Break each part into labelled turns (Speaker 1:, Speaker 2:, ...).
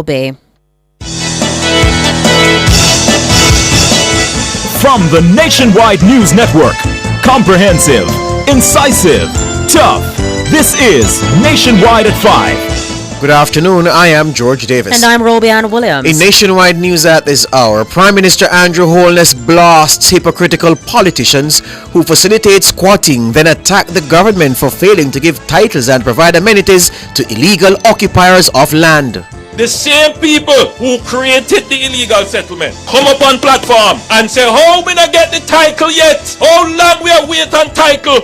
Speaker 1: Bay.
Speaker 2: From the Nationwide News Network, comprehensive, incisive, tough. This is Nationwide at 5.
Speaker 3: Good afternoon, I am George Davis.
Speaker 1: And I'm Robian Williams.
Speaker 3: In Nationwide News at this hour, Prime Minister Andrew Holness blasts hypocritical politicians who facilitate squatting, then attack the government for failing to give titles and provide amenities to illegal occupiers of land.
Speaker 4: The same people who created the illegal settlement come up on platform and say, how we not get the title yet? How long we are waiting on title?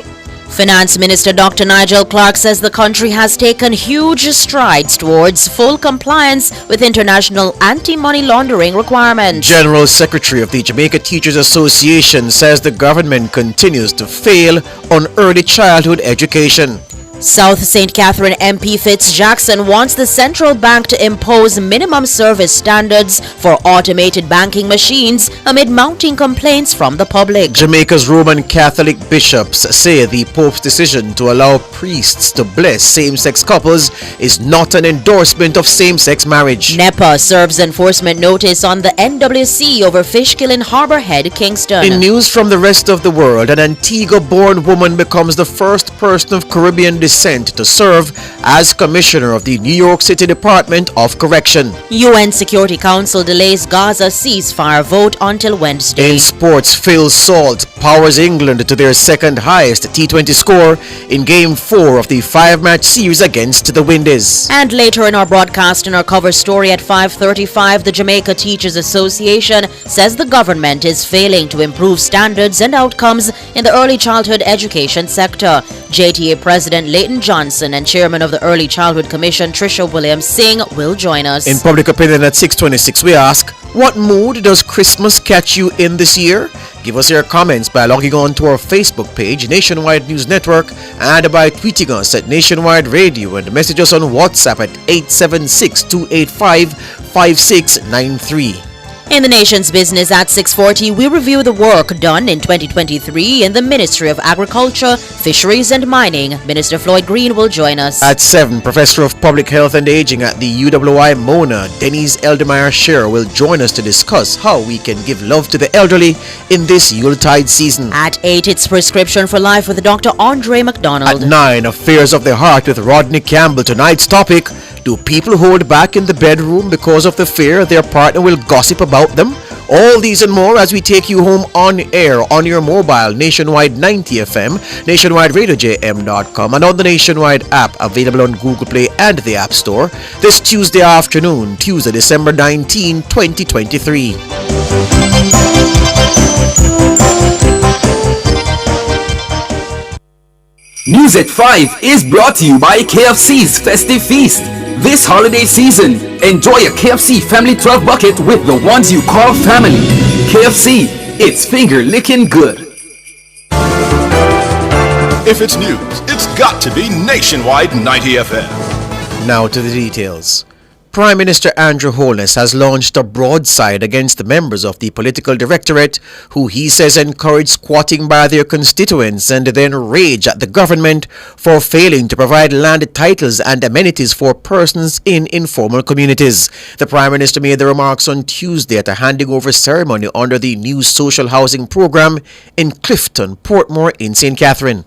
Speaker 1: Finance Minister Dr. Nigel Clark says the country has taken huge strides towards full compliance with international anti-money laundering requirements.
Speaker 3: General Secretary of the Jamaica Teachers Association says the government continues to fail on early childhood education.
Speaker 1: South St. Catherine MP Fitz Jackson wants the central bank to impose minimum service standards for automated banking machines amid mounting complaints from the public.
Speaker 3: Jamaica's Roman Catholic bishops say the Pope's decision to allow priests to bless same-sex couples is not an endorsement of same-sex marriage.
Speaker 1: NEPA serves enforcement notice on the NWC over fish kill in Harbour Head, Kingston.
Speaker 3: In news from the rest of the world, an Antigua-born woman becomes the first person of Caribbean descent to serve as Commissioner of the New York City Department of Correction.
Speaker 1: UN Security Council delays Gaza ceasefire vote until Wednesday.
Speaker 3: In sports, Phil Salt powers England to their second highest T20 score in Game 4 of the 5-match series against the Windies.
Speaker 1: And later in our broadcast, in our cover story at 5:35, the Jamaica Teachers Association says the government is failing to improve standards and outcomes in the early childhood education sector. JTA President Leighton Johnson and Chairman of the Early Childhood Commission Tricia Williams Singh will join us.
Speaker 3: In Public Opinion at 6:26, we ask, what mood does Christmas catch you in this year? Give us your comments by logging on to our Facebook page, Nationwide News Network, and by tweeting us at Nationwide Radio, and message us on WhatsApp at 876-285-5693.
Speaker 1: In the nation's business at 6:40, we review the work done in 2023 in the Ministry of Agriculture, Fisheries and Mining. Minister Floyd Green will join us.
Speaker 3: At 7, Professor of Public Health and Aging at the UWI Mona, Denise Eldemeyer Scher, will join us to discuss how we can give love to the elderly in this Yuletide season.
Speaker 1: At 8, it's Prescription for Life with Dr. Andre McDonald.
Speaker 3: At 9, Affairs of the Heart with Rodney Campbell. Tonight's topic, do people hold back in the bedroom because of the fear their partner will gossip about them? All these and more as we take you home on air on your mobile, Nationwide 90 FM, NationwideRadioJM.com, and on the Nationwide app available on Google Play and the App Store this Tuesday afternoon, Tuesday, December 19, 2023.
Speaker 5: News at 5 is brought to you by KFC's Festive Feast. This holiday season, enjoy a KFC Family 12 bucket with the ones you call family. KFC, it's finger-licking good.
Speaker 6: If it's news, it's got to be Nationwide 90 FM.
Speaker 3: Now to the details. Prime Minister Andrew Holness has launched a broadside against the members of the political directorate who he says encourage squatting by their constituents and then rage at the government for failing to provide land titles and amenities for persons in informal communities. The Prime Minister made the remarks on Tuesday at a handing over ceremony under the new social housing program in Clifton, Portmore in St. Catherine.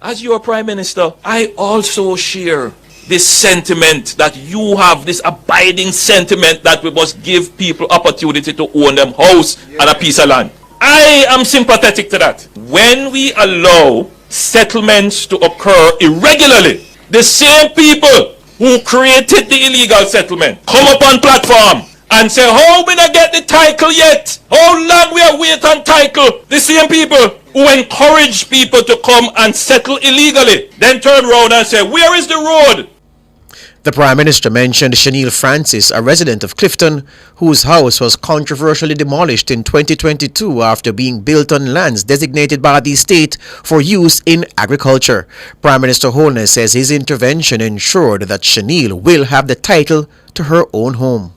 Speaker 4: As your Prime Minister, I also share this sentiment that you have, this abiding sentiment that we must give people opportunity to own them house and a piece of land. I am sympathetic to that. When we allow settlements to occur irregularly, the same people who created the illegal settlement come up on platform and say, how we not get the title yet? How long we are waiting on title? The same people who encourage people to come and settle illegally then turn around and say, where is the road?
Speaker 3: The Prime Minister mentioned Shaniel Francis, a resident of Clifton, whose house was controversially demolished in 2022 after being built on lands designated by the state for use in agriculture. Prime Minister Holness says his intervention ensured that Shaniel will have the title to her own home.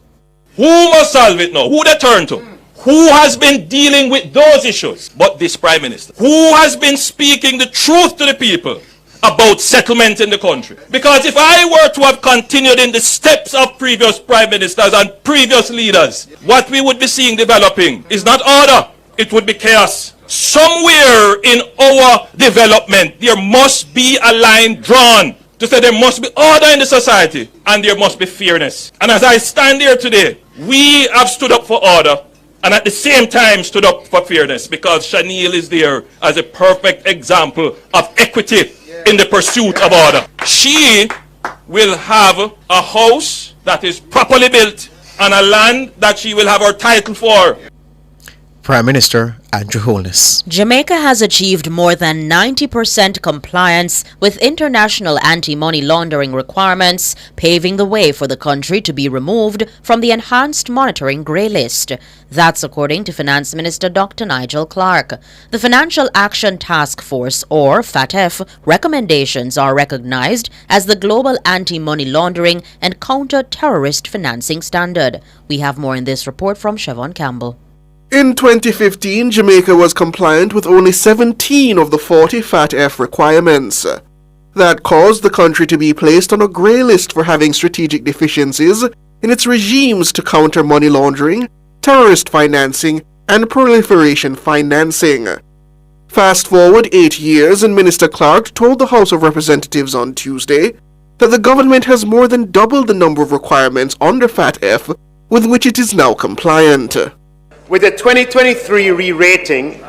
Speaker 4: Who must solve it now? Who they turn to? Who has been dealing with those issues but this Prime Minister? Who has been speaking the truth to the people? about settlement in the country. Because if I were to have continued in the steps of previous prime ministers and previous leaders, what we would be seeing developing is not order, it would be chaos. Somewhere in our development, there must be a line drawn to say there must be order in the society and there must be fairness. And as I stand here today, we have stood up for order and at the same time stood up for fairness, because Shaniel is there as a perfect example of equity in the pursuit of order. She will have a house that is properly built and a land that she will have her title for.
Speaker 3: Prime Minister Andrew Holness.
Speaker 1: Jamaica has achieved more than 90% compliance with international anti-money laundering requirements, paving the way for the country to be removed from the Enhanced Monitoring Grey List. That's according to Finance Minister Dr. Nigel Clark. The Financial Action Task Force, or FATF, recommendations are recognized as the global anti-money laundering and counter-terrorist financing standard. We have more in this report from Siobhan Campbell.
Speaker 7: In 2015, Jamaica was compliant with only 17 of the 40 FATF requirements. That caused the country to be placed on a grey list for having strategic deficiencies in its regimes to counter money laundering, terrorist financing, and proliferation financing. Fast forward 8 years, and Minister Clark told the House of Representatives on Tuesday that the government has more than doubled the number of requirements under FATF with which it is now compliant.
Speaker 8: With the 2023 re-rating,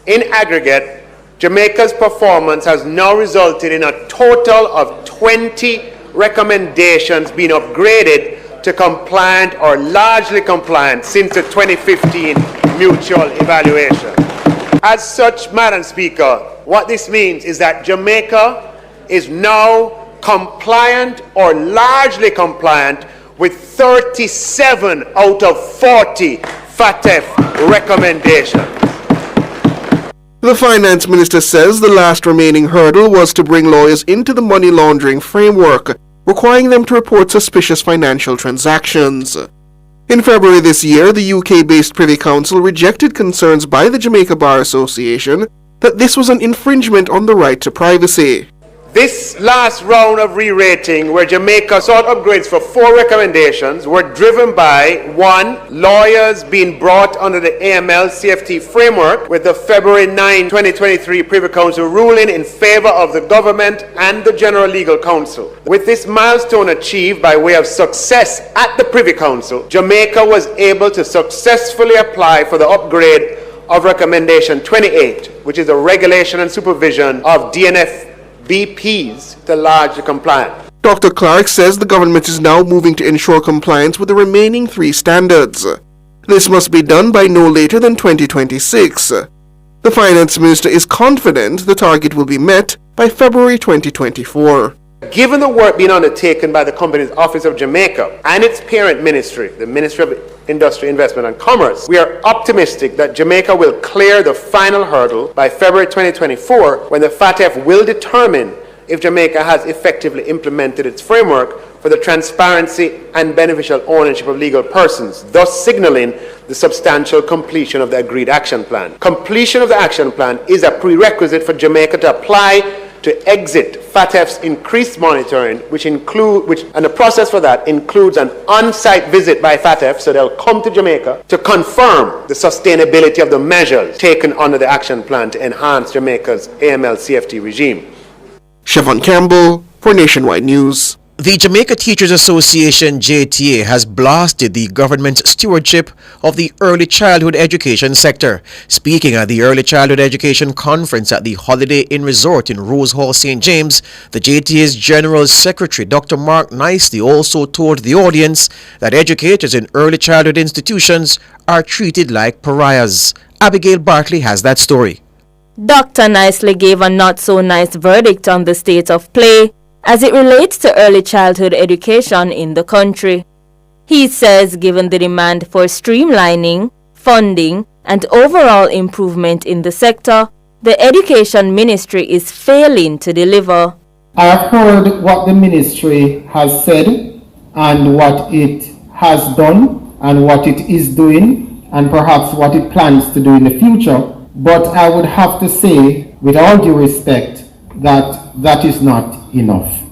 Speaker 8: in aggregate, Jamaica's performance has now resulted in a total of 20 recommendations being upgraded to compliant or largely compliant since the 2015 mutual evaluation. As such, Madam Speaker, what this means is that Jamaica is now compliant or largely compliant with 37 out of 40 FATF recommendations.
Speaker 7: The Finance Minister says the last remaining hurdle was to bring lawyers into the money laundering framework, requiring them to report suspicious financial transactions. In February this year, the UK-based Privy Council rejected concerns by the Jamaica Bar Association that this was an infringement on the right to privacy.
Speaker 8: This last round of re-rating, where Jamaica sought upgrades for 4 recommendations, were driven by 1. Lawyers being brought under the AML-CFT framework, with the February 9, 2023 Privy Council ruling in favor of the government and the General Legal Counsel. With this milestone achieved by way of success at the Privy Council, Jamaica was able to successfully apply for the upgrade of Recommendation 28, which is a regulation and supervision of DNF BPs to largely compliant.
Speaker 7: Dr. Clark says the government is now moving to ensure compliance with the remaining 3 standards. This must be done by no later than 2026. The Finance Minister is confident the target will be met by February 2024.
Speaker 8: Given the work being undertaken by the Companies Office of Jamaica and its parent ministry, the Ministry of Industry, Investment and Commerce, we are optimistic that Jamaica will clear the final hurdle by February 2024, when the FATF will determine if Jamaica has effectively implemented its framework for the transparency and beneficial ownership of legal persons, thus signaling the substantial completion of the agreed action plan. Completion of the action plan is a prerequisite for Jamaica to apply to exit FATF's increased monitoring, and the process for that includes an on-site visit by FATF, so they'll come to Jamaica to confirm the sustainability of the measures taken under the action plan to enhance Jamaica's AML-CFT regime.
Speaker 7: Siobhan Campbell for Nationwide News.
Speaker 3: The Jamaica Teachers Association, JTA, has blasted the government's stewardship of the early childhood education sector. Speaking at the Early Childhood Education Conference at the Holiday Inn Resort in Rose Hall, St. James, the JTA's General Secretary, Dr. Mark Nicely, also told the audience that educators in early childhood institutions are treated like pariahs. Abigail Bartley has that story.
Speaker 9: Dr. Nicely gave a not-so-nice verdict on the state of play as it relates to early childhood education in the country. He says given the demand for streamlining, funding, and overall improvement in the sector, the Education Ministry is failing to deliver.
Speaker 10: I have heard what the ministry has said and what it has done and what it is doing and perhaps what it plans to do in the future. But I would have to say, with all due respect, that is not enough.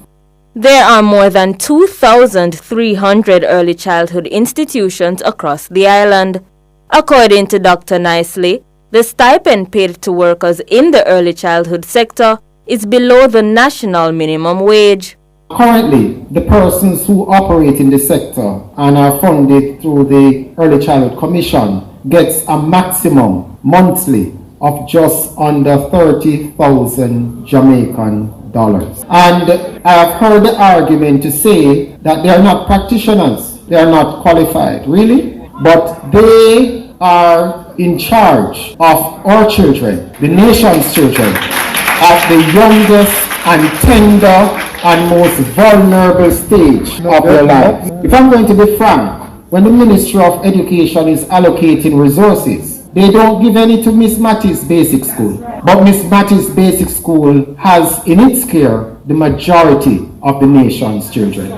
Speaker 9: There are more than 2,300 early childhood institutions across the island. According to Dr. Nicely, the stipend paid to workers in the early childhood sector is below the national minimum wage.
Speaker 10: Currently, the persons who operate in the sector and are funded through the Early Childhood Commission gets a maximum monthly of just under 30,000 Jamaican dollars. And I have heard the argument to say that they are not practitioners, they are not qualified, really, but they are in charge of our children, the nation's children, at the youngest and tender and most vulnerable stage of their life. If I'm going to be frank, when the Ministry of Education is allocating resources, they don't give any to Miss Mattis Basic School. But Miss Mattis Basic School has in its care the majority of the nation's children.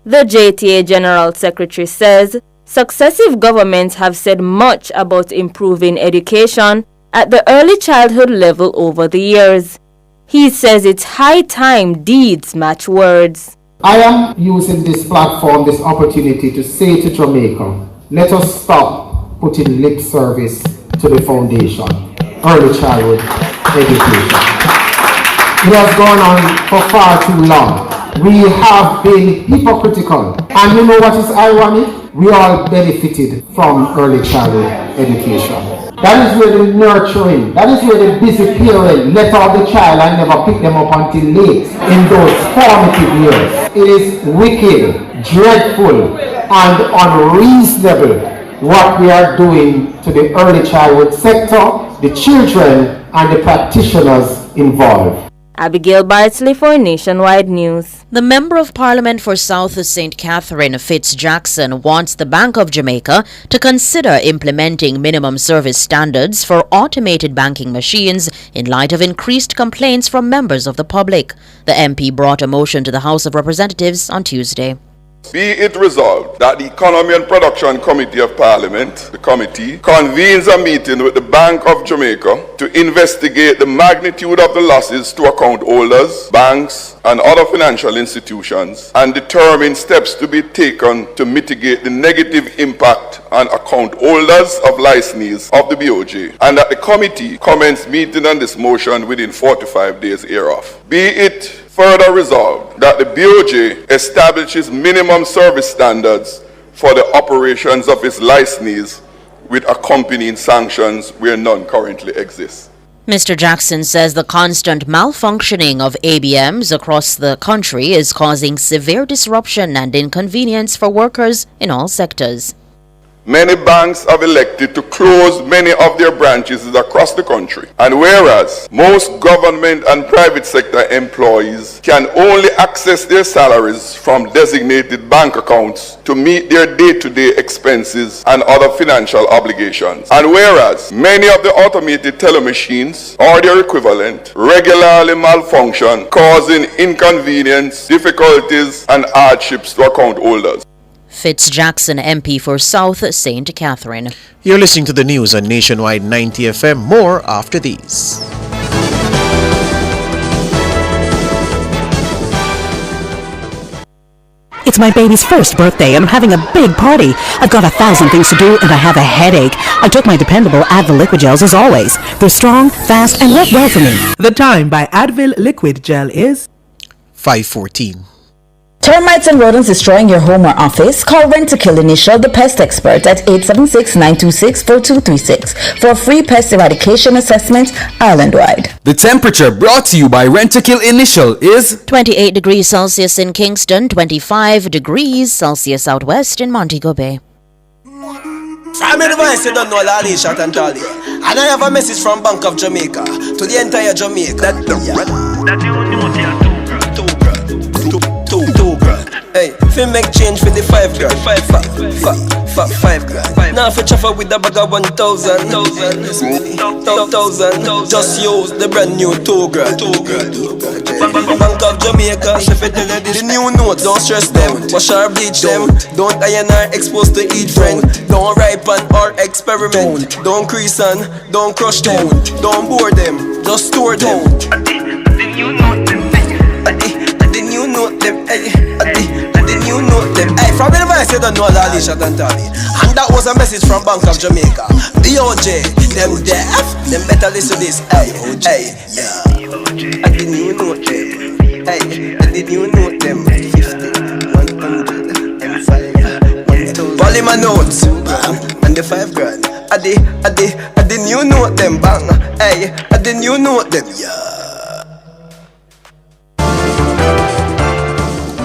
Speaker 9: The JTA General Secretary says successive governments have said much about improving education at the early childhood level over the years. He says it's high time deeds match words.
Speaker 10: I am using this platform, this opportunity to say to Jamaica, let us stop putting lip service to the foundation, early childhood education. It has gone on for far too long. We have been hypocritical. And you know what is ironic? We all benefited from early childhood education. That is where the nurturing, that is where the busy parent let out the child and never pick them up until late in those formative years. It is wicked, dreadful, and unreasonable what we are doing to the early childhood sector, the children, and the practitioners involved.
Speaker 9: Abigail Bartley for Nationwide News.
Speaker 1: The Member of Parliament for South St. Catherine, Fitz Jackson, wants the Bank of Jamaica to consider implementing minimum service standards for automated banking machines in light of increased complaints from members of the public. The MP brought a motion to the House of Representatives on Tuesday.
Speaker 6: Be it resolved that the Economy and Production Committee of Parliament, the committee, convenes a meeting with the Bank of Jamaica to investigate the magnitude of the losses to account holders, banks, and other financial institutions, and determine steps to be taken to mitigate the negative impact on account holders of licensees of the BOJ, and that the committee commence meeting on this motion within 45 days hereof. Be it further resolved that the BOJ establishes minimum service standards for the operations of its licensees with accompanying sanctions where none currently exist.
Speaker 1: Mr. Jackson says the constant malfunctioning of ABMs across the country is causing severe disruption and inconvenience for workers in all sectors.
Speaker 6: Many banks have elected to close many of their branches across the country. And whereas most government and private sector employees can only access their salaries from designated bank accounts to meet their day-to-day expenses and other financial obligations. And whereas many of the automated teller machines or their equivalent regularly malfunction, causing inconvenience, difficulties, and hardships to account holders.
Speaker 1: Fitz Jackson, MP for South St. Catherine.
Speaker 3: You're listening to the news on Nationwide 90 FM. More after these.
Speaker 11: It's my baby's first birthday and I'm having a big party. I've got 1,000 things to do and I have a headache. I took my dependable Advil liquid gels as always. They're strong, fast, and work well for me.
Speaker 12: The time by Advil liquid gel is
Speaker 3: 5:14.
Speaker 13: Termites and rodents destroying your home or office? Call Rent-A-Kill Initial, the pest expert, at 876-926-4236 for a free pest eradication assessment island-wide.
Speaker 5: The temperature brought to you by Rent-A-Kill Initial is
Speaker 1: 28 degrees Celsius in Kingston, 25 degrees Celsius out west in Montego Bay.
Speaker 14: From advice, you don't know Lali Shot and Charlie. And I have a message from Bank of Jamaica to the entire Jamaica. Two grand. Hey, if you make change for the 5 grand, 5 grand. Now if you chaffer with a bag of 1,000, 1,000, just use the brand new 2 grand. Bank of Jamaica, if you tell you this, the new notes, don't stress them, wash or bleach them. Don't iron or exposed to eat friend. Don't ripen or experiment. Don't crease and don't crush them. Don't bore them, just store them. new note them. I the new note them. I the new note them. Hey, from the device you don't know that Alicia Dantali. And that was a message from Bank of Jamaica. BOJ, them deaf, them better listen to this. Hey, yeah. I the new note them. Hey, I the new note them. 50, 100, and 5, 1,000. Polymer notes, and the 5 grand. I the new note them, bang. Hey, I the new note them, yeah.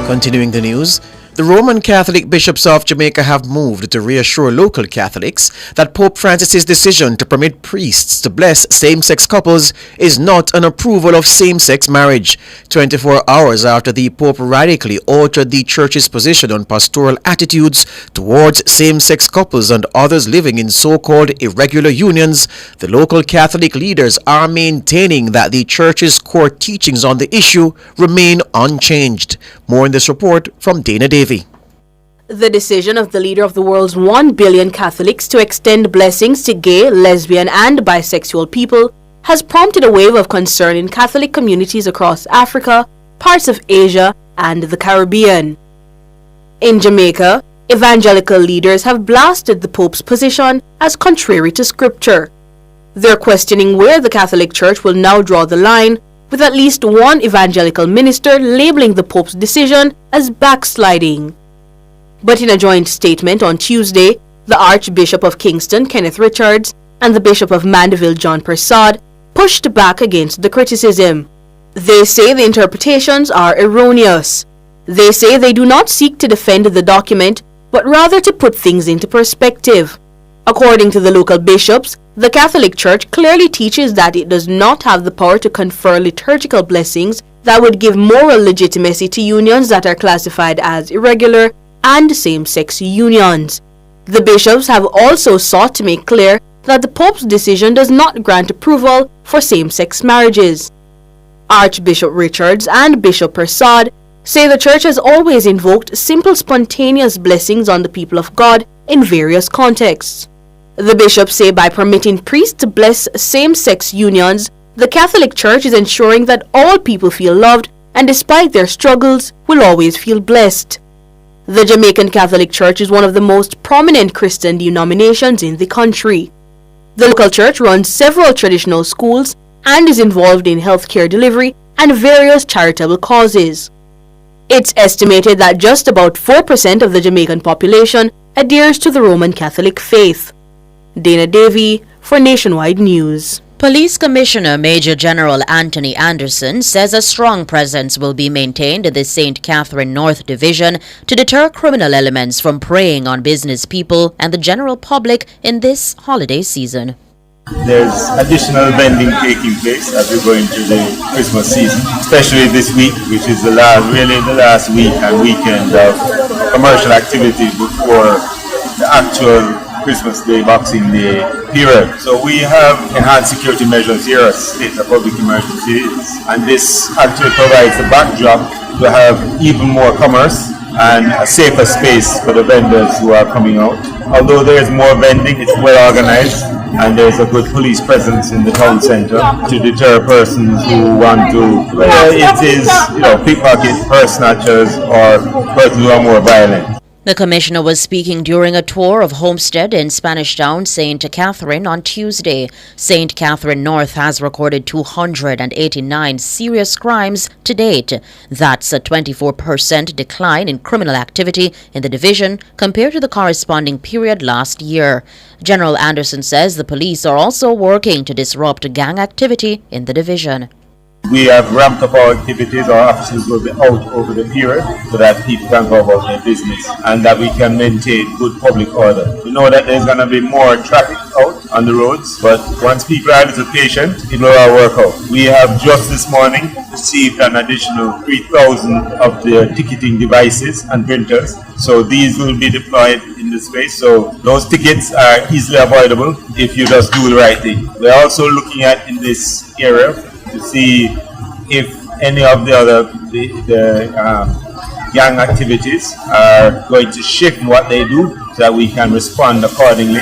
Speaker 3: Continuing the news, the Roman Catholic bishops of Jamaica have moved to reassure local Catholics that Pope Francis's decision to permit priests to bless same-sex couples is not an approval of same-sex marriage. 24 hours after the Pope radically altered the Church's position on pastoral attitudes towards same-sex couples and others living in so-called irregular unions, the local Catholic leaders are maintaining that the Church's core teachings on the issue remain unchanged. More in this report from Dana Davy.
Speaker 15: The decision of the leader of the world's 1 billion Catholics to extend blessings to gay, lesbian and bisexual people has prompted a wave of concern in Catholic communities across Africa, parts of Asia and the Caribbean. In Jamaica, evangelical leaders have blasted the Pope's position as contrary to Scripture. They're questioning where the Catholic Church will now draw the line, with at least one evangelical minister labeling the Pope's decision as backsliding. But in a joint statement on Tuesday, the Archbishop of Kingston, Kenneth Richards, and the Bishop of Mandeville, John Persad, pushed back against the criticism. They say the interpretations are erroneous. They say they do not seek to defend the document, but rather to put things into perspective. According to the local bishops, the Catholic Church clearly teaches that it does not have the power to confer liturgical blessings that would give moral legitimacy to unions that are classified as irregular and same-sex unions. The bishops have also sought to make clear that the Pope's decision does not grant approval for same-sex marriages. Archbishop Richards and Bishop Persad say the Church has always invoked simple spontaneous blessings on the people of God in various contexts. The bishops say by permitting priests to bless same-sex unions, the Catholic Church is ensuring that all people feel loved and despite their struggles will always feel blessed. The Jamaican Catholic Church is one of the most prominent Christian denominations in the country. The local church runs several traditional schools and is involved in healthcare delivery and various charitable causes. It's estimated that just about 4% of the Jamaican population adheres to the Roman Catholic faith. Dana Davy for Nationwide News.
Speaker 1: Police Commissioner Major General Anthony Anderson says a strong presence will be maintained in the St. Catherine North Division to deter criminal elements from preying on business people and the general public in this holiday season.
Speaker 16: There's additional vending taking place as we go into the Christmas season, especially this week, which is the last week and weekend of commercial activity before the actual Christmas Day, Boxing Day period. So we have enhanced security measures here as state of public emergencies, and this actually provides the backdrop to have even more commerce and a safer space for the vendors who are coming out. Although there is more vending, it's well organized and there's a good police presence in the town centre to deter persons who want to, whether it is, pickpocket, purse snatchers or persons who are more violent.
Speaker 1: The commissioner was speaking during a tour of Homestead in Spanish Town, St. Catherine on Tuesday. St. Catherine North has recorded 289 serious crimes to date. That's a 24% decline in criminal activity in the division compared to the corresponding period last year. General Anderson says the police are also working to disrupt gang activity in the division.
Speaker 16: We have ramped up our activities. Our officers will be out over the period so that people can go about their business and that we can maintain good public order. We know that there's going to be more traffic out on the roads, but once people are a little patient, it will all work out. We have just this morning received an additional 3,000 of the ticketing devices and printers. So these will be deployed in the space. So those tickets are easily avoidable if you just do the right thing. We're also looking at in this area to see if any of the other gang activities are going to shift what they do so that we can respond accordingly.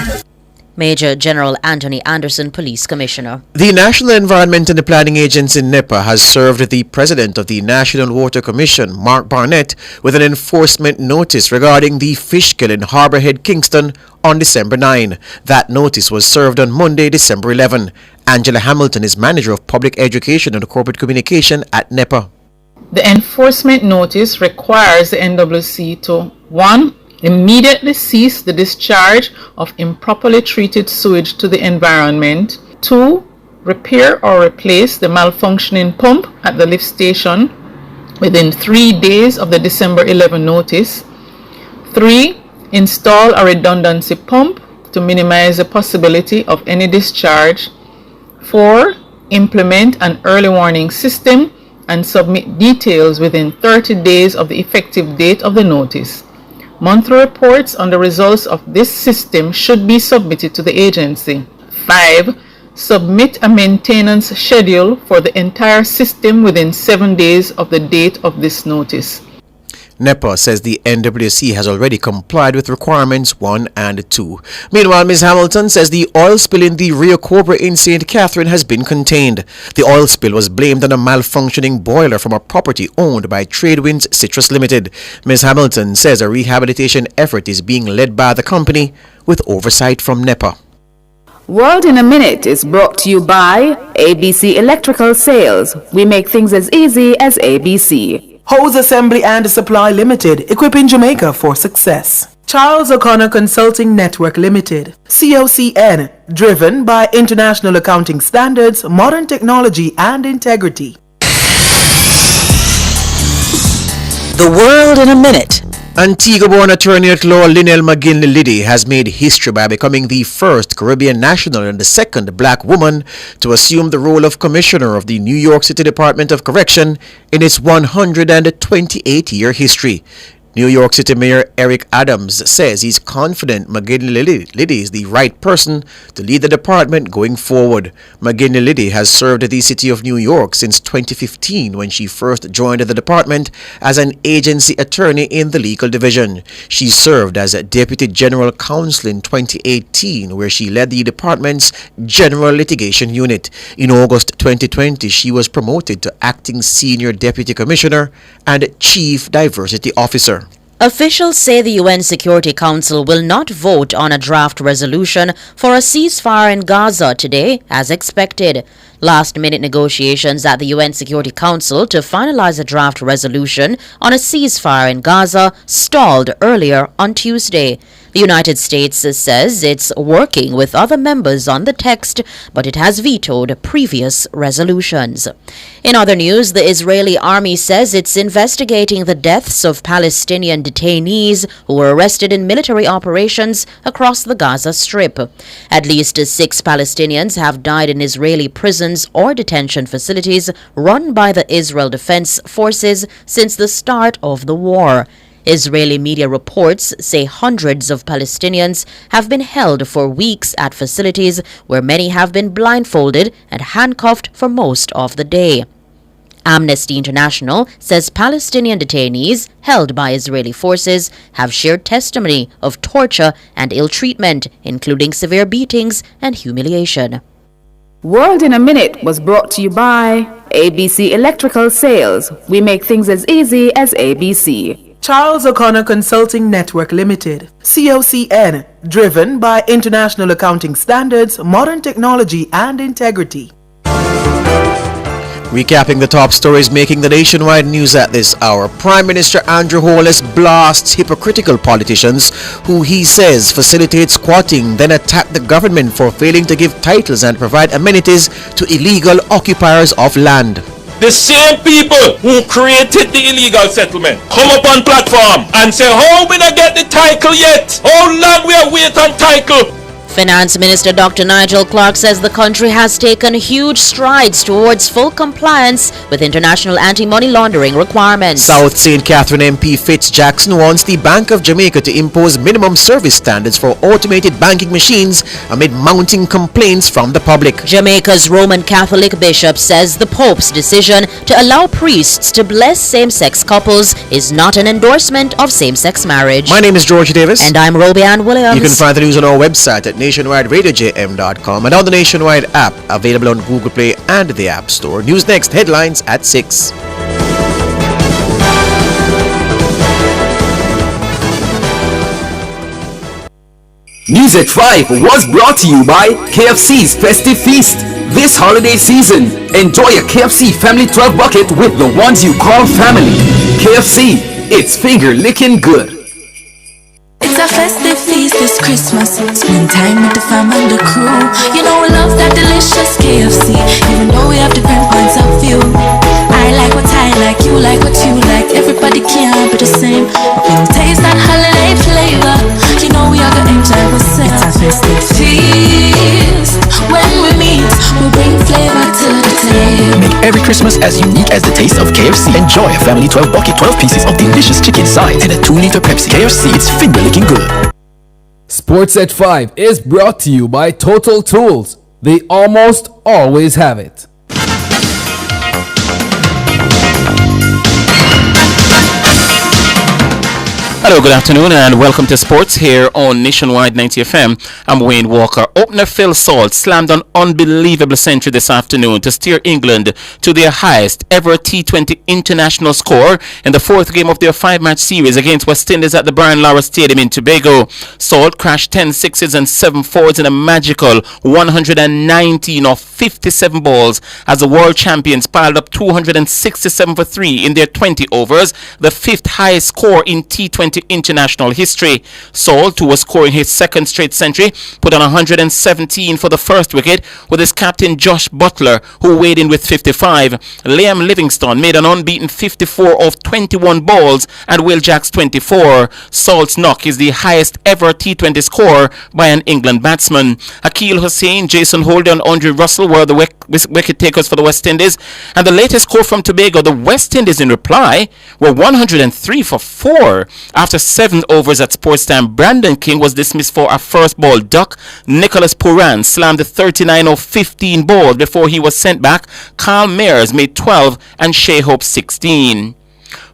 Speaker 1: Major General Anthony Anderson, Police Commissioner.
Speaker 3: The National Environment and Planning Agency NEPA has served the President of the National Water Commission, Mark Barnett, with an enforcement notice regarding the fish kill in Harbour Head, Kingston on December 9. That notice was served on Monday, December 11. Angela Hamilton is Manager of Public Education and Corporate Communication at NEPA.
Speaker 17: The enforcement notice requires the NWC to 1. Immediately cease the discharge of improperly treated sewage to the environment. 2. Repair or replace the malfunctioning pump at the lift station within 3 days of the December 11 notice. 3. Install a redundancy pump to minimize the possibility of any discharge. 4. Implement an early warning system and submit details within 30 days of the effective date of the notice. Monthly reports on the results of this system should be submitted to the agency. 5. Submit a maintenance schedule for the entire system within 7 days of the date of this notice.
Speaker 3: NEPA says the NWC has already complied with requirements 1 and 2. Meanwhile, Ms. Hamilton says the oil spill in the Rio Cobra in St. Catherine has been contained. The oil spill was blamed on a malfunctioning boiler from a property owned by Tradewinds Citrus Limited. Ms. Hamilton says a rehabilitation effort is being led by the company with oversight from NEPA.
Speaker 18: World in a Minute is brought to you by ABC Electrical Sales. We make things as easy as ABC.
Speaker 12: Hose Assembly and Supply Limited, equipping Jamaica for success. Charles O'Connor Consulting Network Limited, COCN, driven by international accounting standards, modern technology and integrity.
Speaker 11: The World in a Minute.
Speaker 3: Antigua-born attorney-at-law Lynelle McGinley Liddy has made history by becoming the first Caribbean national and the second black woman to assume the role of commissioner of the New York City Department of Correction in its 128-year history. New York City Mayor Eric Adams says he's confident McGinley Liddy is the right person to lead the department going forward. McGinley Liddy has served the city of New York since 2015 when she first joined the department as an agency attorney in the legal division. She served as a deputy general counsel in 2018 where she led the department's general litigation unit. In August 2020, she was promoted to acting senior deputy commissioner and chief diversity officer.
Speaker 1: Officials say the UN Security Council will not vote on a draft resolution for a ceasefire in Gaza today, as expected. Last-minute negotiations at the UN Security Council to finalize a draft resolution on a ceasefire in Gaza stalled earlier on Tuesday. The United States says it's working with other members on the text, but it has vetoed previous resolutions. In other news, the Israeli army says it's investigating the deaths of Palestinian detainees who were arrested in military operations across the Gaza Strip. At least 6 Palestinians have died in Israeli prisons or detention facilities run by the Israel Defense Forces since the start of the war. Israeli media reports say hundreds of Palestinians have been held for weeks at facilities where many have been blindfolded and handcuffed for most of the day. Amnesty International says Palestinian detainees held by Israeli forces have shared testimony of torture and ill treatment, including severe beatings and humiliation.
Speaker 18: World in a Minute was brought to you by ABC Electrical Sales. We make things as easy as ABC.
Speaker 12: Charles O'Connor Consulting Network Limited, COCN, driven by international accounting standards, modern technology and integrity.
Speaker 3: Recapping the top stories making the nationwide news at this hour, Prime Minister Andrew Holness blasts hypocritical politicians who he says facilitate squatting, then attack the government for failing to give titles and provide amenities to illegal occupiers of land.
Speaker 4: The same people who created the illegal settlement come up on platform and say, how we not get the title yet? How long we are waiting on title?
Speaker 1: Finance Minister Dr. Nigel Clark says the country has taken huge strides towards full compliance with international anti-money laundering requirements.
Speaker 3: South St. Catherine MP Fitz Jackson wants the Bank of Jamaica to impose minimum service standards for automated banking machines amid mounting complaints from the public.
Speaker 1: Jamaica's Roman Catholic bishop says the Pope's decision to allow priests to bless same-sex couples is not an endorsement of same-sex marriage.
Speaker 3: My name is George Davis.
Speaker 1: And I'm Roby Ann Williams.
Speaker 3: You can find the news on our website at nationwideradiojm.com and on the Nationwide app, available on Google Play and the App Store. News Next headlines at 6.
Speaker 5: News at 5 was brought to you by KFC's Festive Feast. This holiday season, enjoy a KFC Family 12 bucket with the ones you call family. KFC, it's finger-licking good.
Speaker 19: It's a festive feast this Christmas. Spend time with the fam and the crew. You know we love that delicious KFC, even though we have different points of view. I like what I like, you like what you like. Everybody can't be the same. But when you taste that holiday flavor, you know we are gonna enjoy ourselves. It's a festive feast. When we meet, we bring flavor to the table.
Speaker 20: Make every Christmas as unique as the taste of KFC. Enjoy a family 12 bucket, 12 pieces of delicious chicken sides and a 2-liter Pepsi. KFC, it's finger-licking good.
Speaker 21: Sports at 5 is brought to you by Total Tools. They almost always have it.
Speaker 22: Hello, good afternoon, and welcome to Sports here on Nationwide 90 FM. I'm Wayne Walker. Opener Phil Salt slammed an unbelievable century this afternoon to steer England to their highest ever T20 international score in the fourth game of their 5-match series against West Indies at the Brian Lara Stadium in Tobago. Salt crashed 10 sixes and 7 fours in a magical 119 of 57 balls as the world champions piled up 267 for 3 in their 20 overs, the fifth highest score in T20 international history. Salt, who was scoring his second straight century, put on 117 for the first wicket with his captain Josh Butler, who weighed in with 55. Liam Livingstone made an unbeaten 54 of 21 balls and Will Jacks 24. Salt's knock is the highest ever T20 score by an England batsman. Akeal Hussain, Jason Holder and Andre Russell were the wicket takers for the West Indies. And the latest score from Tobago, the West Indies in reply, were 103 for 4. After 7 overs at sports time, Brandon King was dismissed for a first ball duck. Nicholas Puran slammed the 39 of 15 balls before he was sent back. Carl Mayers made 12 and Shea Hope 16.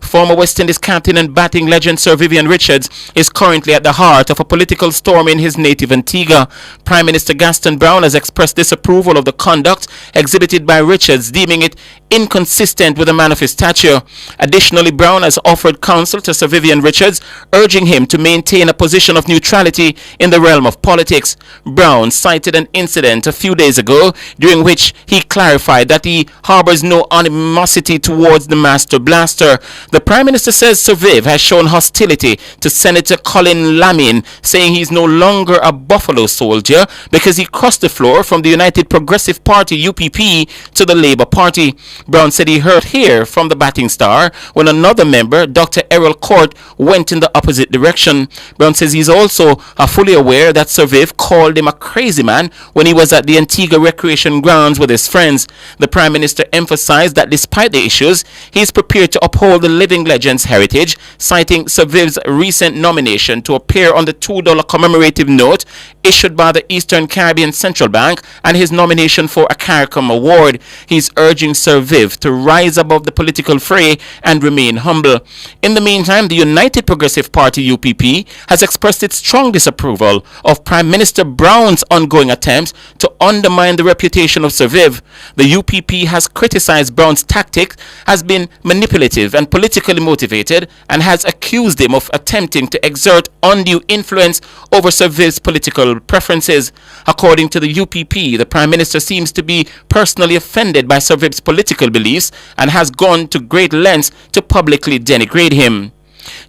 Speaker 22: Former West Indies captain and batting legend Sir Vivian Richards is currently at the heart of a political storm in his native Antigua. Prime Minister Gaston Brown has expressed disapproval of the conduct exhibited by Richards, deeming it inconsistent with a man of his stature. Additionally, Brown has offered counsel to Sir Vivian Richards, urging him to maintain a position of neutrality in the realm of politics. Brown cited an incident a few days ago during which he clarified that he harbors no animosity towards the Master Blaster. The Prime Minister says Sir Viv has shown hostility to Senator Colin Lamine, saying he's no longer a Buffalo soldier because he crossed the floor from the United Progressive Party UPP to the Labour Party. Brown said he heard here from the batting star when another member, Dr. Errol Court, went in the opposite direction. Brown says he's also fully aware that Sir Viv called him a crazy man when he was at the Antigua Recreation Grounds with his friends. The Prime Minister emphasized that despite the issues, he is prepared to uphold the living legend's heritage, citing Sir Viv's recent nomination to appear on the $2 commemorative note issued by the Eastern Caribbean Central Bank and his nomination for a CARICOM award. He's urging Sir Viv to rise above the political fray and remain humble. In the meantime, the United Progressive Party UPP has expressed its strong disapproval of Prime Minister Brown's ongoing attempts to undermine the reputation of Sir Viv. The UPP has criticized Brown's tactics as being manipulative and politically motivated and has accused him of attempting to exert undue influence over Sir Viv's political preferences. According to the UPP, the Prime Minister seems to be personally offended by Sir Viv's political beliefs and has gone to great lengths to publicly denigrate him.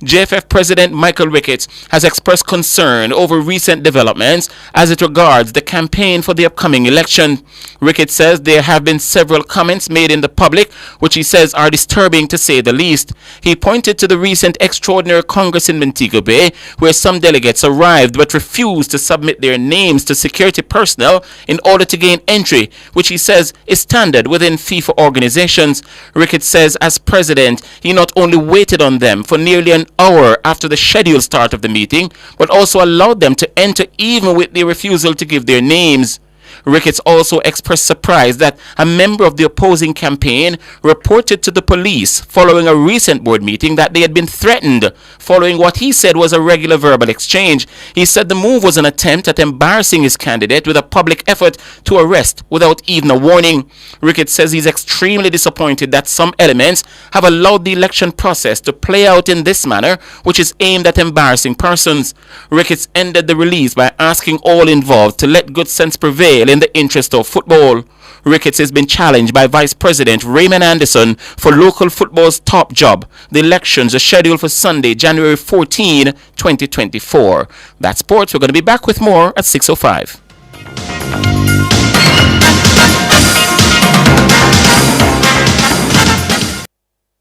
Speaker 22: JFF President Michael Ricketts has expressed concern over recent developments as it regards the campaign for the upcoming election. Ricketts says there have been several comments made in the public which he says are disturbing to say the least. He pointed to the recent extraordinary Congress in Montego Bay where some delegates arrived but refused to submit their names to security personnel in order to gain entry, which he says is standard within FIFA organizations. Ricketts says as president, he not only waited on them for nearly an hour after the scheduled start of the meeting, but also allowed them to enter even with their refusal to give their names. Ricketts also expressed surprise that a member of the opposing campaign reported to the police following a recent board meeting that they had been threatened following what he said was a regular verbal exchange. He said the move was an attempt at embarrassing his candidate with a public effort to arrest without even a warning. Ricketts says he's extremely disappointed that some elements have allowed the election process to play out in this manner, which is aimed at embarrassing persons. Ricketts ended the release by asking all involved to let good sense prevail in the interest of football. Ricketts has been challenged by Vice President Raymond Anderson for local football's top job. The elections are scheduled for Sunday, January 14, 2024. That's sports. We're going to be back with more at 6:05.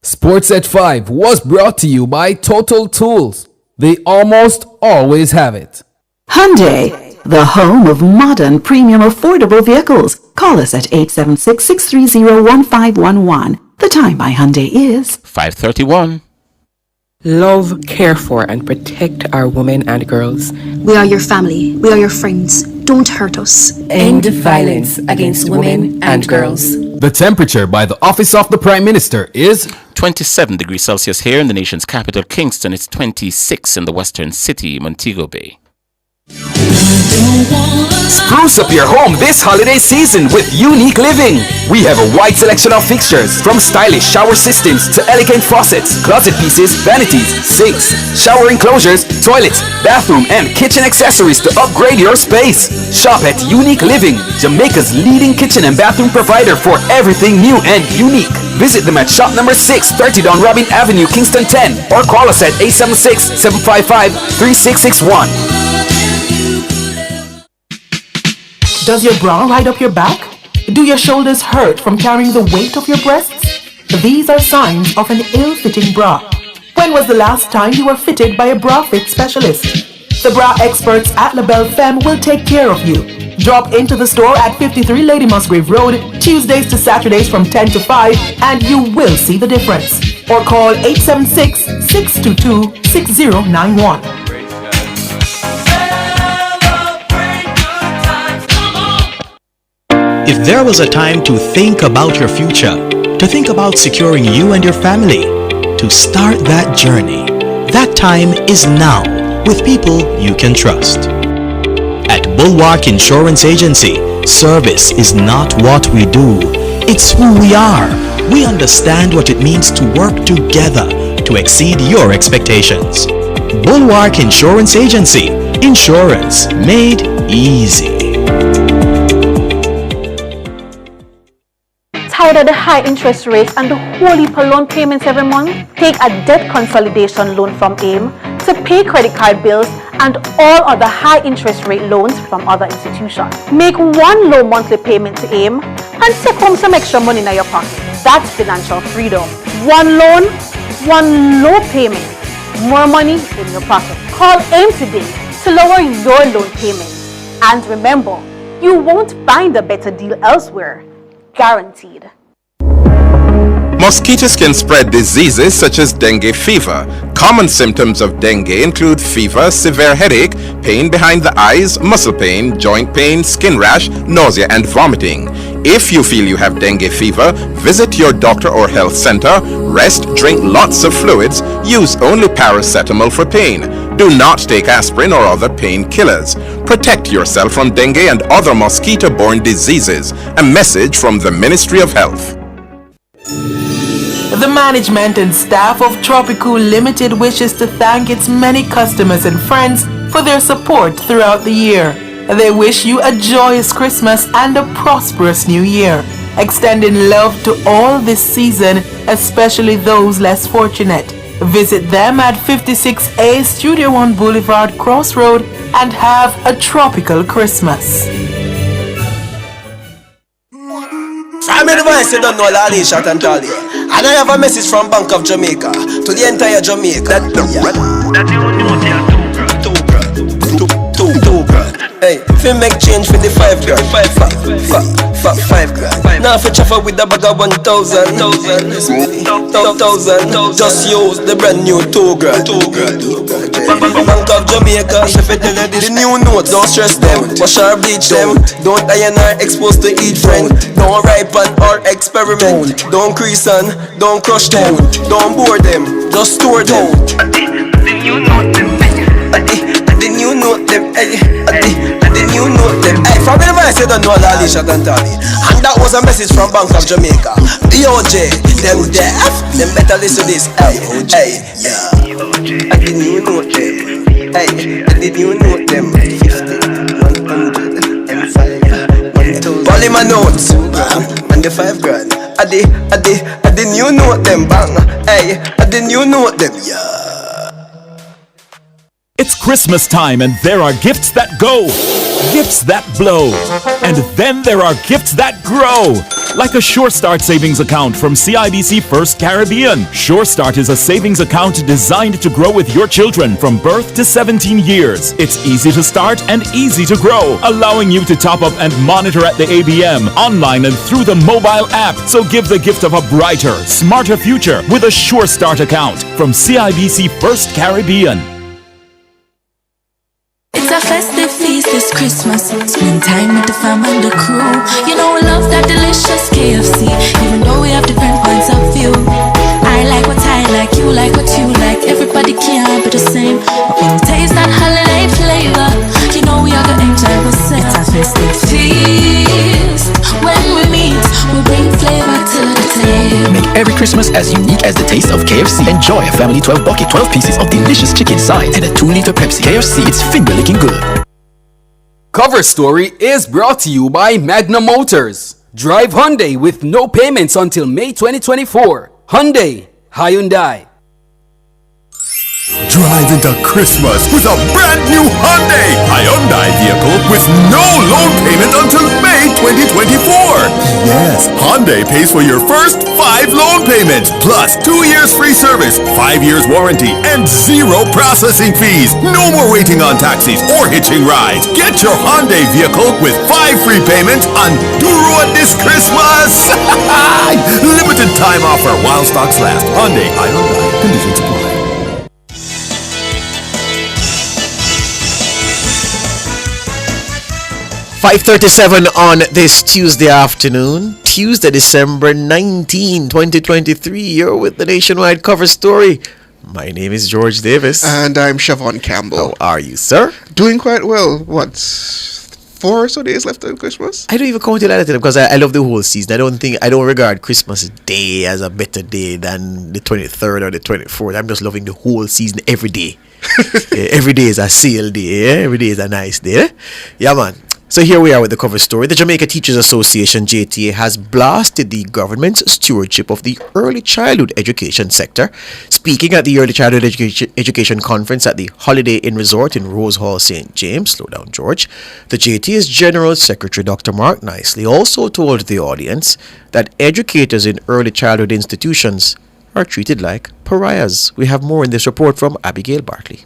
Speaker 21: Sports at 5 was brought to you by Total Tools. They almost always have it.
Speaker 2: Hyundai, the home of modern, premium, affordable vehicles. Call us at 876-630-1511. The time by Hyundai is
Speaker 22: 5:31.
Speaker 8: Love, care for, and protect our women and girls.
Speaker 23: We are your family. We are your friends. Don't hurt us.
Speaker 8: End violence against women and girls.
Speaker 21: The temperature by the Office of the Prime Minister is
Speaker 22: 27 degrees Celsius here in the nation's capital, Kingston. It's 26 in the western city, Montego Bay.
Speaker 5: Spruce up your home this holiday season with Unique Living. We have a wide selection of fixtures, from stylish shower systems to elegant faucets, closet pieces, vanities, sinks, shower enclosures, toilets, bathroom, and kitchen accessories to upgrade your space. Shop at Unique Living, Jamaica's leading kitchen and bathroom provider for everything new and unique. Visit them at shop number 6, 30 Don Robin Avenue, Kingston 10, or call us at 876-755-3661.
Speaker 12: Does your bra ride up your back? Do your shoulders hurt from carrying the weight of your breasts? These are signs of an ill-fitting bra. When was the last time you were fitted by a bra fit specialist? The bra experts at LaBelle Femme will take care of you. Drop into the store at 53 Lady Musgrave Road, Tuesdays to Saturdays from 10 to 5, and you will see the difference. Or call 876-622-6091.
Speaker 24: If there was a time to think about your future, to think about securing you and your family, to start that journey, that time is now with people you can trust. At Bulwark Insurance Agency, service is not what we do, it's who we are. We understand what it means to work together to exceed your expectations. Bulwark Insurance Agency, insurance made easy.
Speaker 15: Tired of the high interest rates and the whole heap of loan payments every month? Take a debt consolidation loan from AIM to pay credit card bills and all other high interest rate loans from other institutions. Make one low monthly payment to AIM and take home some extra money in your pocket. That's financial freedom. One loan, one low payment, more money in your pocket. Call AIM today to lower your loan payment. And remember, you won't find a better deal elsewhere. Guaranteed.
Speaker 25: Mosquitoes can spread diseases such as dengue fever. Common symptoms of dengue include fever, severe headache, pain behind the eyes, muscle pain, joint pain, skin rash, nausea, and vomiting. If you feel you have dengue fever, visit your doctor or health center, rest, drink lots of fluids, use only paracetamol for pain. Do not take aspirin or other painkillers. Protect yourself from dengue and other mosquito-borne diseases. A message from the Ministry of Health.
Speaker 12: The management and staff of Tropicool Limited wishes to thank its many customers and friends for their support throughout the year. They wish you a joyous Christmas and a prosperous New Year, extending love to all this season, especially those less fortunate. Visit them at 56A Studio One Boulevard Crossroad and have a tropical Christmas.
Speaker 14: Family advice, you don't know Lali Shot and Tali. And I have a message from Bank of Jamaica to the entire Jamaica. Hey, fi make change for the 5 grand. 5 grand. Now fi chaffer with a bag of 1,000. Just use the brand new 2 grand. Bank of Jamaica, if it tell you this, the new notes, don't stress them. Wash or bleach them. Don't iron or exposed to eat friend. Don't ripen or experiment. Don't crease and don't crush them. Don't bore them, just store them. The new note them. The new note them. The new note them. Hey, from the device you don't know Lali Shot and Tally. And that was a message from Bank of Jamaica. BOJ, them deaf, them better listen to this. Hey, yeah. The new note them. Hey, the new note them. 50, 100, M5, 1,000. Polymer notes, and the 5 grand. The new note them, bang. Hey, the new note them, yeah.
Speaker 6: It's Christmas time and there are gifts that go, gifts that blow, and then there are gifts that grow. Like a Sure Start savings account from CIBC First Caribbean. Sure Start is a savings account designed to grow with your children from birth to 17 years. It's easy to start and easy to grow, allowing you to top up and monitor at the ABM, online and through the mobile app. So give the gift of a brighter, smarter future with a Sure Start account from CIBC First Caribbean.
Speaker 19: It's a festive feast this Christmas. Spend time with the fam and the crew. You know we love that delicious KFC, even though we have different points of view. I like what I like, you like what you like. Everybody can't be the same, but when you taste that holiday flavor, you know we are gonna enjoy ourselves. It's a festive feast. When we meet, we bring flavor to the table.
Speaker 20: Make every Christmas as unique as the taste of KFC. Enjoy a family 12 bucket, 12 pieces of delicious chicken sides and a 2-liter Pepsi. KFC, it's finger-licking good.
Speaker 5: Cover Story is brought to you by Magna Motors. Drive Hyundai with no payments until May 2024. Hyundai, Hyundai.
Speaker 7: Drive into Christmas with a brand new Hyundai vehicle with no loan payment until May 2024. Yes, Hyundai pays for your first 5 loan payments, plus 2 years free service, 5 years warranty, and 0 processing fees. No more waiting on taxis or hitching rides. Get your Hyundai vehicle with 5 free payments on Duro this Christmas. Limited time offer while stocks last. Hyundai. Conditions apply.
Speaker 3: 5:37 on this Tuesday afternoon, Tuesday, December 19, 2023. You're with the Nationwide Cover Story. My name is George Davis.
Speaker 9: And I'm Siobhan Campbell.
Speaker 3: How are you, sir?
Speaker 9: Doing quite well. What, 4 or so days left till Christmas?
Speaker 3: I don't even count it like that because I love the whole season. I don't regard Christmas Day as a better day than the 23rd or the 24th. I'm just loving the whole season every day. Every day is a sale day. Every day is a nice day. Yeah, man. So here we are with the cover story. The Jamaica Teachers Association, JTA, has blasted the government's stewardship of the early childhood education sector. Speaking at the Early Childhood Education Conference at the Holiday Inn Resort in Rose Hall, St. James, slow down, George, the JTA's General Secretary, Dr. Mark Nicely, also told the audience that educators in early childhood institutions are treated like pariahs. We have more in this report from Abigail Bartley.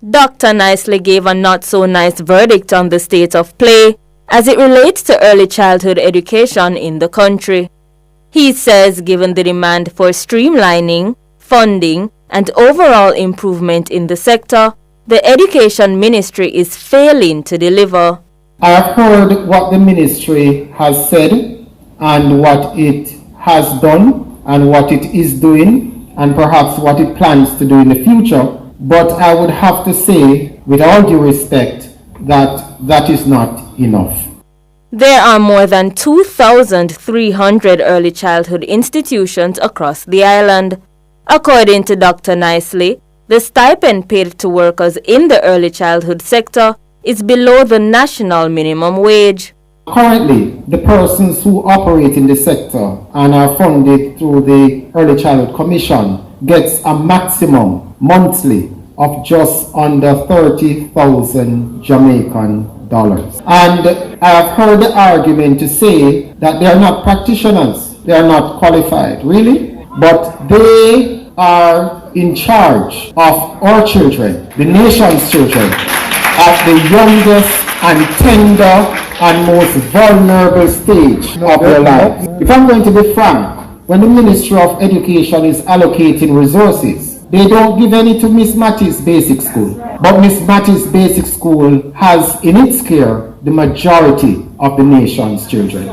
Speaker 10: Dr. Nicely gave a not-so-nice verdict on the state of play as it relates to early childhood education in the country. He says given the demand for streamlining, funding, and overall improvement in the sector, the Education Ministry is failing to deliver.
Speaker 13: I have heard what the ministry has said and what it has done and what it is doing and perhaps what it plans to do in the future. But I would have to say, with all due respect, that that is not enough.
Speaker 10: There are more than 2,300 early childhood institutions across the island. According to Dr. Nicely, the stipend paid to workers in the early childhood sector is below the national minimum wage.
Speaker 13: Currently, the persons who operate in the sector and are funded through the Early Childhood Commission gets a maximum monthly of just under 30,000 Jamaican dollars. And I have heard the argument to say that they are not practitioners, they are not qualified, really, but they are in charge of our children, the nation's children. at the youngest and tender and most vulnerable stage of their life. If I'm going to be frank, when the Ministry of Education is allocating resources, they don't give any to Miss Mattis Basic School. But Miss Mattis Basic School has in its care the majority of the nation's children.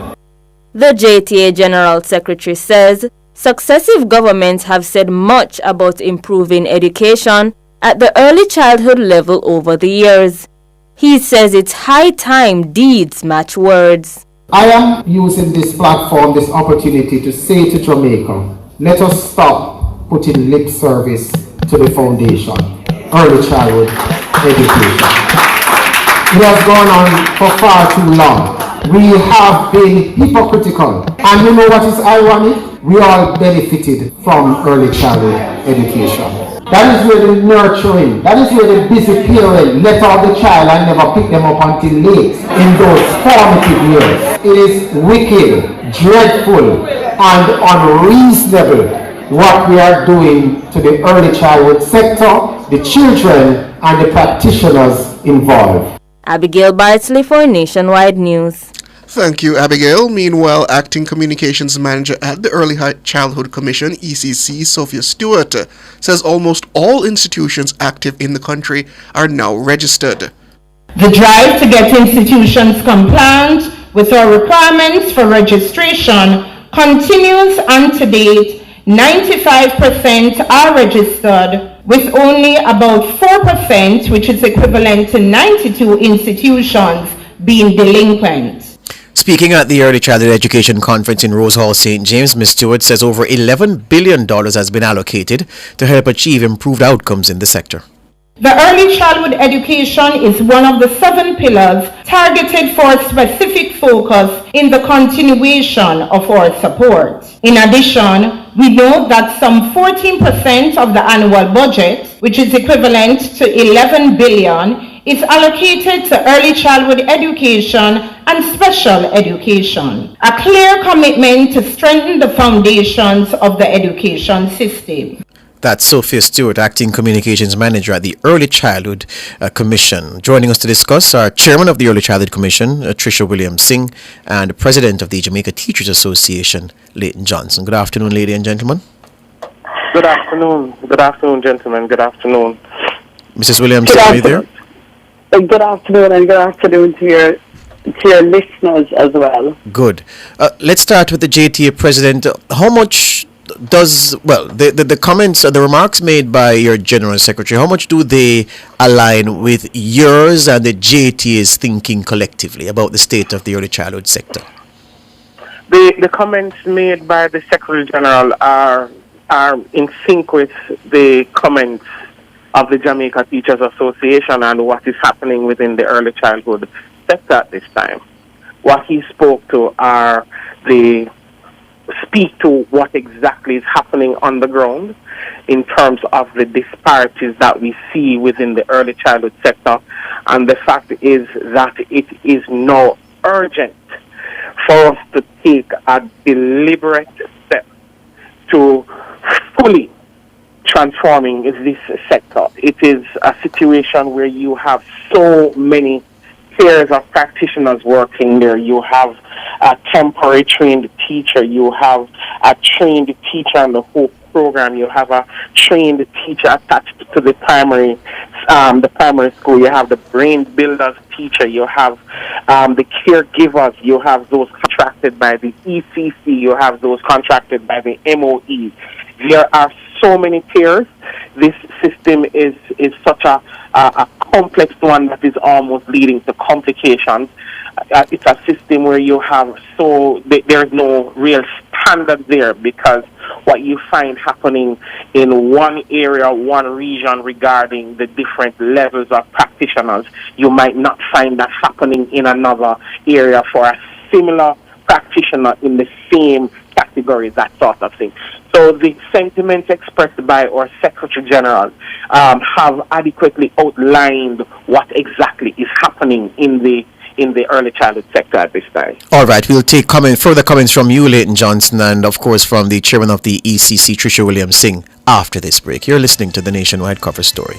Speaker 10: The JTA General Secretary says successive governments have said much about improving education at the early childhood level over the years. He says it's high time deeds match words.
Speaker 13: I am using this platform, this opportunity to say to Jamaica, let us stop putting lip service to the foundation, early childhood education. It has gone on for far too long. We have been hypocritical. And you know what is ironic? We all benefited from early childhood education. That is where the nurturing, that is where the busy parent let out the child and never pick them up until late in those formative years. It is wicked, dreadful, and unreasonable what we are doing to the early childhood sector, the children, and the practitioners involved.
Speaker 10: Abigail Bartley for Nationwide News.
Speaker 9: Thank you, Abigail. Meanwhile, Acting Communications Manager at the Early Childhood Commission, ECC, Sophia Stewart, says almost all institutions active in the country are now registered.
Speaker 4: The drive to get institutions compliant with our requirements for registration continues, and to date, 95% are registered, with only about 4%, which is equivalent to 92 institutions, being delinquent.
Speaker 3: Speaking at the Early Childhood Education Conference in Rose Hall, St. James, Ms. Stewart says over $11 billion has been allocated to help achieve improved outcomes in the sector.
Speaker 4: The early childhood education is one of the 7 pillars targeted for specific focus in the continuation of our support. In addition, we note that some 14% of the annual budget, which is equivalent to $11 billion, is allocated to early childhood education and special education, a clear commitment to strengthen the foundations of the education system.
Speaker 3: That's Sophia Stewart, Acting Communications Manager at the Early Childhood Commission. Joining us to discuss are Chairman of the Early Childhood Commission, Tricia Williams-Singh, and President of the Jamaica Teachers Association, Leighton Johnson. Good afternoon, ladies and gentlemen.
Speaker 11: Good afternoon. Good afternoon, gentlemen. Good afternoon.
Speaker 3: Mrs. Williams-Singh, are you there?
Speaker 16: Good afternoon, and good afternoon to your listeners as well.
Speaker 3: Good. Let's start with the JTA President. How much does, well, the comments, the remarks made by your General Secretary, how much do they align with yours and the JTA's thinking collectively about the state of the early childhood sector?
Speaker 11: The comments made by the Secretary General are in sync with the comments of the Jamaica Teachers Association and what is happening within the early childhood sector at this time. What he spoke to are speak to what exactly is happening on the ground in terms of the disparities that we see within the early childhood sector, and the fact is that it is now urgent for us to take a deliberate step to fully transforming this sector. It is a situation where you have so many pairs of practitioners working there. You have a temporary trained teacher, you have a trained teacher on the whole program, you have a trained teacher attached to the primary school, you have the brain builders teacher, you have the caregivers, you have those contracted by the ECC, you have those contracted by the MOE. There are so many tiers. This system is such a complex one that is almost leading to complications. It's a system where you have there's no real standard there, because what you find happening in one area, one region regarding the different levels of practitioners, you might not find that happening in another area for a similar practitioner in the same category, that sort of thing. So the sentiments expressed by our Secretary General have adequately outlined what exactly is happening in the early childhood sector at this time.
Speaker 3: All right, we'll take further comments from you, Leighton Johnson, and of course from the Chairman of the ECC, Tricia Williams-Singh, after this break. You're listening to the Nationwide Cover Story.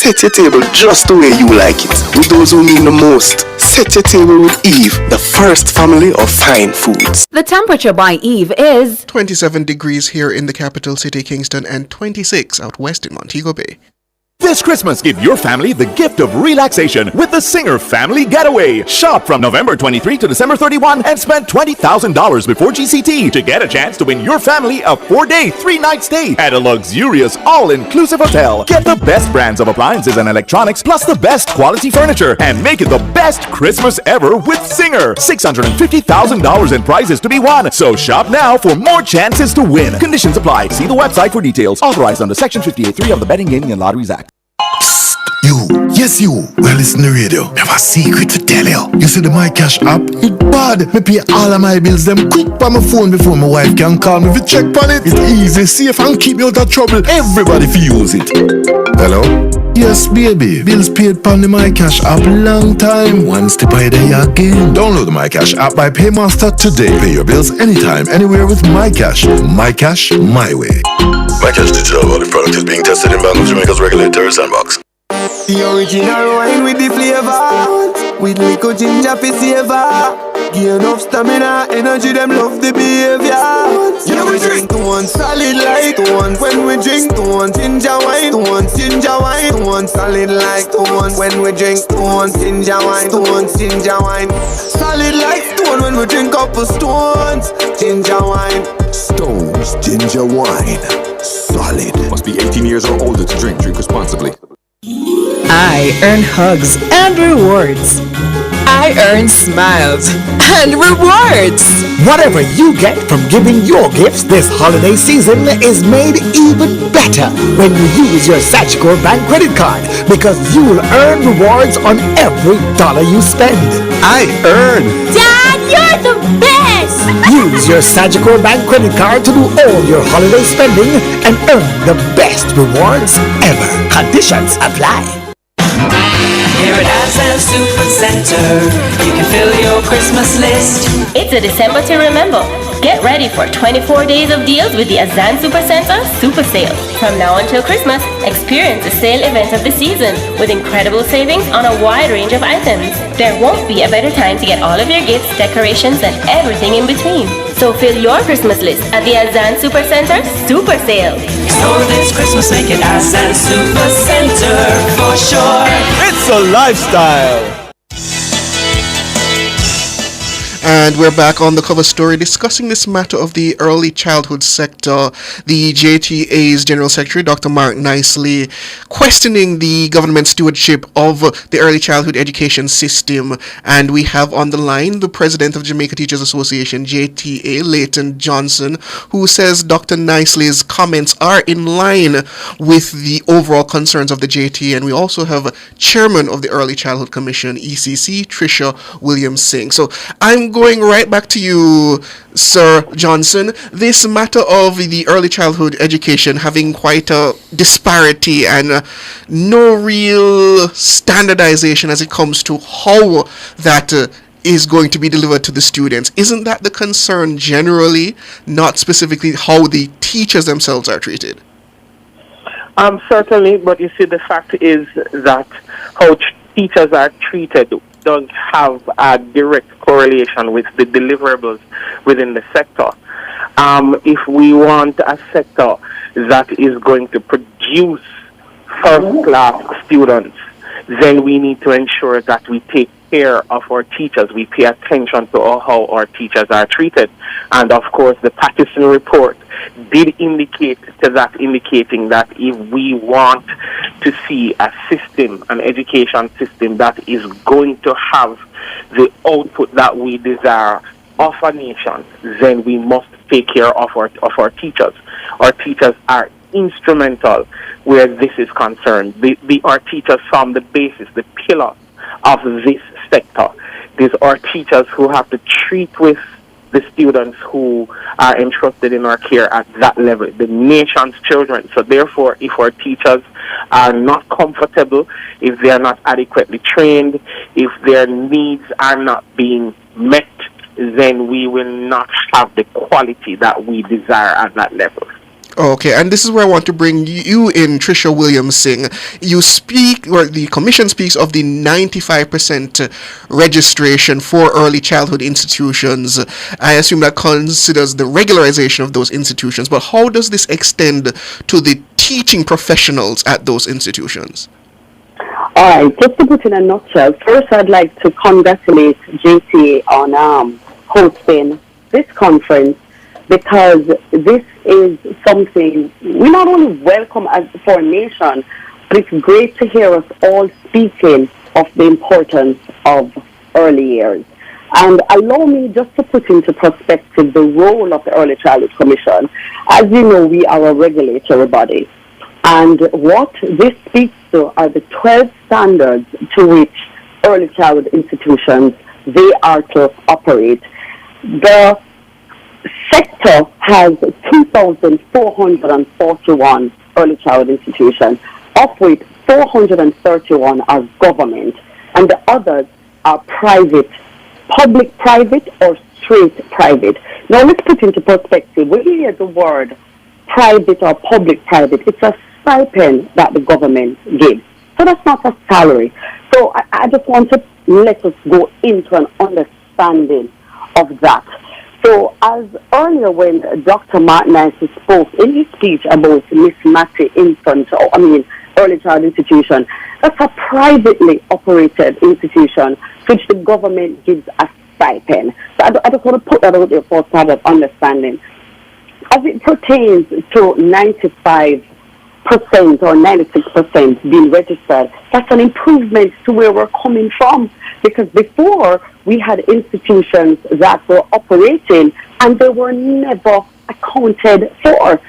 Speaker 1: Set your table just the way you like it, with those who mean the most. Set your table with Eve, the first family of fine foods.
Speaker 2: The temperature by Eve is
Speaker 9: 27 degrees here in the capital city, Kingston, and 26 out west in Montego Bay.
Speaker 17: This Christmas, give your family the gift of relaxation with the Singer Family Getaway. Shop from November 23 to December 31 and spend $20,000 before GCT to get a chance to win your family a 4-day, 3-night stay at a luxurious, all-inclusive hotel. Get the best brands of appliances and electronics, plus the best quality furniture, and make it the best Christmas ever with Singer. $650,000 in prizes to be won. So shop now for more chances to win. Conditions apply. See the website for details. Authorized under Section 58.3 of the Betting, Gaming, and Lotteries Act.
Speaker 18: Yes, you. Well, listen to the radio. Have a secret to tell you. You see the My Cash app? It bad. Me pay all of my bills them quick by my phone before my wife can call me. If you check on it, it's easy, safe, and keep me out of trouble. Everybody fi use it. Hello? Yes, baby. Bills paid on the My Cash app long time. One step ahead again. Download the My Cash app by Paymaster today. Pay your bills anytime, anywhere with My Cash. My Cash, my way. My Cash Digital Wallet product is being tested in Bank of Jamaica's regulatory sandbox.
Speaker 23: The original wine with the flavor, with little ginger for savor. Give enough stamina, energy, them love the behavior. Yeah, we drink to one solid light, to one when we drink to one ginger wine, to one ginger wine, to one solid light, to one when we drink to one ginger wine, to one ginger wine. Solid like stone when we drink up a stones, ginger wine.
Speaker 26: Stones, ginger wine, solid. Must be 18 years or older to drink. Drink responsibly.
Speaker 27: I earn hugs and rewards. I earn smiles and rewards.
Speaker 28: Whatever you get from giving your gifts this holiday season is made even better when you use your Sagicor Bank credit card, because you'll earn rewards on every dollar you spend. I earn.
Speaker 29: Dad, you're the best!
Speaker 28: Use your Sagicor Bank credit card to do all your holiday spending and earn the best rewards ever. Conditions apply.
Speaker 30: Here at Ascent Super Center, you can fill your Christmas list.
Speaker 10: It's a December to remember. Get ready for 24 days of deals with the Azan Super Center Super Sale. From now until Christmas, experience the sale event of the season with incredible savings on a wide range of items. There won't be a better time to get all of your gifts, decorations, and everything in between. So fill your Christmas list at the Azan Super Center Super Sale.
Speaker 30: So this Christmas, make it Ascent Super Center for sure.
Speaker 17: It's a lifestyle.
Speaker 9: And we're back on the cover story discussing this matter of the early childhood sector. The JTA's General Secretary, Dr. Mark Nicely, questioning the government stewardship of the early childhood education system. And we have on the line the president of Jamaica Teachers Association, JTA, Leighton Johnson, who says Dr. Nicely's comments are in line with the overall concerns of the JTA. And we also have chairman of the Early Childhood Commission, ECC, Tricia Williams-Singh. So I'm going right back to you, Sir Johnson. This matter of the early childhood education having quite a disparity and no real standardization as it comes to how that is going to be delivered to the students. Isn't that the concern generally, not specifically how the teachers themselves are treated?
Speaker 11: Certainly, but you see, the fact is that how teachers are treated does have a direct correlation with the deliverables within the sector. If we want a sector that is going to produce first-class students, then we need to ensure that we take care of our teachers. We pay attention to how our teachers are treated. And of course, the Pattison report did indicate to that, indicating that if we want to see a system, an education system that is going to have the output that we desire of a nation, then we must take care of our teachers. Our teachers are instrumental where this is concerned. Our teachers form the basis, the pillar of this sector. These are teachers who have to treat with the students who are entrusted in our care at that level, the nation's children. So therefore, if our teachers are not comfortable, if they are not adequately trained, if their needs are not being met, then we will not have the quality that we desire at that level.
Speaker 9: Okay, and this is where I want to bring you in, Tricia Williams-Singh. You speak, or the Commission speaks of the 95% registration for early childhood institutions. I assume that considers the regularization of those institutions, but how does this extend to the teaching professionals at those institutions?
Speaker 16: All right, just to put in a nutshell, first I'd like to congratulate JTA on hosting this conference, because this is something we not only welcome as for a nation, but it's great to hear us all speaking of the importance of early years. And allow me just to put into perspective the role of the Early Childhood Commission. As you know, we are a regulatory body. And what this speaks to are the 12 standards to which early childhood institutions, they are to operate. The sector has 2,441 early childhood institutions, of which 431 are government, and the others are private, public-private or straight-private. Now let's put into perspective, when you hear the word private or public-private, it's a stipend that the government gives. So that's not a salary. So I just want to let us go into an understanding of that. So as earlier when Dr. Martin spoke in his speech about Miss Mattie early child institution, that's a privately operated institution which the government gives a stipend. So I just want to put that out there for part of understanding. As it pertains to 95% or 96% being registered, that's an improvement to where we're coming from. Because before, we had institutions that were operating and they were never accounted for.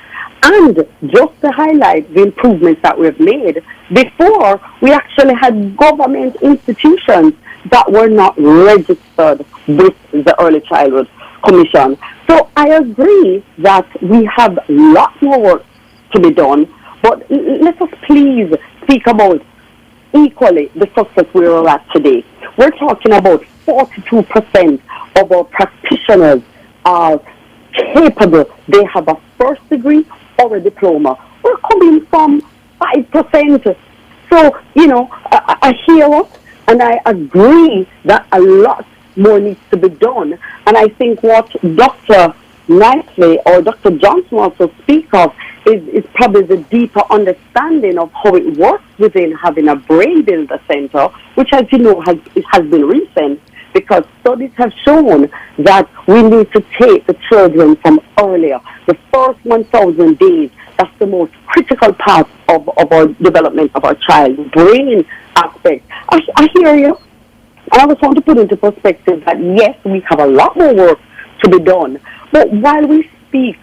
Speaker 16: And just to highlight the improvements that we've made, before, we actually had government institutions that were not registered with the Early Childhood Commission. So I agree that we have a lot more work to be done, but let us please speak about equally the success we are at today. We're talking about 42% of our practitioners are capable. They have a first degree or a diploma. We're coming from 5%. So, I hear us and I agree that a lot more needs to be done. And I think what Dr. Nicely or Dr. Johnson also speak of is probably the deeper understanding of how it works within having a brain builder center, which, as you know, has been recent, because studies have shown that we need to take the children from earlier. The first 1,000 days, that's the most critical part of our development of our child, brain aspect. I hear you. And I just want to put into perspective that, yes, we have a lot more work to be done. But while we speak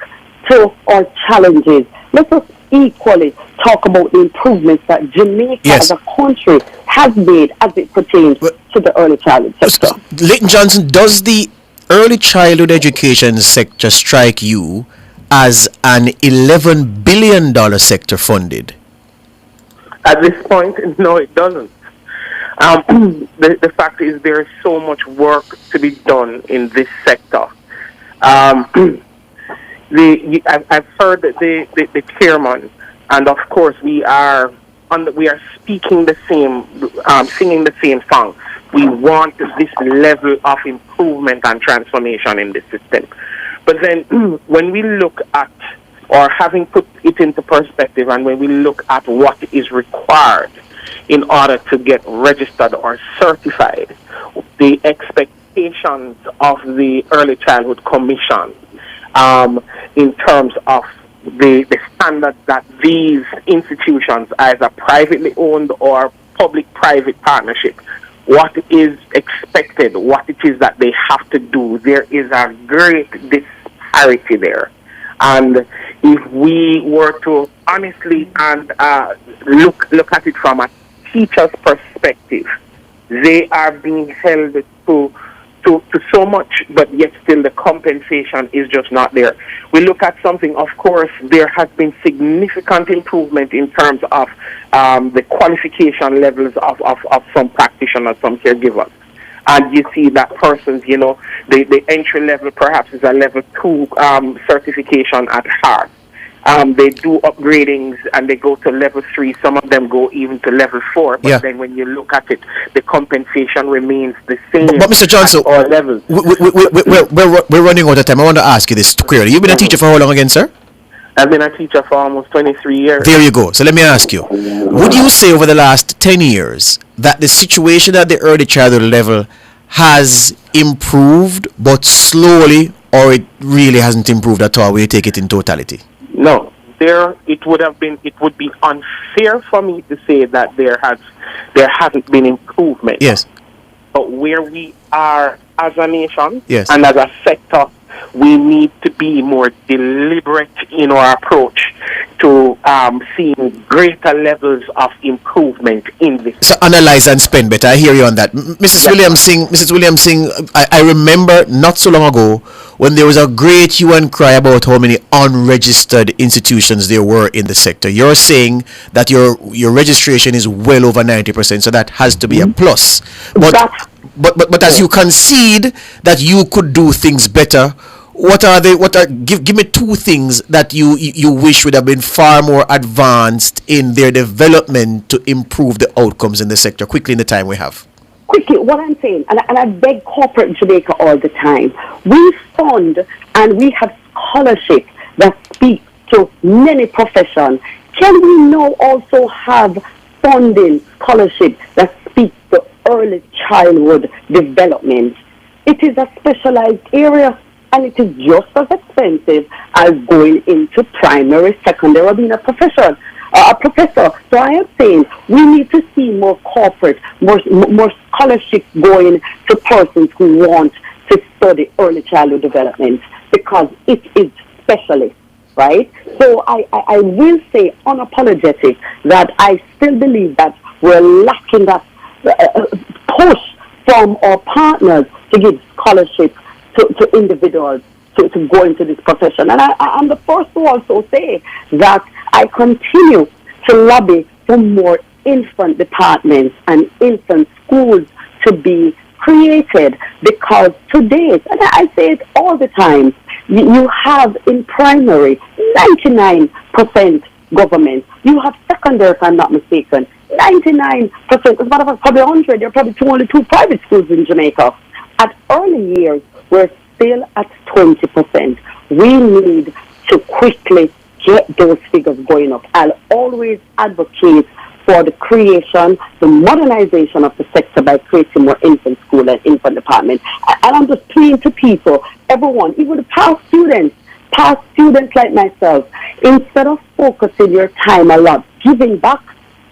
Speaker 16: to our challenges, let us equally talk about the improvements that Jamaica as a country has made as it pertains to the early childhood sector.
Speaker 3: Leighton Johnson, does the early childhood education sector strike you as an $11 billion sector funded?
Speaker 11: At this point, no, it doesn't. The fact is there is so much work to be done in this sector. I've heard the chairman, and of course we are speaking the same, singing the same song. We want this level of improvement and transformation in the system. But then when we look at, or having put it into perspective, and when we look at what is required in order to get registered or certified, the expectations of the Early Childhood Commission in terms of the standards that these institutions, either privately owned or public-private partnership, what is expected, what it is that they have to do, there is a great disparity there. And if we were to honestly and look at it from a teacher's perspective, they are being held to so much, but yet still the compensation is just not there. We look at something, of course, there has been significant improvement in terms of the qualification levels of some practitioners, some caregivers. And you see that persons, the entry level perhaps is a level 2 certification at heart. They do upgradings and they go to level 3. Some of them go even to level 4. But then when you look at it, the compensation remains the same.
Speaker 3: But Mr. Johnson,
Speaker 11: at all levels.
Speaker 3: We're running out of time. I want to ask you this clearly. You've been a teacher for how long again, sir?
Speaker 11: I've been a teacher for almost 23 years.
Speaker 3: There you go. So let me ask you, would you say over the last 10 years that the situation at the early childhood level has improved, but slowly, or it really hasn't improved at all when you take it in totality?
Speaker 11: No. It would be unfair for me to say that there hasn't been improvement.
Speaker 3: Yes.
Speaker 11: But where we are as a nation
Speaker 3: yes.
Speaker 11: and as a sector, we need to be more deliberate in our approach to seeing greater levels of improvement in this.
Speaker 3: So analyze and spend better. I hear you on that. Mrs. Williams Singh, I remember not so long ago when there was a great hue and cry about how many unregistered institutions there were in the sector. You're saying that your registration is well over 90%, so that has to be a plus. But as you concede that you could do things better, give me two things that you wish would have been far more advanced in their development to improve the outcomes in the sector, quickly in the time we have.
Speaker 16: Quickly, what I'm saying, and I beg corporate Jamaica all the time, we fund and we have scholarship that speak to many professions. Can we now also have funding scholarship that speaks to early childhood development? It is a specialized area and it is just as expensive as going into primary, secondary, or being a professor. So I am saying we need to see more corporate, more scholarship going to persons who want to study early childhood development because it is specialist, right? So I will say unapologetic that I still believe that we're lacking that push from our partners to give scholarship to individuals to go into this profession. And I'm the first to also say that I continue to lobby for more infant departments and infant schools to be created because today, and I say it all the time, you have in primary 99% government. You have secondary, if I'm not mistaken, 99%. As a matter of fact, probably 100. There are probably only 2 private schools in Jamaica. At early years, we're still at 20%. We need to quickly get those figures going up. I'll always advocate for the creation, the modernization of the sector by creating more infant school and infant department. And I'm just pleading to people, everyone, even the past students like myself, instead of focusing your time a lot, giving back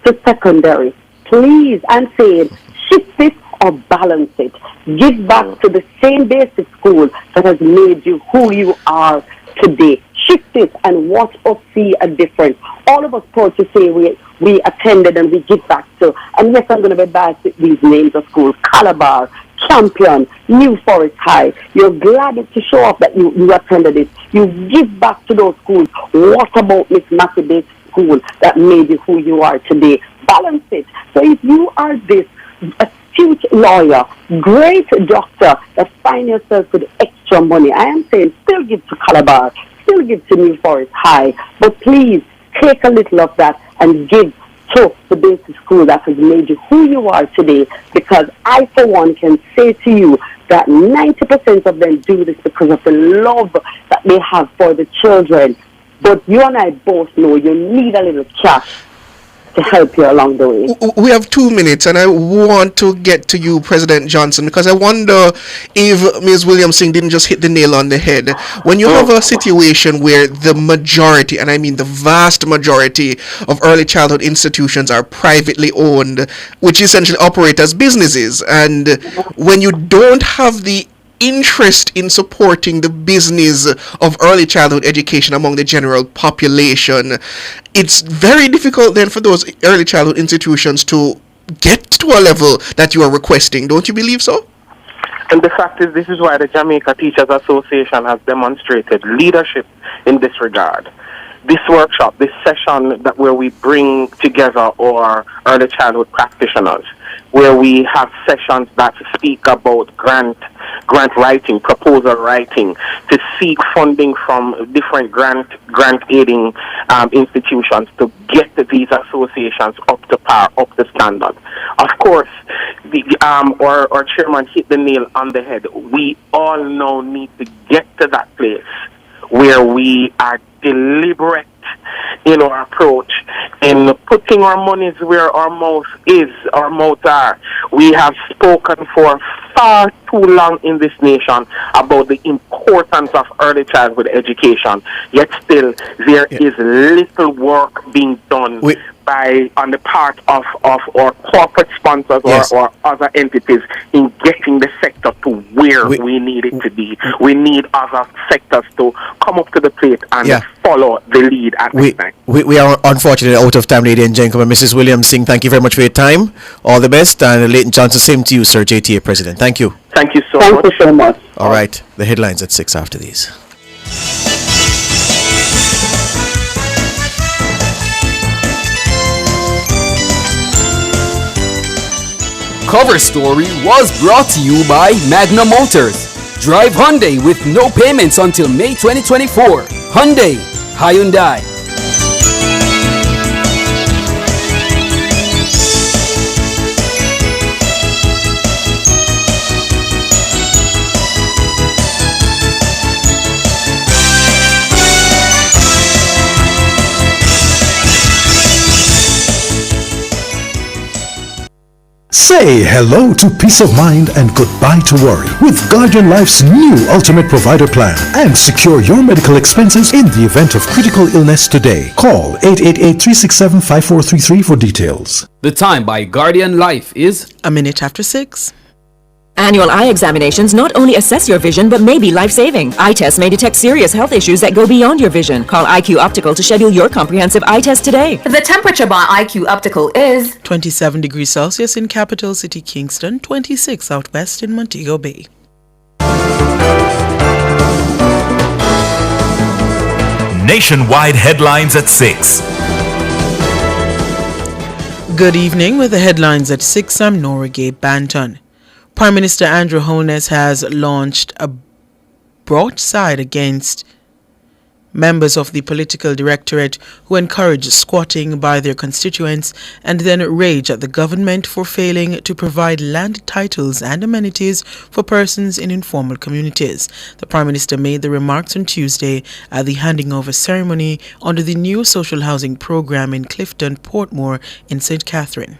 Speaker 16: to secondary, please, and saying, shift it or balance it. Give back to the same basic school that has made you who you are today. Shift it and watch us see a difference. All of us proud to say we attended and we give back to. And yes, I'm going to be biased with these names of schools. Calabar, Champion, New Forest High. You're glad to show off that you attended it. You give back to those schools. What about Miss Matthew Bates School that made you who you are today? Balance it. So if you are this astute lawyer, great doctor that find yourself with extra money, I am saying still give to Calabar, still give to New Forest High, but please take a little of that and give to the basic school that has made you who you are today, because I, for one, can say to you that 90% of them do this because of the love that they have for the children. But you and I both know you need a little cash to help you along the way.
Speaker 9: We have 2 minutes, and I want to get to you, President Johnson, because I wonder if Ms. Williams Singh didn't just hit the nail on the head. When you have a situation where the majority, and I mean the vast majority of early childhood institutions are privately owned, which essentially operate as businesses, and when you don't have the interest in supporting the business of early childhood education among the general population, it's very difficult then for those early childhood institutions to get to a level that you are requesting. Don't you believe so?
Speaker 11: And the fact is, this is why the Jamaica Teachers Association has demonstrated leadership in this regard. This workshop, this session where we bring together our early childhood practitioners, where we have sessions that speak about grant writing, proposal writing, to seek funding from different grant aiding institutions to get these associations up to par, up to standard. Of course, our chairman hit the nail on the head. We all now need to get to that place where we are deliberate in our approach in putting our monies where our mouth are. We have spoken for far too long in this nation about the importance of early childhood education, yet still there is little work being done on the part of our corporate sponsors or other entities in getting the sector to where we need it to be. We need other sectors to come up to the plate and follow the lead at this time.
Speaker 3: We are unfortunately out of time, ladies and gentlemen. Mrs. Williams Singh, thank you very much for your time. All the best. And Leighton Johnson, same to you, sir, JTA President. Thank you.
Speaker 11: Thank you so much.
Speaker 16: Thank you so much.
Speaker 3: All right. The headlines at 6 after these.
Speaker 5: Cover Story was brought to you by Magna Motors. Drive Hyundai with no payments until May 2024. Hyundai, Hyundai.
Speaker 6: Say hello to peace of mind and goodbye to worry with Guardian Life's new Ultimate Provider Plan, and secure your medical expenses in the event of critical illness today. Call 888-367-5433 for details.
Speaker 5: The time by Guardian Life is
Speaker 27: 6:01. Annual eye examinations not only assess your vision but may be life-saving. Eye tests may detect serious health issues that go beyond your vision. Call IQ Optical to schedule your comprehensive eye test today.
Speaker 2: The temperature by IQ Optical is
Speaker 27: 27 degrees Celsius in capital city Kingston, 26 out west in Montego Bay.
Speaker 8: Nationwide headlines at 6.
Speaker 27: Good evening. With the headlines at 6, I'm Nora Gay Banton. Prime Minister Andrew Holness has launched a broadside against members of the political directorate who encourage squatting by their constituents and then rage at the government for failing to provide land titles and amenities for persons in informal communities. The Prime Minister made the remarks on Tuesday at the handing over ceremony under the new social housing program in Clifton, Portmore in St. Catherine.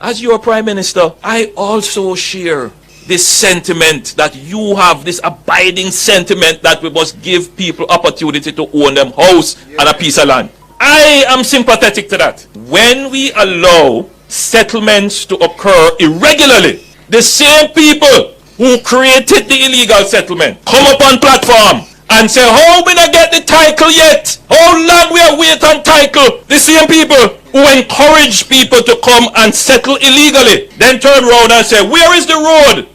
Speaker 12: As your Prime Minister, I also share this sentiment that you have, this abiding sentiment that we must give people opportunity to own them house and a piece of land. I am sympathetic to that. When we allow settlements to occur irregularly, the same people who created the illegal settlement come up on platform and say, how we not get the title yet? How long we are waiting on title? The same people who encourage people to come and settle illegally, then turn around and say, where is the road?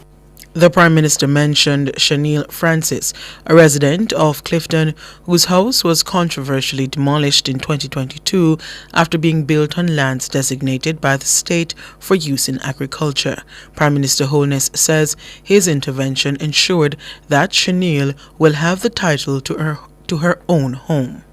Speaker 27: The Prime Minister mentioned Chanel Francis, a resident of Clifton, whose house was controversially demolished in 2022 after being built on lands designated by the state for use in agriculture. Prime Minister Holness says his intervention ensured that Chanel will have the title to her own home.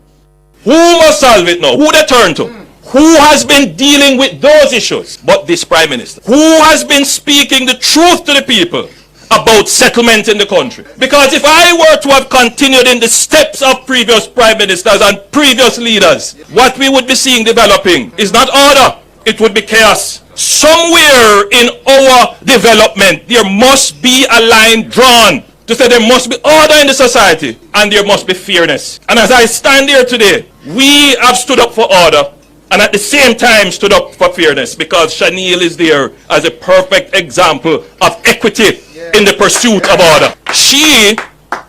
Speaker 12: Who must solve it now? Who they turn to? Who has been dealing with those issues but this Prime Minister? Who has been speaking the truth to the people about settlement in the country? Because if I were to have continued in the steps of previous Prime Ministers and previous leaders, what we would be seeing developing is not order, it would be chaos. Somewhere in our development, there must be a line drawn to say there must be order in the society and there must be fairness. And as I stand here today, we have stood up for order and at the same time stood up for fairness, because Chanel is there as a perfect example of equity in the pursuit of order. She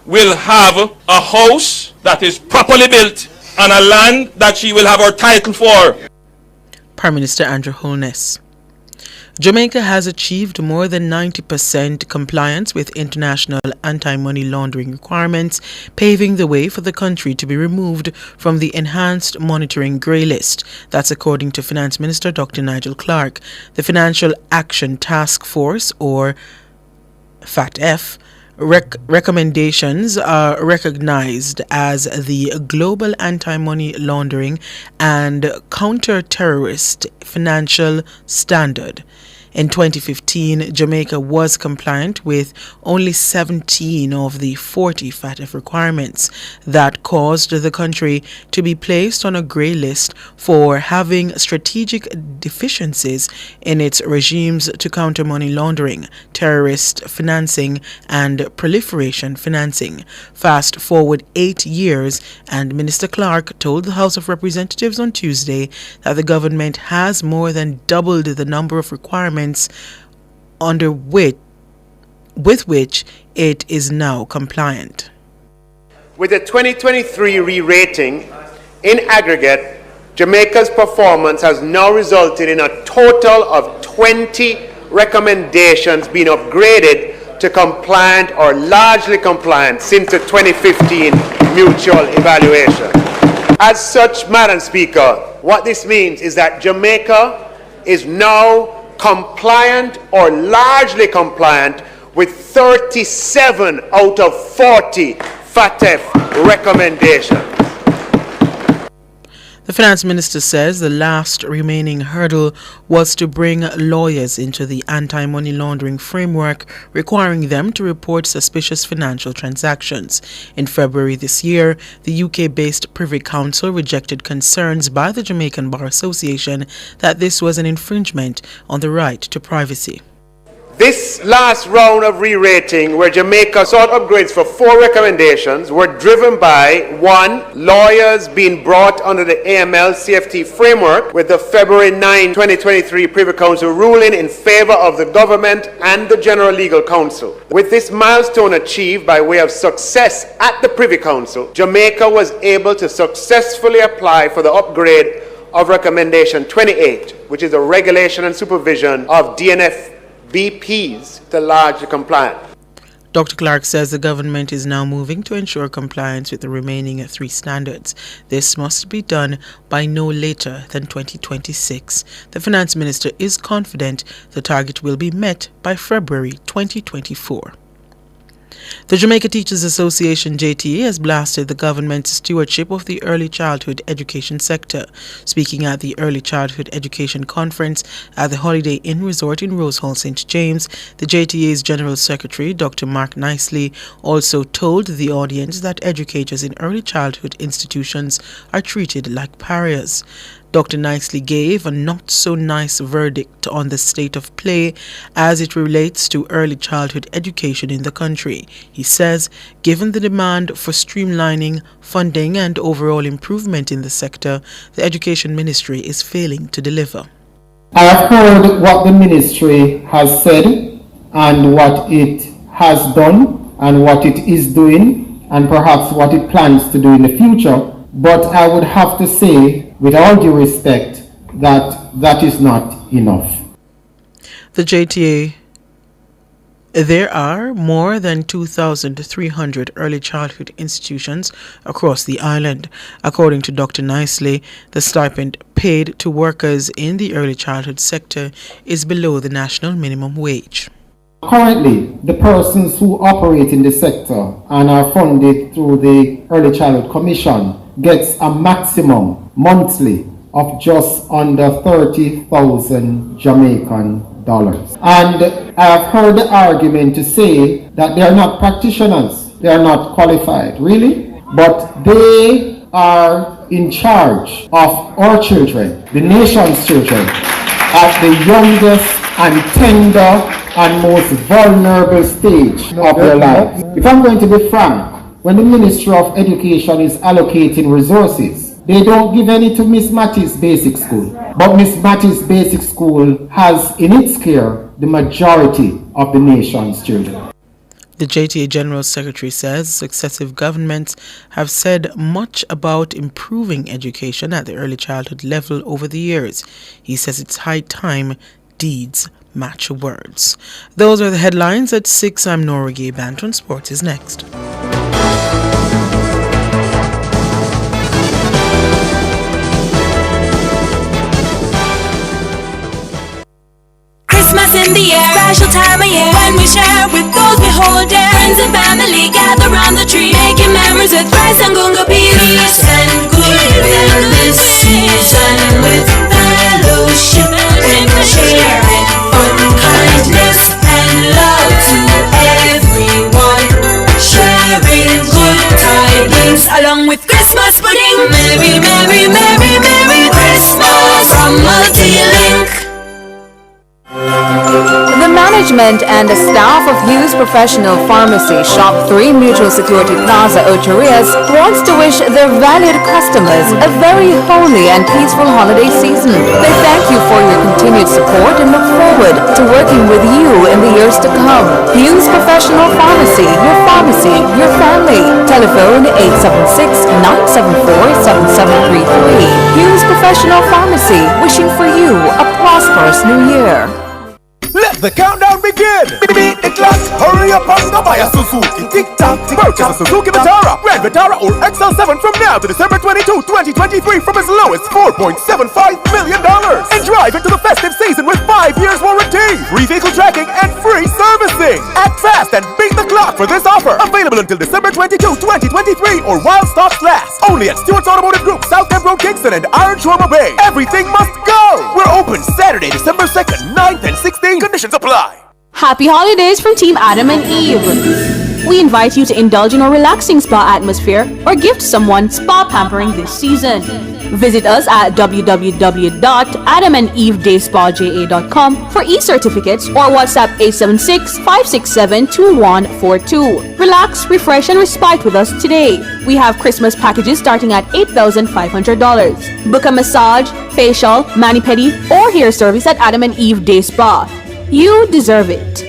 Speaker 12: will have a house that is properly built and a land that she will have her title for.
Speaker 27: Prime Minister Andrew Holness. Jamaica has achieved more than 90% compliance with international anti-money laundering requirements, paving the way for the country to be removed from the Enhanced Monitoring Grey List. That's according to Finance Minister Dr. Nigel Clark. The Financial Action Task Force, or FATF, recommendations are recognized as the Global Anti-Money Laundering and Counter-Terrorist Financial Standard. In 2015, Jamaica was compliant with only 17 of the 40 FATF requirements that caused the country to be placed on a grey list for having strategic deficiencies in its regimes to counter money laundering, terrorist financing, and proliferation financing. Fast forward 8 years, and Minister Clark told the House of Representatives on Tuesday that the government has more than doubled the number of requirements with which it is now compliant.
Speaker 7: With the 2023 re-rating, in aggregate, Jamaica's performance has now resulted in a total of 20 recommendations being upgraded to compliant or largely compliant since the 2015 mutual evaluation. As such, Madam Speaker, what this means is that Jamaica is now compliant or largely compliant with 37 out of 40 FATF recommendations.
Speaker 27: The Finance Minister says the last remaining hurdle was to bring lawyers into the anti-money laundering framework, requiring them to report suspicious financial transactions. In February this year, the UK-based Privy Council rejected concerns by the Jamaican Bar Association that this was an infringement on the right to privacy.
Speaker 7: This last round of re-rating, where Jamaica sought upgrades for 4 recommendations, were driven by 1. Lawyers being brought under the AML-CFT framework, with the February 9, 2023 Privy Council ruling in favor of the government and the General Legal Counsel. With this milestone achieved by way of success at the Privy Council, Jamaica was able to successfully apply for the upgrade of Recommendation 28, which is the regulation and supervision of DNF BPs to largely compliant.
Speaker 27: Dr. Clark says the government is now moving to ensure compliance with the remaining 3 standards. This must be done by no later than 2026. The Finance Minister is confident the target will be met by February 2024. The Jamaica Teachers Association, JTA, has blasted the government's stewardship of the early childhood education sector. Speaking at the Early Childhood Education Conference at the Holiday Inn Resort in Rose Hall, St. James, the JTA's General Secretary, Dr. Mark Nicely, also told the audience that educators in early childhood institutions are treated like pariahs. Dr. Nicely gave a not-so-nice verdict on the state of play as it relates to early childhood education in the country. He says, given the demand for streamlining, funding and overall improvement in the sector, the Education Ministry is failing to deliver.
Speaker 4: I have heard what the ministry has said and what it has done and what it is doing and perhaps what it plans to do in the future. But I would have to say, with all due respect, that that is not enough.
Speaker 27: The JTA, there are more than 2,300 early childhood institutions across the island. According to Dr. Nicely, the stipend paid to workers in the early childhood sector is below the national minimum wage.
Speaker 4: Currently, the persons who operate in the sector and are funded through the Early Childhood Commission gets a maximum monthly of just under 30,000 Jamaican dollars. And I have heard the argument to say that they are not practitioners, they are not qualified, really, but they are in charge of our children, the nation's children, at the youngest and tender and most vulnerable stage of their lives. If I'm going to be frank, when the Ministry of Education is allocating resources, they don't give any to Miss Mattis Basic School. But Miss Mattis Basic School has in its care the majority of the nation's children.
Speaker 27: The JTA General Secretary says successive governments have said much about improving education at the early childhood level over the years. He says it's high time deeds match awards. Those are the headlines at 6. I'm Nora Gay Banton. Sports is next.
Speaker 30: Christmas in the air, special time of year when we share with those we hold dear. Friends and family gather round the tree, making memories with rice and gunga peas. Peace and goodwill this season, with fellowship and sharing, fun, kindness and love to everyone. Sharing good tidings along with Christmas pudding. Merry, merry, merry, merry Christmas from Multi-Link.
Speaker 2: The management and the staff of Hughes Professional Pharmacy, Shop 3 Mutual Security Plaza, Ocherias, wants to wish their valued customers a very holy and peaceful holiday season. They thank you for your continued support and look forward to working with you in the years to come. Hughes Professional Pharmacy, your family. Telephone 876-974-7733. Hughes Professional Pharmacy, wishing for you a prosperous new year.
Speaker 17: Let the countdown begin! Beat the clock! Hurry up and go buy a Suzuki! Tick-tock! Purchase a Suzuki Vitara, Grand Vitara or XL7 from now to December 22, 2023 from as low as $4.75 million! And drive into the festive season with 5 years warranty! Free vehicle tracking and free servicing! Act fast and beat the clock for this offer! Available until December 22, 2023 or while stocks last! Only at Stewart's Automotive Group, South Kent Road, Kingston and Iron Choma Bay! Everything must go! We're open Saturday, December 2nd, 9th and 16th. Conditions apply.
Speaker 1: Happy holidays from Team Adam and Eve. We invite you to indulge in a relaxing spa atmosphere or gift someone spa pampering this season. Visit us at www.adamandevedayspajA.com for e-certificates or WhatsApp 876-567-2142. Relax, refresh, and respite with us today. We have Christmas packages starting at $8,500. Book a massage, facial, mani-pedi, or hair service at Adam and Eve Day Spa. You deserve it.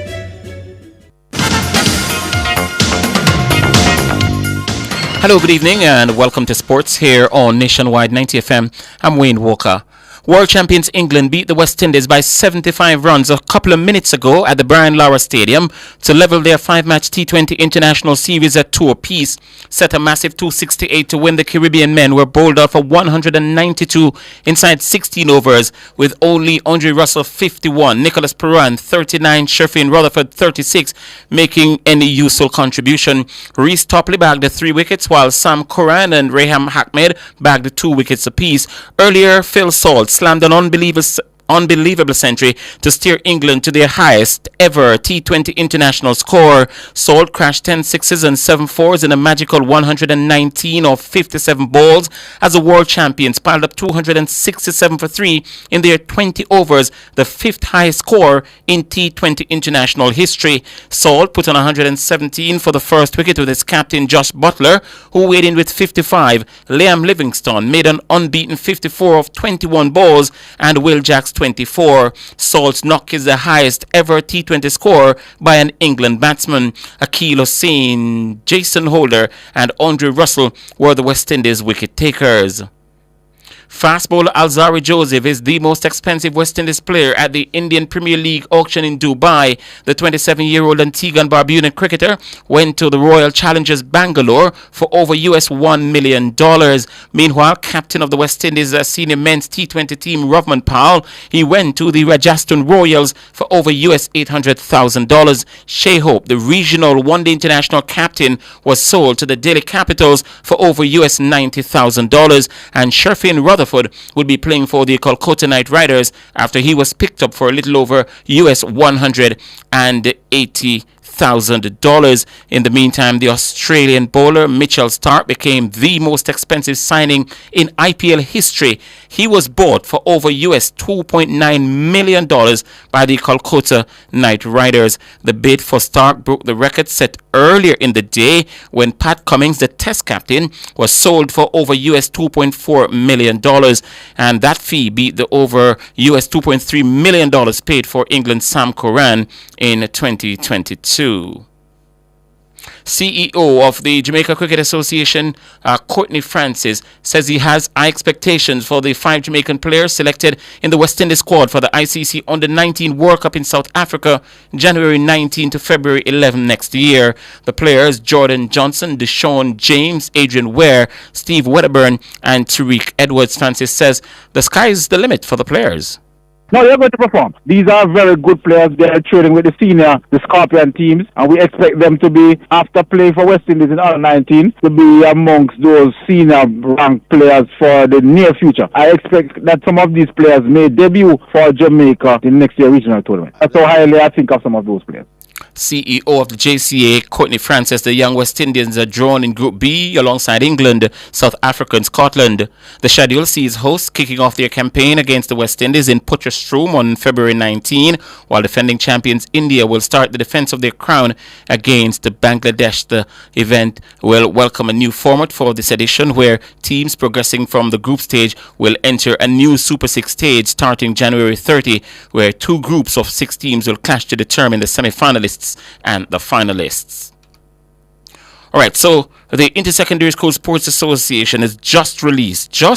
Speaker 13: Hello, good evening, and welcome to Sports here on Nationwide 90 FM. I'm Wayne Walker. World champions England beat the West Indies by 75 runs a couple of minutes ago at the Brian Lara Stadium to level their 5-match T20 international series at 2 apiece. Set a massive 268 to win. The Caribbean men were bowled out for 192 inside 16 overs, with only Andre Russell 51, Nicholas Perrin 39, Sherfin Rutherford 36 making any useful contribution. Reece Topley bagged the 3 wickets, while Sam Curran and Raham Ahmed bagged the 2 wickets apiece. Earlier, Phil Salt slammed an unbelievable century to steer England to their highest ever T20 international score. Salt crashed 10 sixes and 7 fours in a magical 119 of 57 balls as the world champions piled up 267 for 3 in their 20 overs, the 5th highest score in T20 international history. Salt put on 117 for the first wicket with his captain Josh Butler, who weighed in with 55. Liam Livingstone made an unbeaten 54 of 21 balls, and Will Jacks 24. Salt's knock is the highest ever T20 score by an England batsman. Akeal Hussain, Jason Holder and Andre Russell were the West Indies wicket takers. Fast bowler Alzarri Joseph is the most expensive West Indies player at the Indian Premier League auction in Dubai. The 27-year-old Antigua and Barbudan cricketer went to the Royal Challengers Bangalore for over $1 million. Meanwhile, captain of the West Indies senior men's T20 team Rovman Powell, he went to the Rajasthan Royals for over $800,000. Shai Hope, the regional one-day international captain, was sold to the Delhi Capitals for over $90,000, and Sherfin Rutherford would be playing for the Kolkata Knight Riders after he was picked up for a little over $180,000. In the meantime, the Australian bowler Mitchell Starc became the most expensive signing in IPL history. He was bought for over $2.9 million by the Kolkata Knight Riders. The bid for Starc broke the record set earlier in the day when Pat Cummins, the Test captain, was sold for over $2.4 million, and that fee beat the over $2.3 million paid for England's Sam Curran in 2022. CEO of the Jamaica Cricket Association, Courtney Francis, says he has high expectations for the 5 Jamaican players selected in the West Indies squad for the ICC Under-19 World Cup in South Africa, January 19 to February 11 next year. The players, Jordan Johnson, Deshaun James, Adrian Ware, Steve Wedderburn, and Tariq Edwards. Francis says the sky's the limit for the players.
Speaker 14: No, they're going to perform. These are very good players. They're training with the Scorpion teams, and we expect them to be, after playing for West Indies in Under-19, to be amongst those senior ranked players for the near future. I expect that some of these players may debut for Jamaica in next year's regional tournament. That's how highly I think of some of those players.
Speaker 13: CEO of the JCA, Courtney Francis, the young West Indians are drawn in Group B alongside England, South Africa and Scotland. The schedule sees hosts kicking off their campaign against the West Indies in Potchefstroom on February 19, while defending champions India will start the defense of their crown against Bangladesh. The event will welcome a new format for this edition, where teams progressing from the group stage will enter a new Super 6 stage starting January 30, where 2 groups of 6 teams will clash to determine the semi-finalists and the finalists. All right, so the Intersecondary School Sports Association has just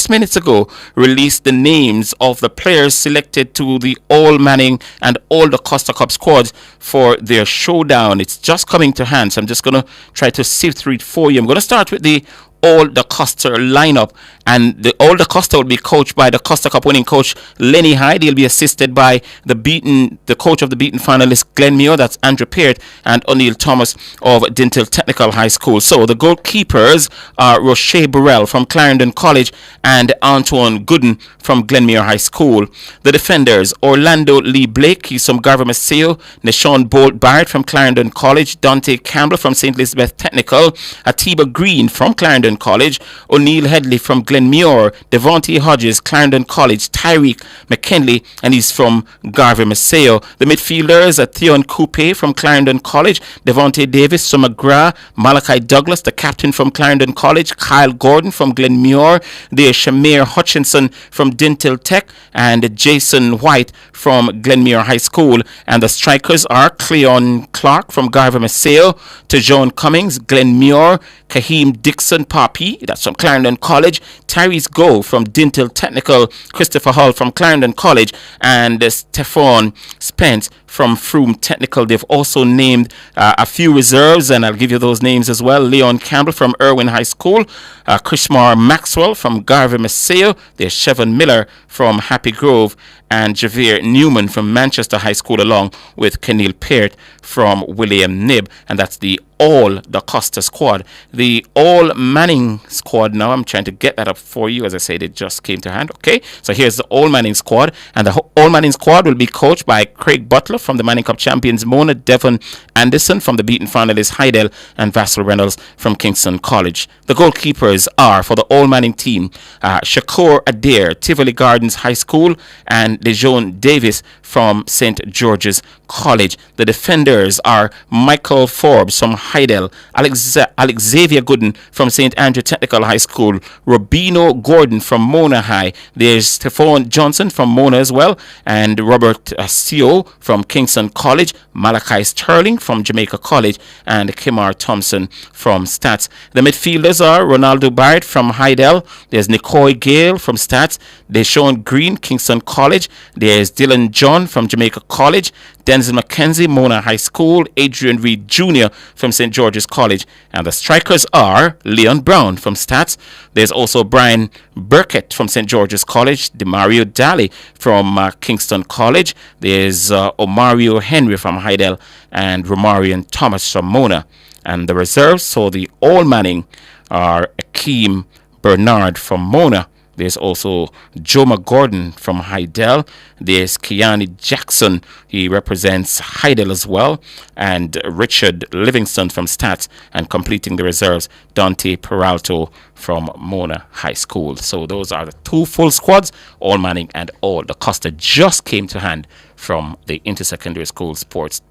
Speaker 13: minutes ago, released the names of the players selected to the All Manning and All the Costa Cup squads for their showdown. It's just coming to hand, so I'm just going to try to sift through it for you. I'm going to start with the All the Costa lineup, and the All the Costa will be coached by the Costa Cup winning coach Lenny Hyde. He'll be assisted by the coach of the beaten finalist Glenn Muir, that's Andrew Peart, and O'Neill Thomas of Dintle Technical High School. So the goalkeepers are Roche Burrell from Clarendon College and Antoine Gooden from Glenmuir High School. The defenders, Orlando Lee Blake, he's from Garver Maceo, Neshawn Bolt Barrett from Clarendon College, Dante Campbell from St. Elizabeth Technical, Atiba Green from Clarendon College, O'Neill Headley from Glenmuir, Devontae Hodges, Clarendon College, Tyreek McKinley, and he's from Garver Maceo. The midfielders are Theon Coupe from Clarendon College, Devontae Davis from McGrath, Malachi Douglas, the captain from Clarendon College, Kyle Gordon from Glenmuir, there's Shamir Hutchinson from Dintle Tech, and Jason White from Glenmuir High School. And the strikers are Cleon Clark from Garver Maceo, Tejon Cummings, Glenmuir, Kaheem Dixon Papi, that's from Clarendon College, Tyrese Go from Dintle Technical, Christopher Hull from Clarendon College, and Stephon Spence from Froome Technical. They've also named a few reserves, and I'll give you those names as well. Leon Campbell from Irwin High School, Krishmar Maxwell from Garver Maceo, there's Chevon Miller from Happy Grove, and Javier Newman from Manchester High School, along with Kenil Peart from William Knibb. And that's the All the Costa squad. The All Manning squad now, I'm trying to get that up for you. As I said, it just came to hand. Okay, so here's the All Manning squad, and the All Manning squad will be coached by Craig Butler from the Manning Cup champions Mona, Devon Anderson from the beaten finalists Heidel, and Vassal Reynolds from Kingston College. The goalkeepers are, for the All Manning team, Shakur Adair, Tivoli Gardens High School, and Lejeune Davis from St. George's College. The defenders are Michael Forbes from Heidel, Alexavier Gooden from St. Andrew Technical High School, Robino Gordon from Mona High. There's Stephon Johnson from Mona as well, and Robert Seo from Kingston College, Malachi Sterling from Jamaica College, and Kimar Thompson from Stats. The midfielders are Ronaldo Barrett from Heidel, there's Nicoy Gale from Stats, Deshaun Green, Kingston College, there's Dylan John from Jamaica College, Denzel McKenzie, Mona High School, Adrian Reed Jr. from St. George's College, and the strikers are Leon Brown from Stats. There's also Brian Burkett from St. George's College, Demario Daly from Kingston College, there's Omario Henry from Heidel, and Romarian Thomas from Mona. And the reserves, so the All Manning, are Akeem Bernard from Mona. There's also Joma Gordon from Heidel. There's Kiani Jackson. He represents Heidel as well. And Richard Livingston from Stats. And completing the reserves, Dante Peralto from Mona High School. So those are the 2 full squads. All Manning and All the Costa just came to hand from the Intersecondary School Sports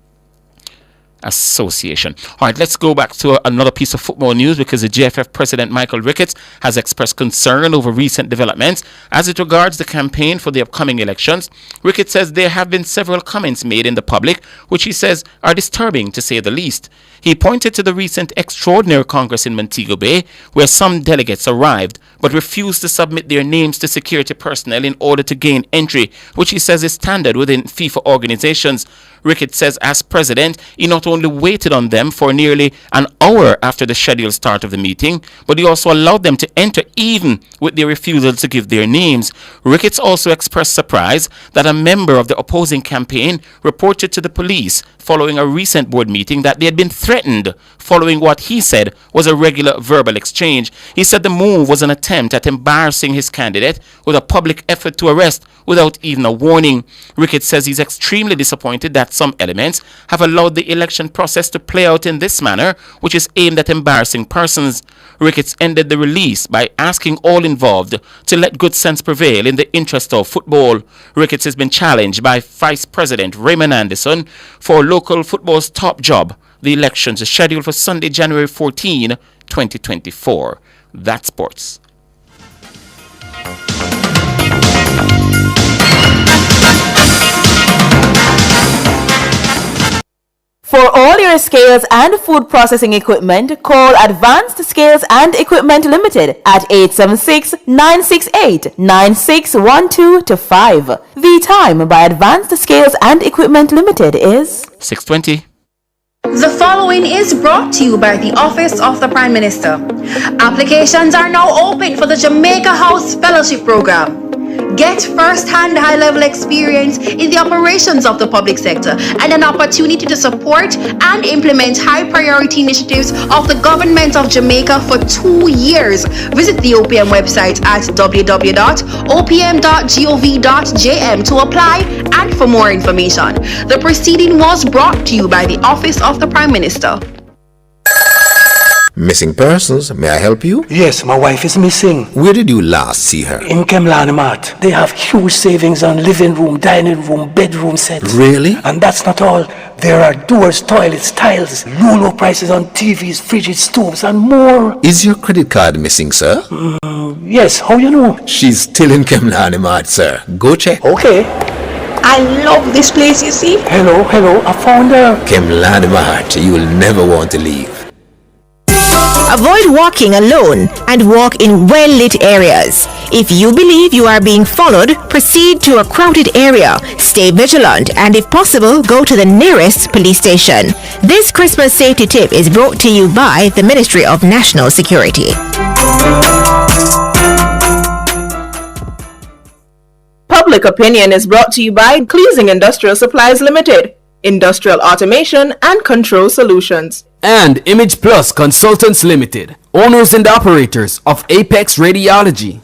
Speaker 13: Association. All right, let's go back to another piece of football news because the GFF president Michael Ricketts has expressed concern over recent developments as it regards the campaign for the upcoming elections. Ricketts says there have been several comments made in the public which he says are disturbing to say the least. He pointed to the recent extraordinary Congress in Montego Bay where some delegates arrived but refused to submit their names to security personnel in order to gain entry, which he says is standard within FIFA organizations. Ricketts says as president, he not only waited on them for nearly an hour after the scheduled start of the meeting, but he also allowed them to enter even with their refusal to give their names. Ricketts also expressed surprise that a member of the opposing campaign reported to the police following a recent board meeting that they had been threatened following what he said was a regular verbal exchange. He said the move was an attempt at embarrassing his candidate with a public effort to arrest without even a warning. Ricketts says he's extremely disappointed that some elements have allowed the election process to play out in this manner, which is aimed at embarrassing persons. Ricketts ended the release by asking all involved to let good sense prevail in the interest of football. Ricketts has been challenged by Vice President Raymond Anderson for local football's top job. The elections are scheduled for Sunday, January 14, 2024. That's sports.
Speaker 1: For all your scales and food processing equipment, call Advanced Scales and Equipment Limited at 876-968-9612-5. The time by Advanced Scales and Equipment Limited is
Speaker 13: 6:20.
Speaker 15: The following is brought to you by the Office of the Prime Minister. Applications are now open for the Jamaica House Fellowship Program. Get first-hand high-level experience in the operations of the public sector and an opportunity to support and implement high-priority initiatives of the government of Jamaica for 2 years. Visit the OPM website at www.opm.gov.jm to apply and for more information. The proceeding was brought to you by the Office of the Prime Minister.
Speaker 18: Missing persons, may I help you?
Speaker 19: Yes, my wife is missing.
Speaker 18: Where did you last see her?
Speaker 19: In Kemlani Mart. They have huge savings on living room, dining room, bedroom sets.
Speaker 18: Really?
Speaker 19: And that's not all. There are doors, toilets, tiles, low prices on TVs, fridges, stoves, and more.
Speaker 18: Is your credit card missing, sir?
Speaker 19: Yes, how you know?
Speaker 18: She's still in Kemlani Mart, sir. Go check.
Speaker 19: Okay.
Speaker 15: I love this place, you see.
Speaker 19: Hello, I found her.
Speaker 18: Kemlani Mart, you will never want to leave.
Speaker 20: Avoid walking alone and walk in well-lit areas. If you believe you are being followed, proceed to a crowded area. Stay vigilant and if possible, go to the nearest police station. This Christmas safety tip is brought to you by the Ministry of National Security.
Speaker 21: Public Opinion is brought to you by Cleasing Industrial Supplies Limited, Industrial Automation and Control Solutions.
Speaker 5: And Image Plus Consultants Limited, owners and operators of Apex Radiology.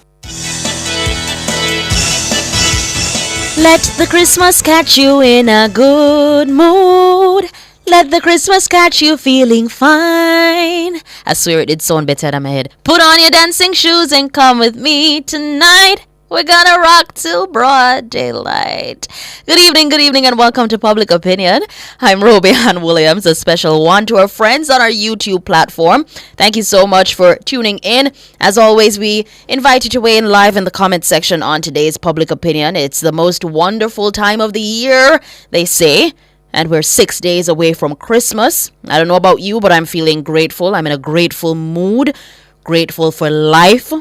Speaker 30: Let the Christmas catch you in a good mood. Let the Christmas catch you feeling fine. I swear it did sound better than my head. Put on your dancing shoes and come with me tonight. We're gonna rock till broad daylight. Good evening, and welcome to Public Opinion. I'm Roby Ann Williams, a special one to our friends on our YouTube platform. Thank you so much for tuning in. As always, we invite you to weigh in live in the comment section on today's Public Opinion. It's the most wonderful time of the year, they say. And we're 6 days away from Christmas. I don't know about you, but I'm feeling grateful. I'm in a grateful mood. Grateful for life.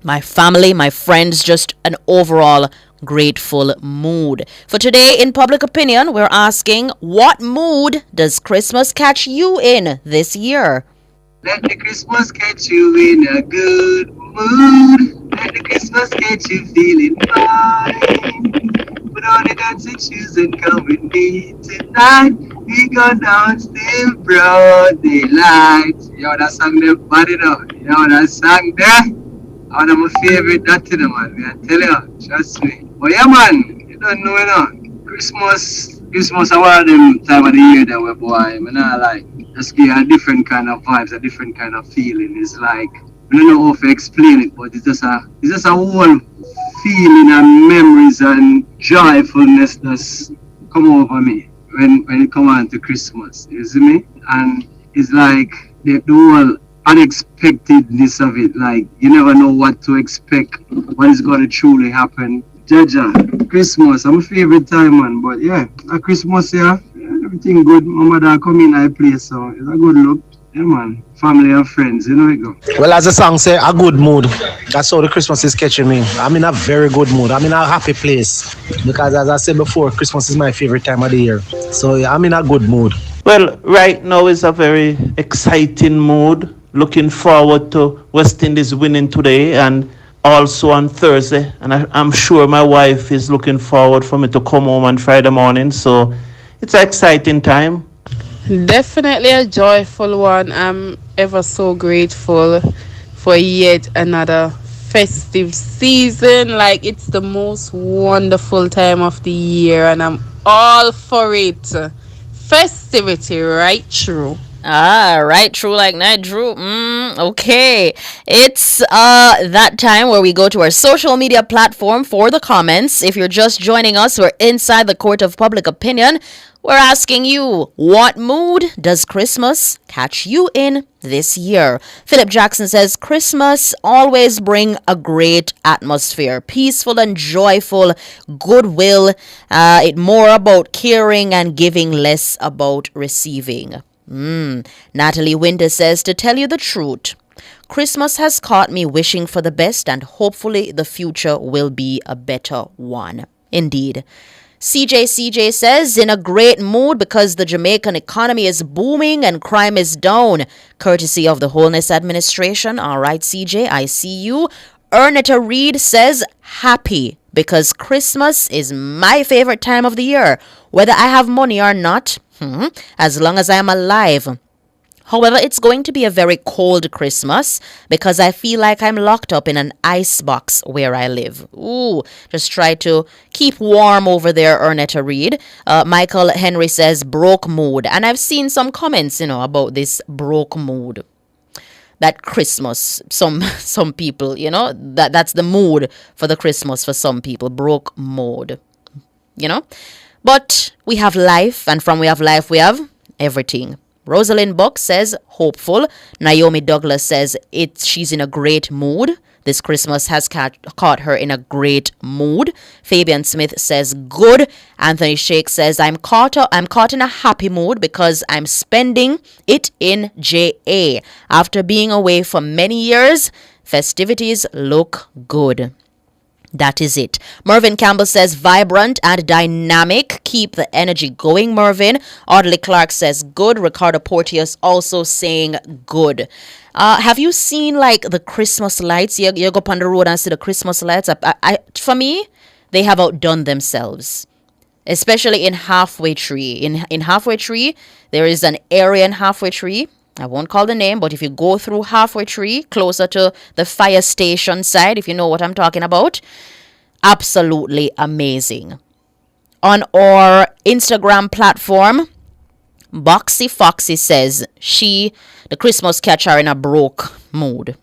Speaker 30: My family, my friends, just an overall grateful mood. For today in Public Opinion, we're asking, what mood does Christmas catch you in this year?
Speaker 22: Let the Christmas catch you in a good mood. Let the Christmas catch you feeling fine. Put on your dancing shoes and come with me tonight. We go down till broad daylight. Yo, that song there, bad enough. Yo, that song there. One of my favorite that to them, man. I tell you, trust me. But yeah, man, you don't know, Christmas is one of them time of the year that we're boy. I mean, I like, just give a different kind of vibes, a different kind of feeling. It's like, I don't know how to explain it, but it's just a whole feeling and memories and joyfulness that's come over me. when it come on to Christmas. You see me? And it's like the whole unexpectedness of it. Like you never know what to expect, what is going to truly happen. Jaja, Christmas, I'm a favorite time, man. But yeah, at Christmas, yeah, everything good. My mother come in, I play, so it's a good look. Yeah, man. Family and friends, you know it go.
Speaker 9: Well, as the song say, a good mood. That's how the Christmas is catching me. I'm in a very good mood. I'm in a happy place. Because as I said before, Christmas is my favorite time of the year. So yeah, I'm in a good mood.
Speaker 10: Well, right now is a very exciting mood. Looking forward to West Indies winning today and also on Thursday. And I'm sure my wife is looking forward for me to come home on Friday morning. So it's an exciting time.
Speaker 11: Definitely a joyful one. I'm ever so grateful for yet another festive season. Like, it's the most wonderful time of the year, and I'm all for it. Festivity, right? True.
Speaker 16: Ah, right, true like night, true. Okay. It's that time where we go to our social media platform for the comments. If you're just joining us, we're inside the court of public opinion. We're asking you, what mood does Christmas catch you in this year? Philip Jackson says, Christmas always bring a great atmosphere, peaceful and joyful, goodwill. It more about caring and giving, less about receiving. Natalie Winter says, to tell you the truth, Christmas has caught me wishing for the best, and hopefully the future will be a better one. Indeed. CJ says, in a great mood because the Jamaican economy is booming and crime is down, courtesy of the Holness administration. All right, CJ, I see you. Ernetta Reed says, happy because Christmas is my favorite time of the year, whether I have money or not, as long as I am alive. However, it's going to be a very cold Christmas because I feel like I'm locked up in an ice box where I live. Ooh, just try to keep warm over there, Ernetta Reed. Michael Henry says broke mood. And I've seen some comments, about this broke mood. That Christmas, some people, that's the mood for the Christmas for some people, broke mood, But we have life, and from we have life, we have everything. Rosalind Buck says, hopeful. Naomi Douglas says, she's in a great mood. This Christmas has caught her in a great mood. Fabian Smith says, good. Anthony Shake says, I'm caught in a happy mood because I'm spending it in JA. After being away for many years, festivities look good. That is it. Mervyn Campbell says, vibrant and dynamic. Keep the energy going, Mervyn. Audley Clark says, good. Ricardo Porteous also saying, good. Have you seen, the Christmas lights? You go up on the road and see the Christmas lights. For me, they have outdone themselves. Especially in Halfway Tree. In Halfway Tree, there is an area in Halfway Tree. I won't call the name, but if you go through Halfway Tree, closer to the fire station side, if you know what I'm talking about, absolutely amazing. On our Instagram platform, Boxy Foxy says the Christmas catch her in a broke mood.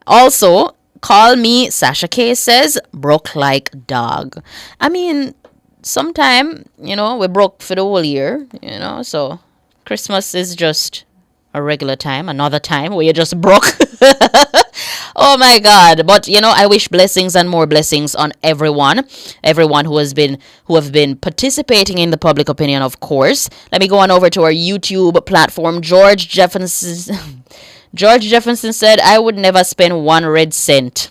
Speaker 16: Also, Call Me Sasha K says, broke like dog. I mean, sometime, we broke for the whole year, so Christmas is just a regular time, another time where you just broke. Oh my God. But I wish blessings and more blessings on everyone who have been participating in the public opinion, of course. Let me go on over to our YouTube platform. George Jefferson said, I would never spend 1 red cent.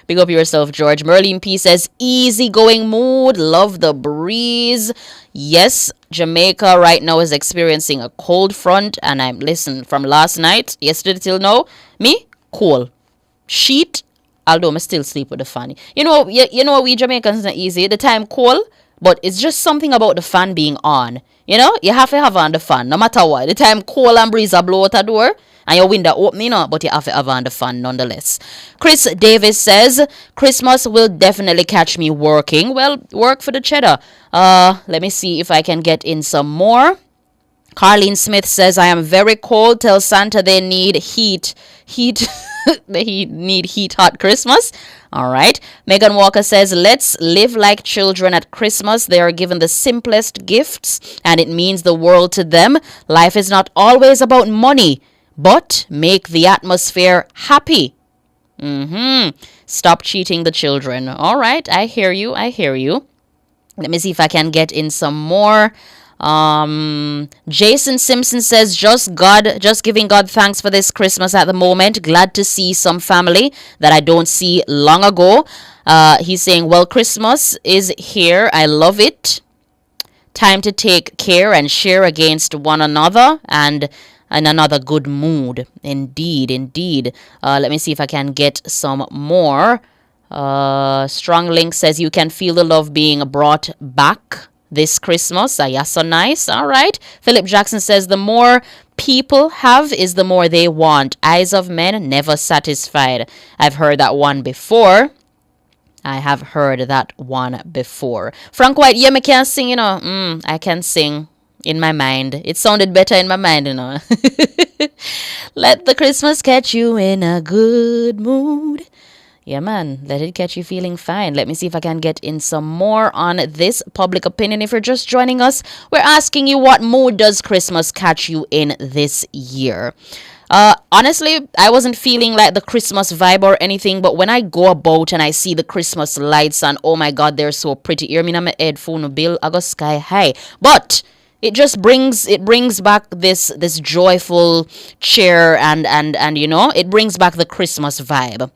Speaker 16: Big up yourself, George. Merlin P says, easygoing mood, love the breeze. Yes, Jamaica right now is experiencing a cold front, and from last night, yesterday till now, me, cold. Sheet, although I still sleep with the fan. We Jamaicans not easy. The time cold, but it's just something about the fan being on. You have to have on the fan, no matter what. The time cold and breeze are blow out the door, and your window open, but you have to have on the fan nonetheless. Chris Davis says, Christmas will definitely catch me working. Well, work for the cheddar. Let me see if I can get in some more. Carlene Smith says, I am very cold. Tell Santa they need heat. They need heat hot Christmas. All right. Megan Walker says, let's live like children at Christmas. They are given the simplest gifts and it means the world to them. Life is not always about money, but make the atmosphere happy. Stop cheating the children. All right. I hear you. Let me see if I can get in some more. Jason Simpson says, just giving God thanks for this Christmas at the moment. Glad to see some family that I don't see long ago. He's saying, well, Christmas is here. I love it. Time to take care and share against one another and in another good mood. Indeed. Let me see if I can get some more. Strong Link says, you can feel the love being brought back this Christmas. Yeah, so nice. All right. Philip Jackson says, the more people have is the more they want. Eyes of men never satisfied. I've heard that one before. Frank White, yeah, I can sing, you know. I can sing in my mind. It sounded better in my mind, you know. Let the Christmas catch you in a good mood. Yeah, man, let it catch you feeling fine. Let me see if I can get in some more on this public opinion. If you're just joining us, we're asking you, what mood does Christmas catch you in this year? Honestly, I wasn't feeling like the Christmas vibe or anything, but when I go about and I see the Christmas lights and oh my God, they're so pretty. Hear me on my headphone bill, I go sky high. But it just brings back this joyful cheer and you know, it brings back the Christmas vibe.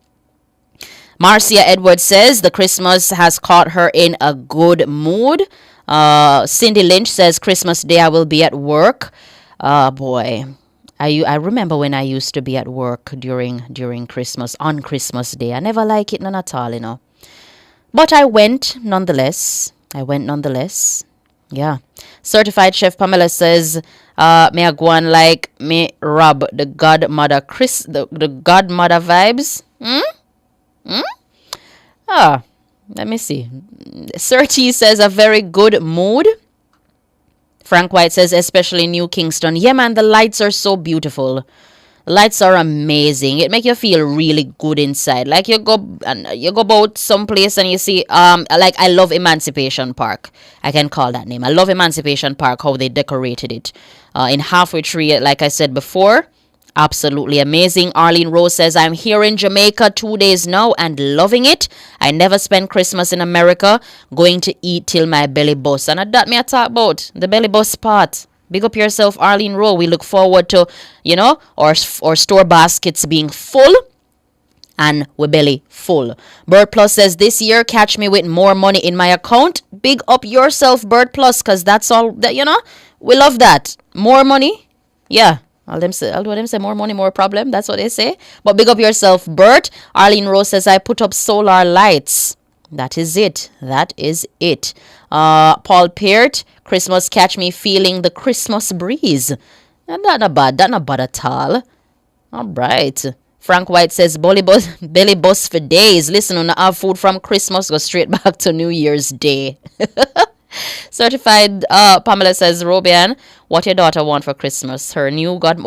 Speaker 16: Marcia Edwards says the Christmas has caught her in a good mood. Cindy Lynch says Christmas Day I will be at work. Boy, I remember when I used to be at work during Christmas, on Christmas Day. I never like it none at all, you know. But I went nonetheless. Yeah. Certified Chef Pamela says, may I go on like me Rob the godmother the godmother vibes? Let me see. Sir T says a very good mood. Frank White says especially New Kingston. Yeah, man, the lights are so beautiful. The lights are amazing. It make you feel really good inside. Like you go about someplace and you see like I love Emancipation Park. I can call that name. I love Emancipation Park, how they decorated it. In Halfway Tree, like I said before. Absolutely amazing. Arlene Rose says, I'm here in Jamaica 2 days now and loving it. I never spend Christmas in America. Going to eat till my belly busts. And that me I talk about, the belly bust part. Big up yourself, Arlene Rose. We look forward to, you know, our store baskets being full and we belly full. Bird Plus says, this year, catch me with more money in my account. Big up yourself, Bird Plus, because that's all that, you know, we love that. More money. Yeah. All them say more money, more problem. That's what they say. But big up yourself, Bert. Arlene Rose says, I put up solar lights. That is it. Paul Peart, Christmas catch me feeling the Christmas breeze. That not bad at all. All right. Frank White says, belly bus for days. Listen, when I have food from Christmas, go straight back to New Year's Day. Certified Pamela says, Robian, what your daughter want for Christmas? Her new god.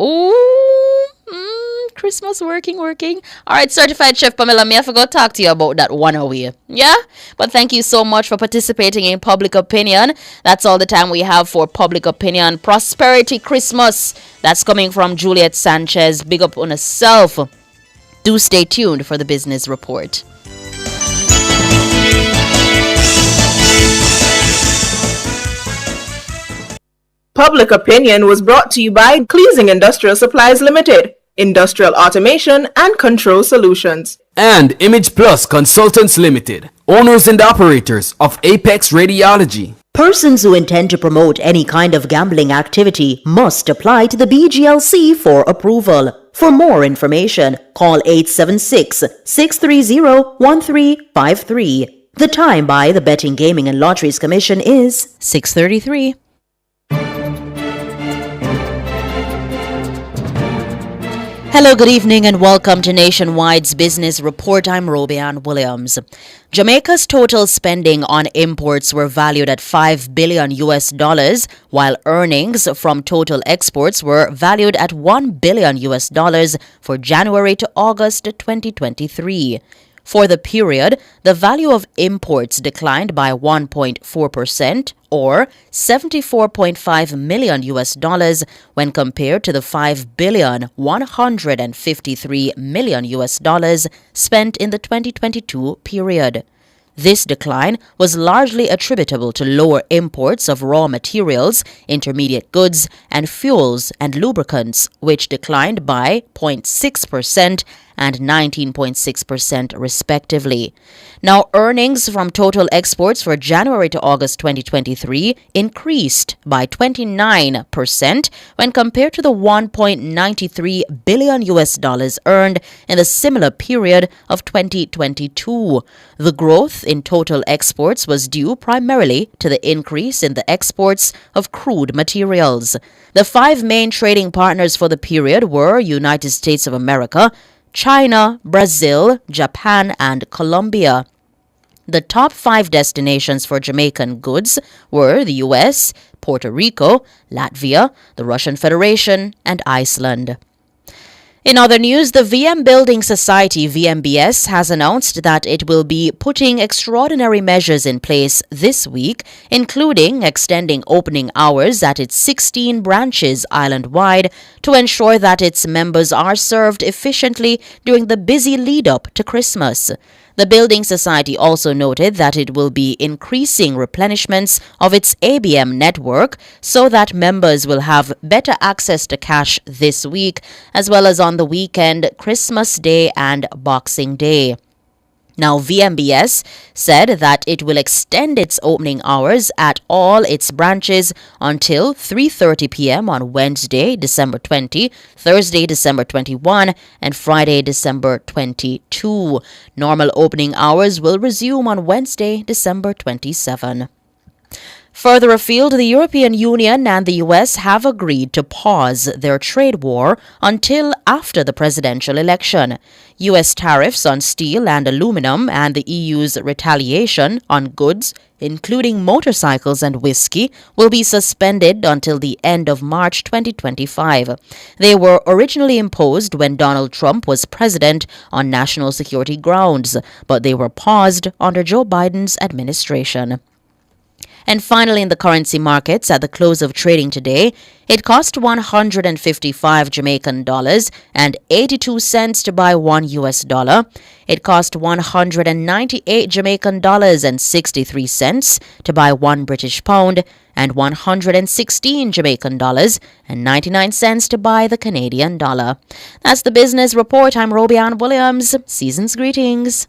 Speaker 16: Christmas working. All right, Certified Chef Pamela, me I forgot to talk to you about that one away. Yeah? But thank you so much for participating in Public Opinion. That's all the time we have for Public Opinion. Prosperity Christmas. That's coming from Juliet Sanchez. Big up on herself. Do stay tuned for the business report.
Speaker 21: Public Opinion was brought to you by Cleasing Industrial Supplies Limited, Industrial Automation and Control Solutions.
Speaker 5: And Image Plus Consultants Limited, owners and operators of Apex Radiology.
Speaker 3: Persons who intend to promote any kind of gambling activity must apply to the BGLC for approval. For more information, call 876-630-1353. The time by the Betting, Gaming and Lotteries Commission is 6:33.
Speaker 16: Hello, good evening, and welcome to Nationwide's Business Report. I'm Robian Williams. Jamaica's total spending on imports were valued at $5 billion US, while earnings from total exports were valued at $1 billion US for January to August 2023. For the period, the value of imports declined by 1.4%, or $74.5 million US when compared to the $5,153 million US spent in the 2022 period. This decline was largely attributable to lower imports of raw materials, intermediate goods, and fuels and lubricants, which declined by 0.6% and 19.6% respectively. Now, earnings from total exports for January to August 2023 increased by 29% when compared to the $1.93 billion US earned in the similar period of 2022. The growth in total exports was due primarily to the increase in the exports of crude materials. The five main trading partners for the period were United States of America, China, Brazil, Japan, and Colombia. The top 5 destinations for Jamaican goods were the US, Puerto Rico, Latvia, the Russian Federation, and Iceland. In other news, the VM Building Society, VMBS, has announced that it will be putting extraordinary measures in place this week, including extending opening hours at its 16 branches island-wide to ensure that its members are served efficiently during the busy lead-up to Christmas. The Building Society also noted that it will be increasing replenishments of its ABM network so that members will have better access to cash this week, as well as on the weekend, Christmas Day and Boxing Day. Now, VMBS said that it will extend its opening hours at all its branches until 3:30 p.m. on Wednesday, December 20, Thursday, December 21, and Friday, December 22. Normal opening hours will resume on Wednesday, December 27. Further afield, the European Union and the US have agreed to pause their trade war until after the presidential election. US tariffs on steel and aluminum and the EU's retaliation on goods, including motorcycles and whiskey, will be suspended until the end of March 2025. They were originally imposed when Donald Trump was president on national security grounds, but they were paused under Joe Biden's administration. And finally, in the currency markets, at the close of trading today, it cost 155 Jamaican dollars and 82 cents to buy $1. It cost 198 Jamaican dollars and 63 cents to buy £1 British pound, and 116 Jamaican dollars and 99 cents to buy the Canadian dollar. That's the business report. I'm Robian Williams. Season's greetings.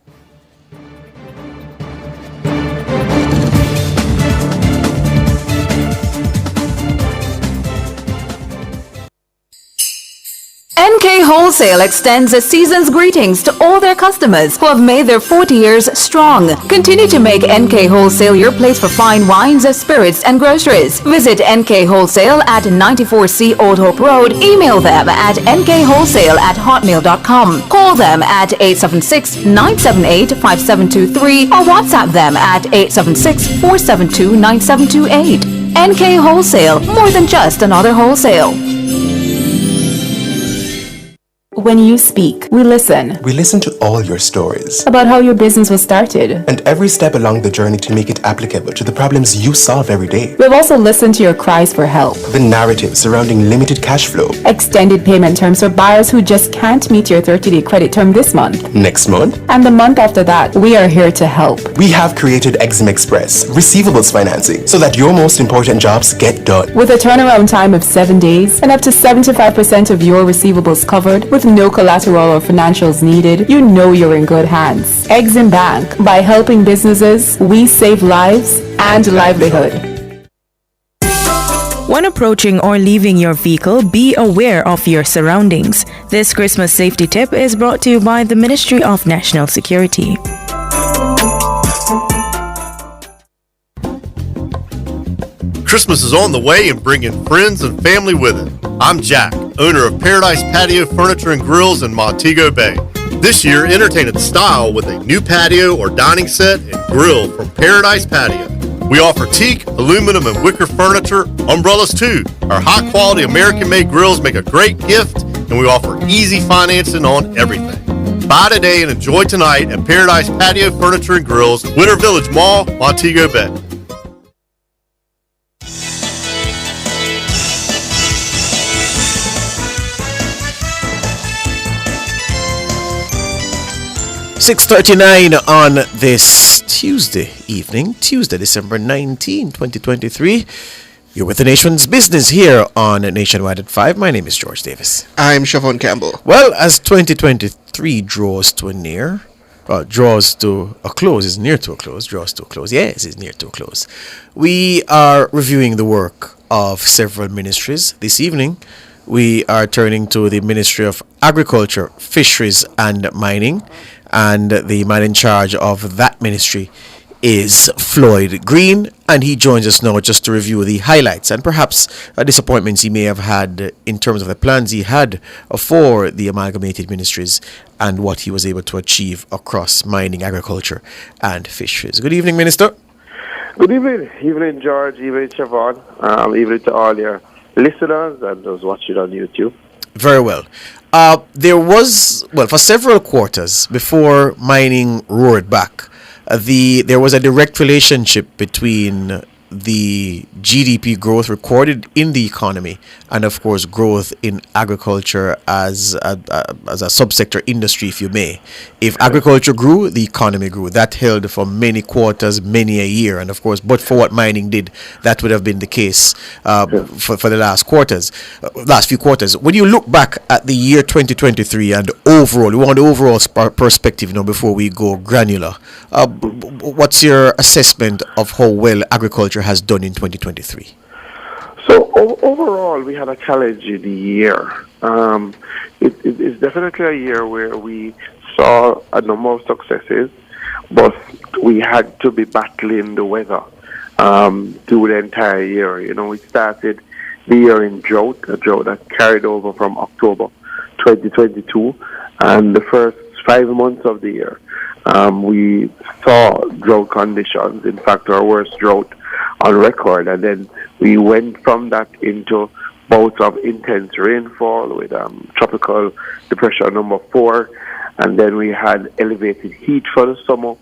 Speaker 2: NK Wholesale extends a season's greetings to all their customers who have made their 40 years strong. Continue to make NK Wholesale your place for fine wines, spirits, and groceries. Visit NK Wholesale at 94C Old Hope Road. Email them at nkwholesale@hotmail.com. Call them at 876-978-5723 or WhatsApp them at 876-472-9728. NK Wholesale, more than just another wholesale.
Speaker 6: When you speak, we listen.
Speaker 7: We listen to all your stories
Speaker 6: About how your business was started.
Speaker 7: and every step along the journey to make it applicable to the problems you solve every day.
Speaker 6: We've also listened to your cries for help.
Speaker 7: The narrative surrounding limited cash flow.
Speaker 6: Extended payment terms for buyers who just can't meet your 30-day credit term this month.
Speaker 7: Next month,
Speaker 6: And the month after that, we are here to help.
Speaker 7: we have created Exim Express receivables financing so that your most important jobs get done.
Speaker 6: With a turnaround time of 7 days and up to 75% of your receivables covered with no collateral or financials needed, you know you're in good hands. Exim Bank. By helping businesses, we save lives and livelihood.
Speaker 20: When approaching or leaving your vehicle, be aware of your surroundings. This Christmas safety tip is brought to you by the Ministry of National Security.
Speaker 8: Christmas is on the way and bringing friends and family with it. I'm Jack,
Speaker 4: owner of Paradise Patio Furniture and Grills in Montego Bay. This year, entertain in style with a new patio or dining set and grill from Paradise Patio. We offer teak, aluminum, and wicker furniture, umbrellas too. Our high-quality American-made grills make a great gift, and we offer easy financing on everything. Buy today and enjoy tonight at Paradise Patio Furniture and Grills, Winter Village Mall, Montego Bay.
Speaker 8: .39 on this Tuesday evening, Tuesday, December 19, 2023. You're with the nation's business here on Nationwide at 5. My name is George Davis.
Speaker 12: I'm Siobhan Campbell.
Speaker 8: Well, as 2023 draws to a near, draws to a close, is near to a close, draws to a close. Yes, it's near to a close. We are reviewing the work of several ministries. This evening, we are turning to the Ministry of Agriculture, Fisheries and Mining. And the man in charge of that ministry is Floyd Green, and he joins us now just to review the highlights and perhaps disappointments he may have had in terms of the plans he had for the amalgamated ministries and what he was able to achieve across mining, agriculture, and fisheries. Good evening, Minister.
Speaker 23: Good evening. Evening, George. Evening, Siobhan. Evening to all your listeners and those watching on YouTube.
Speaker 8: Very well. There was, for several quarters before mining roared back, there was a direct relationship between the GDP growth recorded in the economy and, of course, growth in agriculture as a subsector industry, if you may. If agriculture grew, the economy grew. That held for many quarters, many a year. And, of course, but for what mining did, that would have been the case for the last few quarters. When you look back at the year 2023 and overall, we want the overall perspective, before we go granular. What's your assessment of how well agriculture has done in 2023?
Speaker 23: So overall, we had a challenging year. It's definitely a year where we saw a number of successes, but we had to be battling the weather through the entire year. We started the year in drought, a drought that carried over from October 2022, and the first 5 months of the year, we saw drought conditions. In fact, our worst drought on record, and then we went from that into bouts of intense rainfall with tropical depression number 4, and then we had elevated heat for the summer,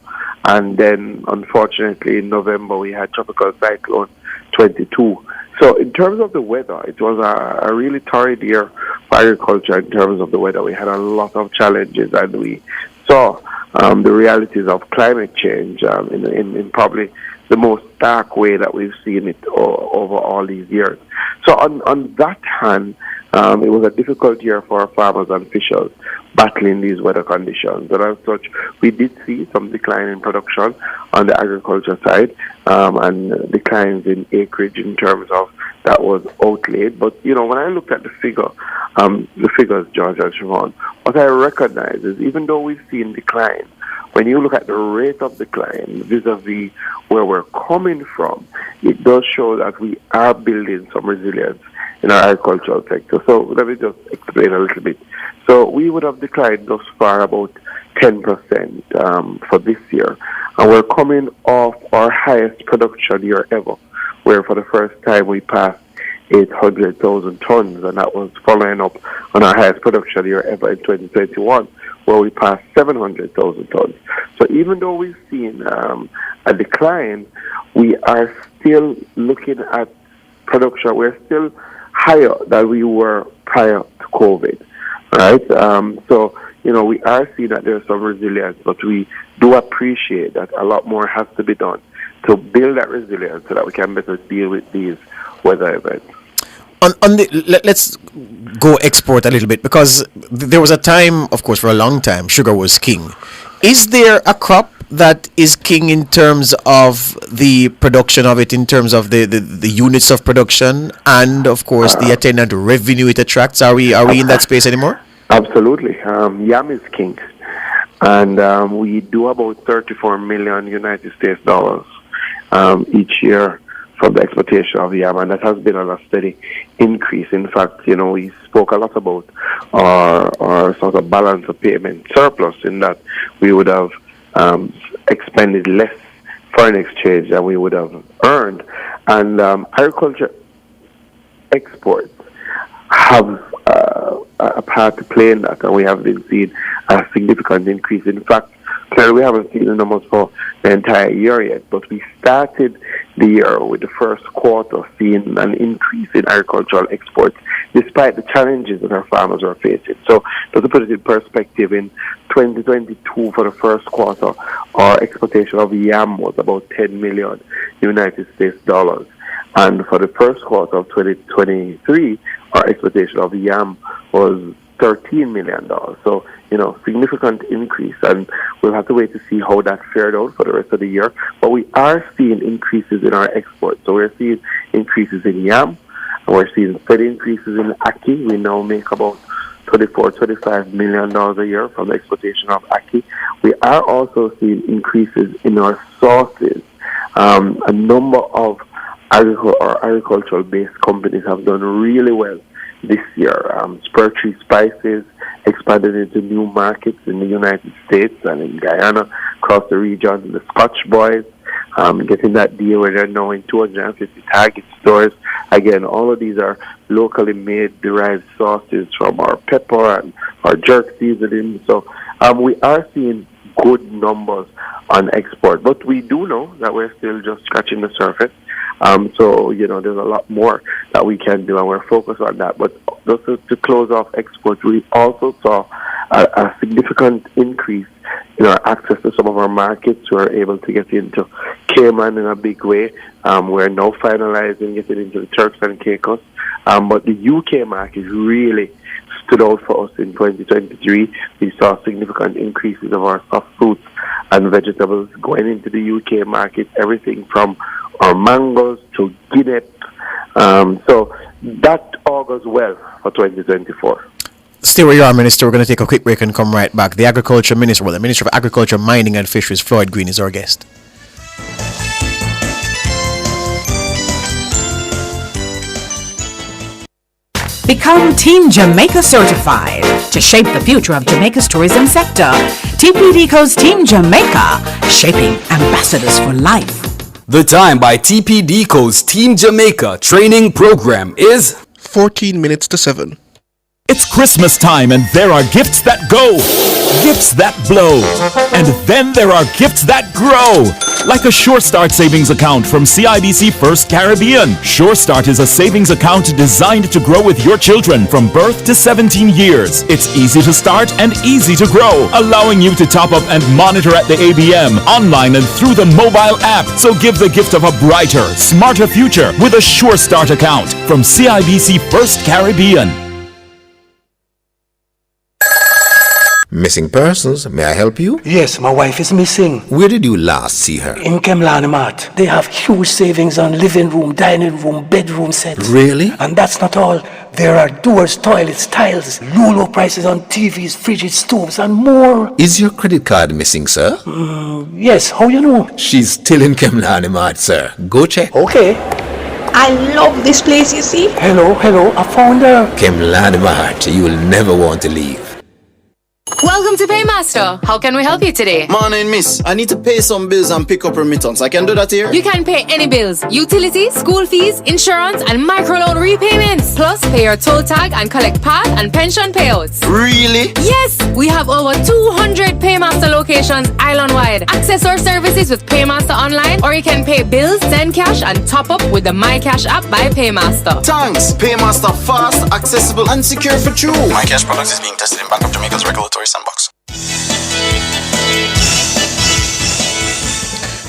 Speaker 23: and then unfortunately in November we had tropical cyclone 22. So in terms of the weather, it was a really torrid year for agriculture. In terms of the weather, we had a lot of challenges, and we saw the realities of climate change in probably the most stark way that we've seen it over all these years. So on that hand, it was a difficult year for our farmers and officials battling these weather conditions. And as such, we did see some decline in production on the agriculture side and declines in acreage in terms of that was outlaid. But, when I looked at the figures, George and Siobhan, what I recognize is even though we've seen decline, when you look at the rate of decline vis-a-vis where we're coming from, it does show that we are building some resilience in our agricultural sector. So let me just explain a little bit. So we would have declined thus far about 10% for this year. And we're coming off our highest production year ever, where for the first time we passed 800,000 tons, and that was following up on our highest production year ever in 2021, where we passed 700,000 tons. So even though we've seen a decline, we are still looking at production. We're still higher than we were prior to COVID, right? So, we are seeing that there's some resilience, but we do appreciate that a lot more has to be done to build that resilience so that we can better deal with these weather events.
Speaker 8: Let's go export a little bit, because there was a time, of course, for a long time, sugar was king. Is there a crop that is king in terms of the production of it, in terms of the units of production, and of course the attendant revenue it attracts? Are we in that space anymore?
Speaker 23: Absolutely. Yam is king, and we do about 34 million United States dollars each year from the exportation of yam, and that has been on a steady increase. In fact, we spoke a lot about our sort of balance of payment surplus, in that we would have expended less foreign exchange than we would have earned. And agriculture exports have a part to play in that, and we have been seeing a significant increase. In fact, clearly we haven't seen the numbers for the entire year yet, but we started the year with the first quarter seeing an increase in agricultural exports, despite the challenges that our farmers are facing. So, just to put it in perspective, in 2022, for the first quarter, our exportation of yam was about 10 million United States dollars. And for the first quarter of 2023, our exportation of yam was $13 million. So, significant increase, and we'll have to wait to see how that fared out for the rest of the year. But we are seeing increases in our exports. So we're seeing increases in yam, and we're seeing steady increases in ackee. We now make about $25 million a year from the exportation of ackee. We are also seeing increases in our sauces. A number of agricultural-based companies have done really well this year. Spur Tree Spices expanded into new markets in the United States and in Guyana, across the region. The Scotch Boys getting that deal where they're now in 250 Target stores. Again, all of these are locally made, derived sauces from our pepper and our jerk seasoning. So we are seeing good numbers on export, but we do know that we're still just scratching the surface. So, there's a lot more that we can do, and we're focused on that. But just to close off exports, we also saw a significant increase in our access to some of our markets. We're able to get into Cayman in a big way. We're now finalizing getting into the Turks and Caicos. But the UK market really stood out for us in 2023. We saw significant increases of our soft fruits and vegetables going into the UK market, everything from our mangoes to guineas. So that augurs well for 2024.
Speaker 8: Stay where you are, Minister. We're going to take a quick break and come right back. The Agriculture Minister, the Minister of Agriculture, Mining and Fisheries, Floyd Green, is our guest.
Speaker 1: Become Team Jamaica certified to shape the future of Jamaica's tourism sector. TPDCO's Team Jamaica, shaping ambassadors for life.
Speaker 5: The time by TPDCO's Team Jamaica training program is
Speaker 12: 14 minutes to 7.
Speaker 14: It's Christmas time and there are gifts that go, gifts that blow, and then there are gifts that grow. Like a Sure Start savings account from CIBC First Caribbean. Sure Start is a savings account designed to grow with your children from birth to 17 years. It's easy to start and easy to grow, allowing you to top up and monitor at the ABM, online and through the mobile app. So give the gift of a brighter, smarter future with a Sure Start account from CIBC First Caribbean.
Speaker 18: Missing persons, may I help you?
Speaker 19: Yes, my wife is missing.
Speaker 18: Where did you last see her?
Speaker 19: In Kemlani Mart. They have huge savings on living room, dining room, bedroom sets.
Speaker 18: Really?
Speaker 19: And that's not all. There are doors, toilets, tiles, low prices on TVs, fridges, stoves, and more.
Speaker 18: Is your credit card missing, sir?
Speaker 19: Yes, how you know?
Speaker 18: She's still in Kemlani Mart, sir. Go check.
Speaker 19: Okay.
Speaker 21: I love this place, you see.
Speaker 19: Hello, I found her.
Speaker 18: Kemlani Mart, you will never want to leave.
Speaker 2: Welcome to Paymaster. How can we help you today?
Speaker 17: Morning, miss. I need to pay some bills and pick up remittance. I can do that here?
Speaker 2: You can pay any bills, utilities, school fees, insurance, and microloan repayments. Plus, pay your toll tag and collect PAT and pension payouts.
Speaker 17: Really?
Speaker 2: Yes! We have over 200 Paymaster locations island-wide. Access our services with Paymaster Online, or you can pay bills, send cash, and top up with the MyCash app by Paymaster.
Speaker 17: Thanks. Paymaster fast, accessible, and secure for true.
Speaker 24: MyCash products is being tested in Bank of Jamaica's regulatory sandbox.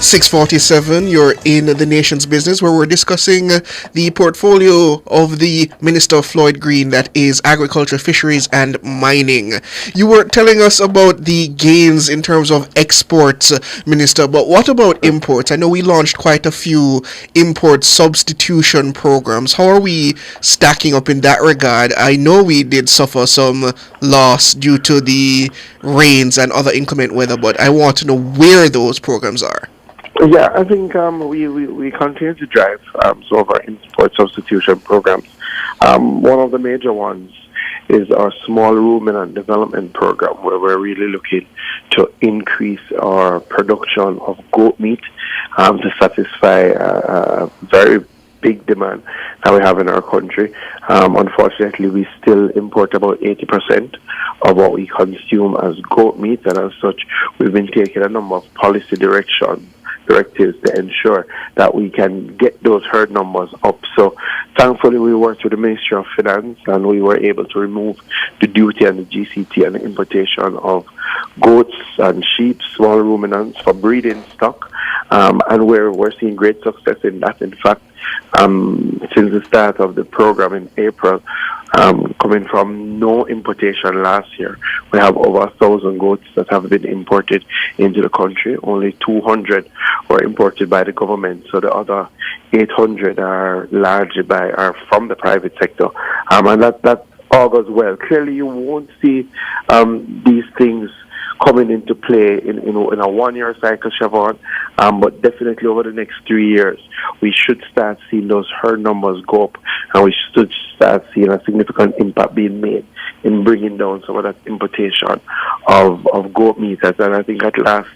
Speaker 12: 6:47, you're in the nation's business, where we're discussing the portfolio of the Minister Floyd Green, that is agriculture, fisheries and mining. You were telling us about the gains in terms of exports, Minister, but what about imports? I know we launched quite a few import substitution programs. How are we stacking up in that regard? I know we did suffer some loss due to the rains and other inclement weather, but I want to know where those programs are.
Speaker 23: Yeah, I think we continue to drive some of our import substitution programs. One of the major ones is our small ruminant development program, where we're really looking to increase our production of goat meat to satisfy a very big demand that we have in our country. Unfortunately, we still import about 80% of what we consume as goat meat, and as such, we've been taking a number of policy directives to ensure that we can get those herd numbers up. So thankfully we worked with the Ministry of Finance and we were able to remove the duty and the GCT and the importation of goats and sheep, small ruminants for breeding stock. And we're seeing great success in that. In fact, since the start of the program in April, coming from no importation last year, we have over 1,000 goats that have been imported into the country. Only 200 were imported by the government, so the other 800 are largely from the private sector, and that augurs well. Clearly, you won't see these things coming into play in a one-year cycle, Siobhan, but definitely over the next 3 years, we should start seeing those herd numbers go up, and we should start seeing a significant impact being made in bringing down some of that importation of goat meat. And I think last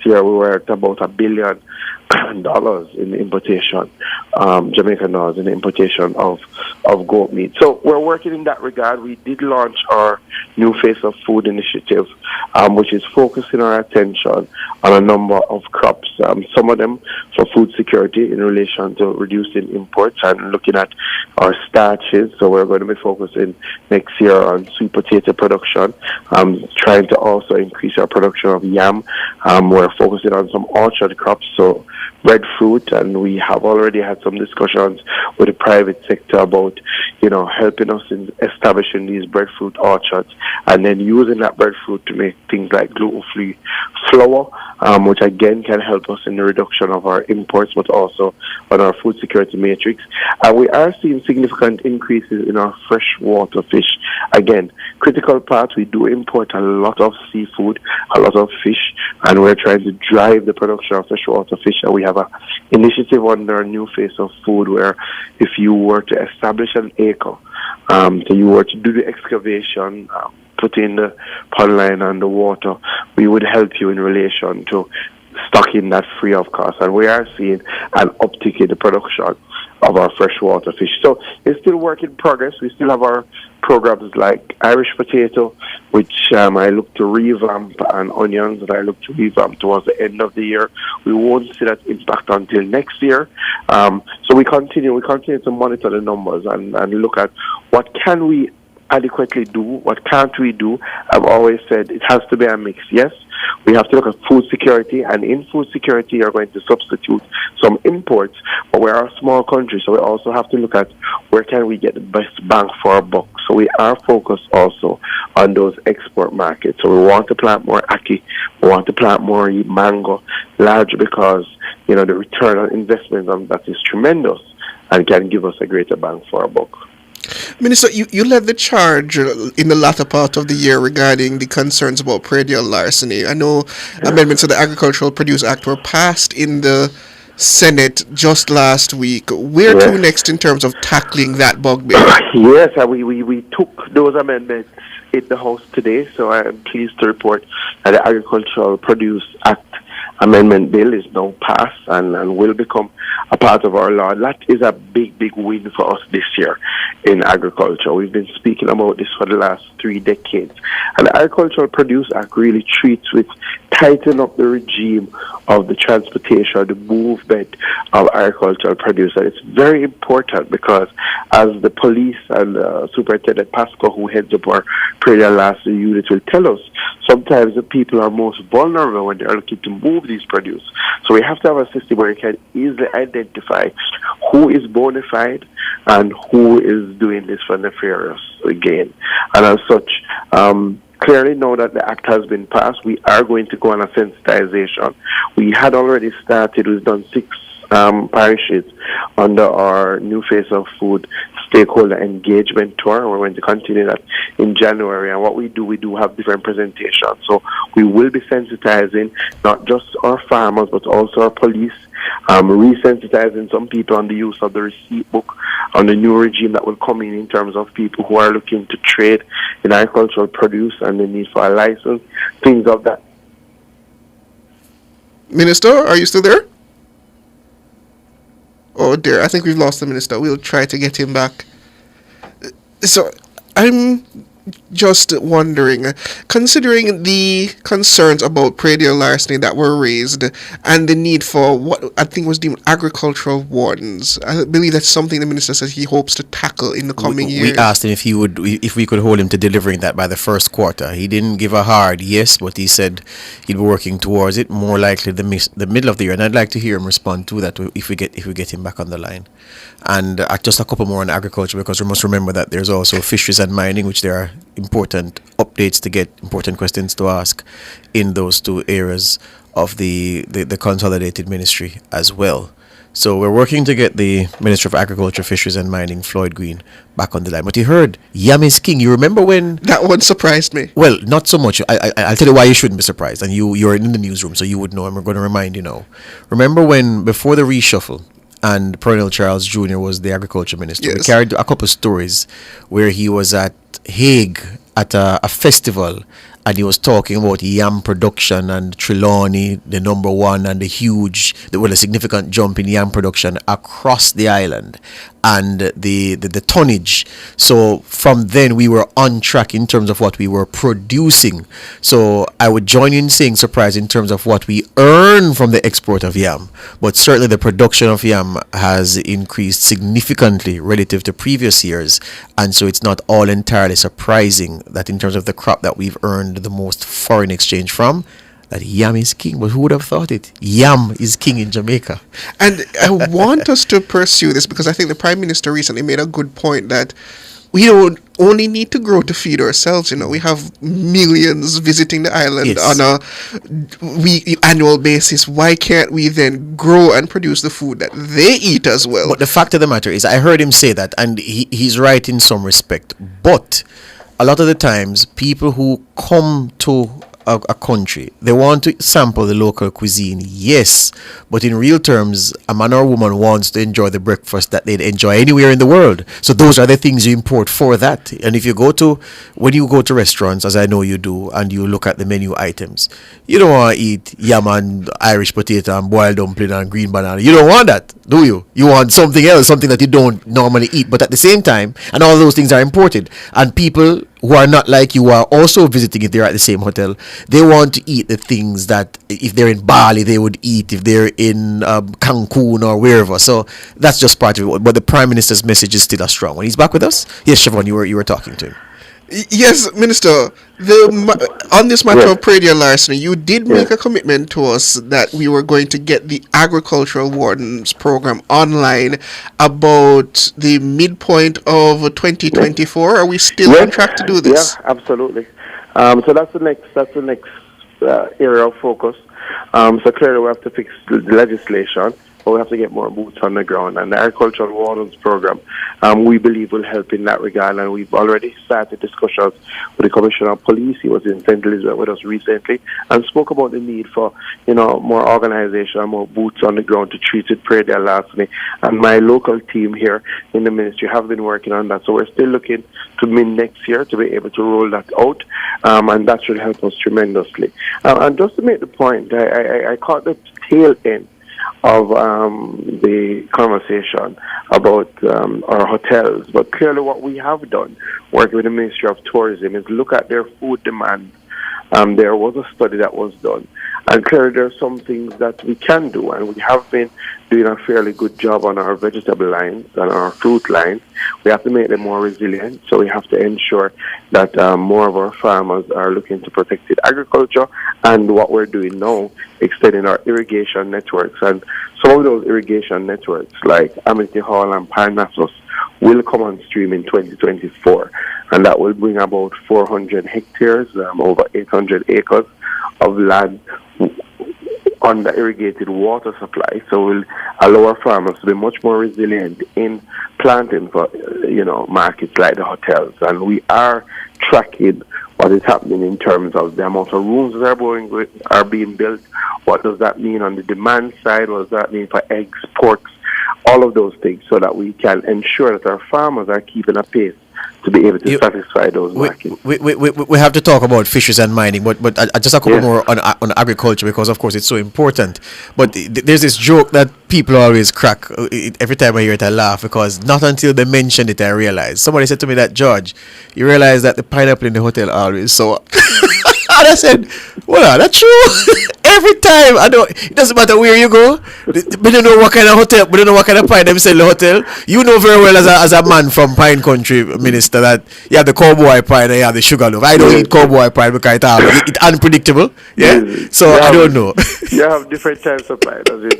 Speaker 23: year we were at about $1 billion in importation, Jamaican dollars in the importation of goat meat. So we're working in that regard. We did launch our New Face of Food initiative, which is focusing our attention on a number of crops, some of them for food security in relation to reducing imports and looking at our starches. So we're going to be focusing next year on sweet potato production, trying to also increase our production of yam. We're focusing on some orchard crops, so breadfruit, and we have already had some discussions with the private sector about, helping us in establishing these breadfruit orchards, and then using that breadfruit to make things like gluten-free flour, which again can help us in the reduction of our imports, but also on our food security matrix. And we are seeing significant increases in our freshwater fish. Again, critical part, we do import a lot of seafood, a lot of fish, and we're trying to drive the production of freshwater fish. And we have an initiative under a New Face of Food where if you were to establish an acre, so you were to do the excavation, put in the pond line and the water, we would help you in relation to stocking that free of cost. And we are seeing an uptick in the production of our freshwater fish. So it's still work in progress. We still have our programs like Irish potato, which I look to revamp, and onions that I look to revamp towards the end of the year. We won't see that impact until next year. So we continue to monitor the numbers and look at what can we adequately do, what can't we do. I've always said it has to be a mix. Yes, we have to look at food security, and in food security you're going to substitute some imports, but we're a small country, so we also have to look at where can we get the best bang for our buck. So we are focused also on those export markets. So we want to plant more ackee, we want to plant more mango, largely because the return on investment on that is tremendous and can give us a greater bang for our buck.
Speaker 12: Minister, you led the charge in the latter part of the year regarding the concerns about predial larceny. I know amendments to the Agricultural Produce Act were passed in the Senate just last week. Where to next in terms of tackling that bugbear?
Speaker 23: Yes, we took those amendments in the House today, so I am pleased to report that the Agricultural Produce Act amendment bill is now passed and will become a part of our law. That is a big win for us this year in agriculture. We've been speaking about this for the last 3 decades. And the Agricultural Produce Act really treats with tighten up the regime of the transportation, the movement of agricultural produce. And it's very important because as the police and Superintendent Pasco, who heads up our predial larceny unit, will tell us, sometimes the people are most vulnerable when they're looking to move these produce. So we have to have a system where you can easily identify who is bona fide and who is doing this for nefarious gain. And as such, clearly now that the act has been passed, we are going to go on a sensitization. We had already started, we've done 6 parishes under our New Face of Food stakeholder engagement tour. We're going to continue that in January. And what we do have different presentations. So we will be sensitizing not just our farmers, but also our police, resensitizing some people on the use of the receipt book, on the new regime that will come in terms of people who are looking to trade in agricultural produce and the need for a license, things of that.
Speaker 12: Minister, are you still there? Oh dear, I think we've lost the minister. We'll try to get him back. So, I'm just wondering, considering the concerns about predial larceny that were raised and the need for what I think was deemed agricultural wardens, I believe that's something the minister says he hopes to tackle in the coming years.
Speaker 8: We asked him if we could hold him to delivering that by the first quarter. He didn't give a hard yes, but he said he'd be working towards it, more likely the middle of the year. And I'd like to hear him respond to that if we get him back on the line. And just a couple more on agriculture, because we must remember that there's also fisheries and mining, which there are important updates to get, important questions to ask in those two areas of the consolidated ministry as well. So we're working to get the Minister of Agriculture, Fisheries and Mining, Floyd Green, back on the line. But you heard yam is king. You remember when...
Speaker 12: That one surprised me.
Speaker 8: Well, not so much. I'll tell you why you shouldn't be surprised. And you're in the newsroom, so you would know. And we're going to remind you now. Remember when, before the reshuffle, and Pernell Charles Jr. was the agriculture minister. Yes. We carried a couple of stories where he was at Hague at a festival, and he was talking about yam production and Trelawney, the number one, and the significant jump in yam production across the island, and the tonnage. So from then we were on track in terms of what we were producing. So I would join in saying surprise in terms of what we earn from the export of yam, but certainly the production of yam has increased significantly relative to previous years, and so it's not all entirely surprising that in terms of the crop that we've earned the most foreign exchange from, that yam is king. But who would have thought it? Yam is king in Jamaica.
Speaker 12: And I want us to pursue this because I think the Prime Minister recently made a good point that we don't only need to grow to feed ourselves. You know, we have millions visiting the island on a annual basis. Why can't we then grow and produce the food that they eat as well?
Speaker 8: But the fact of the matter is, I heard him say that, and he's right in some respect. But a lot of the times, people who come to a country, they want to sample the local cuisine, yes, but in real terms, a man or woman wants to enjoy the breakfast that they'd enjoy anywhere in the world. So those are the things you import for that. And if you when you go to restaurants, as I know you do, and you look at the menu items, you don't want to eat yam and Irish potato and boiled dumpling and green banana. You don't want that, do you? You want something else, something that you don't normally eat. But at the same time, and all those things are imported, and people who are not like you are also visiting if they're at the same hotel, they want to eat the things that if they're in Bali they would eat, if they're in Cancun or wherever. So that's just part of it. But the Prime Minister's message is still a strong one. He's back with us. Yes, Siobhan, you were talking to him.
Speaker 12: Yes, Minister. On this matter of predial larceny, you did make a commitment to us that we were going to get the agricultural wardens program online about the midpoint of 2024. Are we still on track to do this?
Speaker 23: Yeah, absolutely. So that's the next area of focus. So clearly we have to fix the legislation, but we have to get more boots on the ground. And the Agricultural Wardens Program, we believe will help in that regard. And we've already started discussions with the Commissioner of Police. He was in St. Elizabeth with us recently and spoke about the need for, more organization, more boots on the ground to treat it predial larceny. And my local team here in the ministry have been working on that. So we're still looking to mid-next year to be able to roll that out. And that should help us tremendously. And just to make the point, I caught the tail end of the conversation about our hotels. But clearly what we have done, working with the Ministry of Tourism, is look at their food demand. There was a study that was done. And clearly there are some things that we can do, and we have been doing a fairly good job on our vegetable lines and our fruit lines. We have to make them more resilient, so we have to ensure that more of our farmers are looking to protected agriculture, and what we're doing now, extending our irrigation networks. And some of those irrigation networks, like Amity Hall and Parnassus, will come on stream in 2024, and that will bring about 400 hectares, over 800 acres of land under irrigated water supply, so will allow our farmers to be much more resilient in planting for markets like the hotels. And we are tracking what is happening in terms of the amount of rooms that are being built. What does that mean on the demand side? What does that mean for eggs, porks, all of those things, so that we can ensure that our farmers are keeping a pace to be able to satisfy those markets.
Speaker 8: We have to talk about fisheries and mining, but just a couple more on agriculture, because of course it's so important. But there's this joke that people always crack. Every time I hear it, I laugh, because not until they mention it I realize. Somebody said to me that, George, you realize that the pineapple in the hotel always so. And I said, well, that's true. Every time, it doesn't matter where you go. We don't know what kind of hotel, we don't know what kind of pine they sell in the hotel. You know very well as a man from Pine Country, Minister, that you have the cowboy pine and you have the sugar loaf. I don't eat cowboy pine because it's unpredictable. Yeah, so I don't know.
Speaker 23: You have different types of pine, as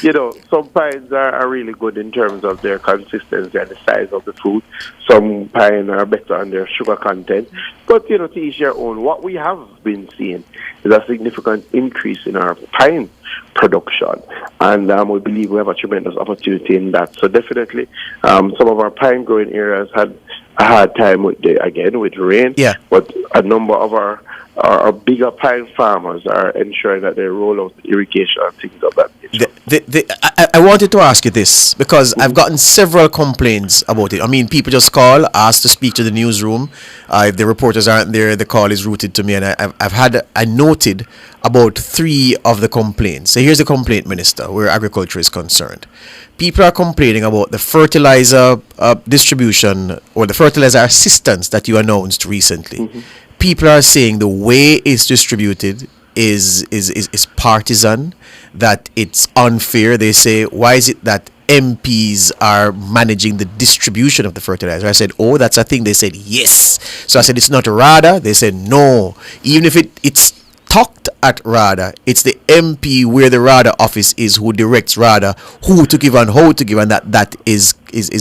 Speaker 23: you know. Some pines are really good in terms of their consistency and the size of the fruit. Some pine are better on their sugar content. But, to each their own. What we have been seeing is a significant increase in our pine production. And we believe we have a tremendous opportunity in that. So definitely, some of our pine growing areas had a hard time with rain. Yeah. But a number of our bigger pine farmers are ensuring that they roll out irrigation and things of that nature.
Speaker 8: I wanted to ask you this, because I've gotten several complaints about it. I mean, people just call, ask to speak to the newsroom. If the reporters aren't there, the call is routed to me, and I noted about 3 of the complaints. So here's the complaint, Minister, where agriculture is concerned. People are complaining about the fertilizer distribution, or the fertilizer assistance that you announced recently. Mm-hmm. People are saying the way it's distributed is partisan, that it's unfair. They say, why is it that MPs are managing the distribution of the fertilizer? I said, oh, that's a thing. They said, yes. So I said, it's not RADA. They said, no. Even if it's talked at RADA, it's the MP where the RADA office is who directs RADA who to give and how to give, and that is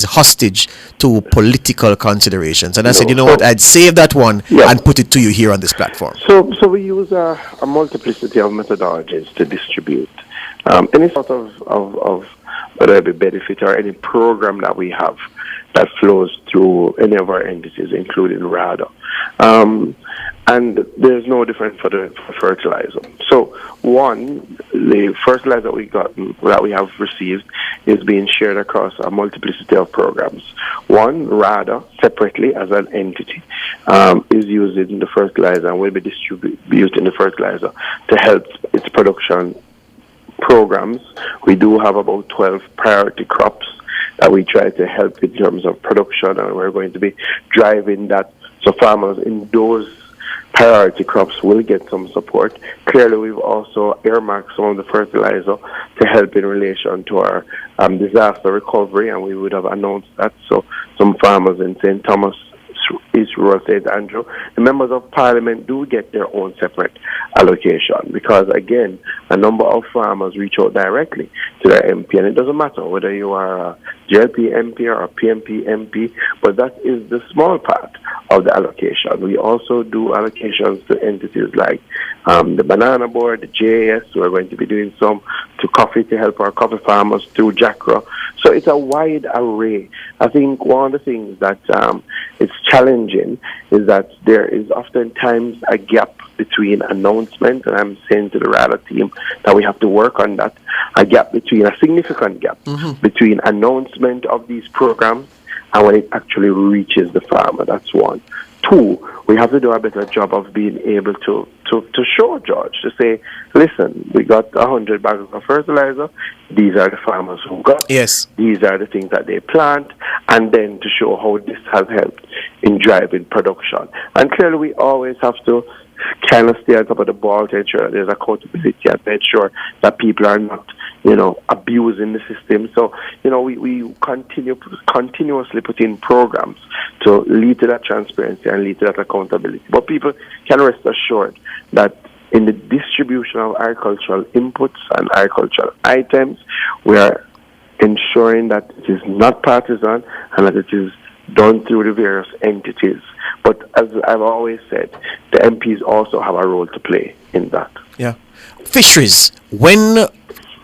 Speaker 8: hostage to political considerations. And I said, what, I'd save that one and put it to you here on this platform.
Speaker 23: So we use a multiplicity of methodologies to distribute any sort of whether it be benefit or any program that we have that flows through any of our entities, including RADA. And there's no difference for the fertilizer. So the fertilizer that we have received is being shared across a multiplicity of programs. RADA separately as an entity is using the fertilizer and will be distributing the fertilizer to help its production programs. We do have about 12 priority crops that we try to help in terms of production, and we're going to be driving that, so farmers in those priority crops will get some support. Clearly, we've also earmarked some of the fertilizer to help in relation to our disaster recovery, and we would have announced that. So some farmers in St. Thomas, East Rural St. Andrew, the members of parliament do get their own separate allocation, because again, a number of farmers reach out directly to their MP, and it doesn't matter whether you are a JLP MP or a PMP MP, but that is the small part of the allocation. We also do allocations to entities like the Banana Board, the JAS. We're going to be doing some to coffee to help our coffee farmers through JACRA. So it's a wide array. I think one of the things that is challenging is that there is oftentimes a gap between announcement, and I'm saying to the RADA team that we have to work on that, a significant gap between announcement of these programs and when it actually reaches the farmer. That's one. 2, we have to do a better job of being able to show, George, to say, listen, we got 100 bags of fertilizer. These are the farmers who got.
Speaker 8: Yes.
Speaker 23: These are the things that they plant, and then to show how this has helped in driving production. And clearly, we always have to kind of stay on top of the ball to ensure that there's accountability and to ensure that people are not, abusing the system. So, we continuously put in programs to lead to that transparency and lead to that accountability. But people can rest assured that in the distribution of agricultural inputs and agricultural items, we are ensuring that it is not partisan and that it is done through the various entities. But as I've always said, the MPs also have a role to play in that.
Speaker 8: Yeah. Fisheries. When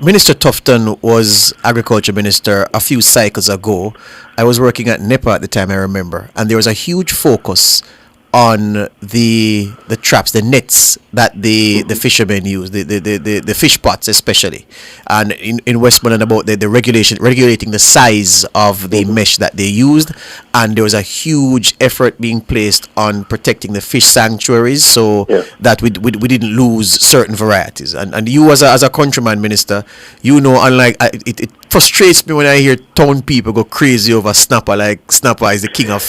Speaker 8: Minister Tufton was agriculture minister a few cycles ago, I was working at NEPA at the time, I remember, and there was a huge focus on the traps, the nets that the fishermen use, the fish pots especially, and in Westmoreland about the regulating the size of the mesh that they used, and there was a huge effort being placed on protecting the fish sanctuaries so that we didn't lose certain varieties. And you as a countryman minister, you know, unlike it frustrates me when I hear town people go crazy over snapper, like snapper is the king of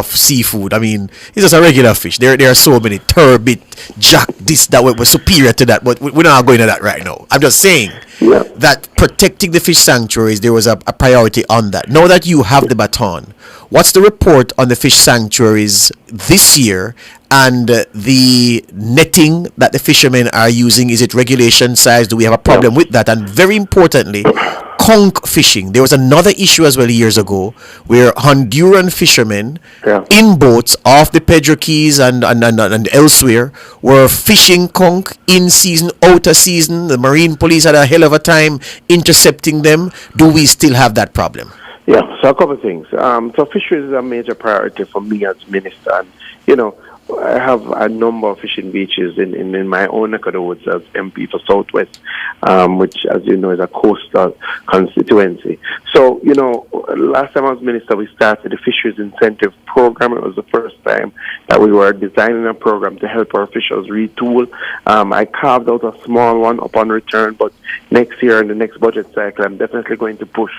Speaker 8: seafood. I mean, it's just a regular fish. There are so many turbot, jack, this, that, we're superior to that, but we're not going to that right now. I'm just saying that protecting the fish sanctuaries, there was a priority on that. Now that you have the baton, what's the report on the fish sanctuaries this year and the netting that the fishermen are using? Is it regulation size? Do we have a problem with that? And very importantly, conch fishing. There was another issue as well years ago where Honduran fishermen in boats off the Pedro Keys and elsewhere were fishing conch in season, out of season. The Marine Police had a hell of a time intercepting them. Do we still have that problem?
Speaker 23: Yeah, so a couple of things. So fisheries is a major priority for me as minister. And, you know, I have a number of fishing beaches in my own neck of the woods as MP for Southwest, which, as you know, is a coastal constituency. So, you know, last time I was minister, we started the Fisheries Incentive Program. It was the first time that we were designing a program to help our officials retool. I carved out a small one upon return, but next year in the next budget cycle, I'm definitely going to push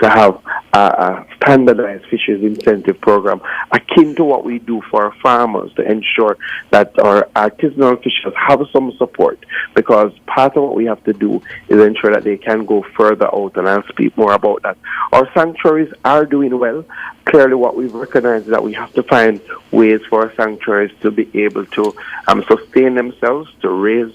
Speaker 23: to have a standardized fisheries incentive program akin to what we do for our farmers to ensure that our artisanal fishers have some support, because part of what we have to do is ensure that they can go further out, and I'll speak more about that. Our sanctuaries are doing well. Clearly what we've recognized is that we have to find ways for our sanctuaries to be able to sustain themselves, to raise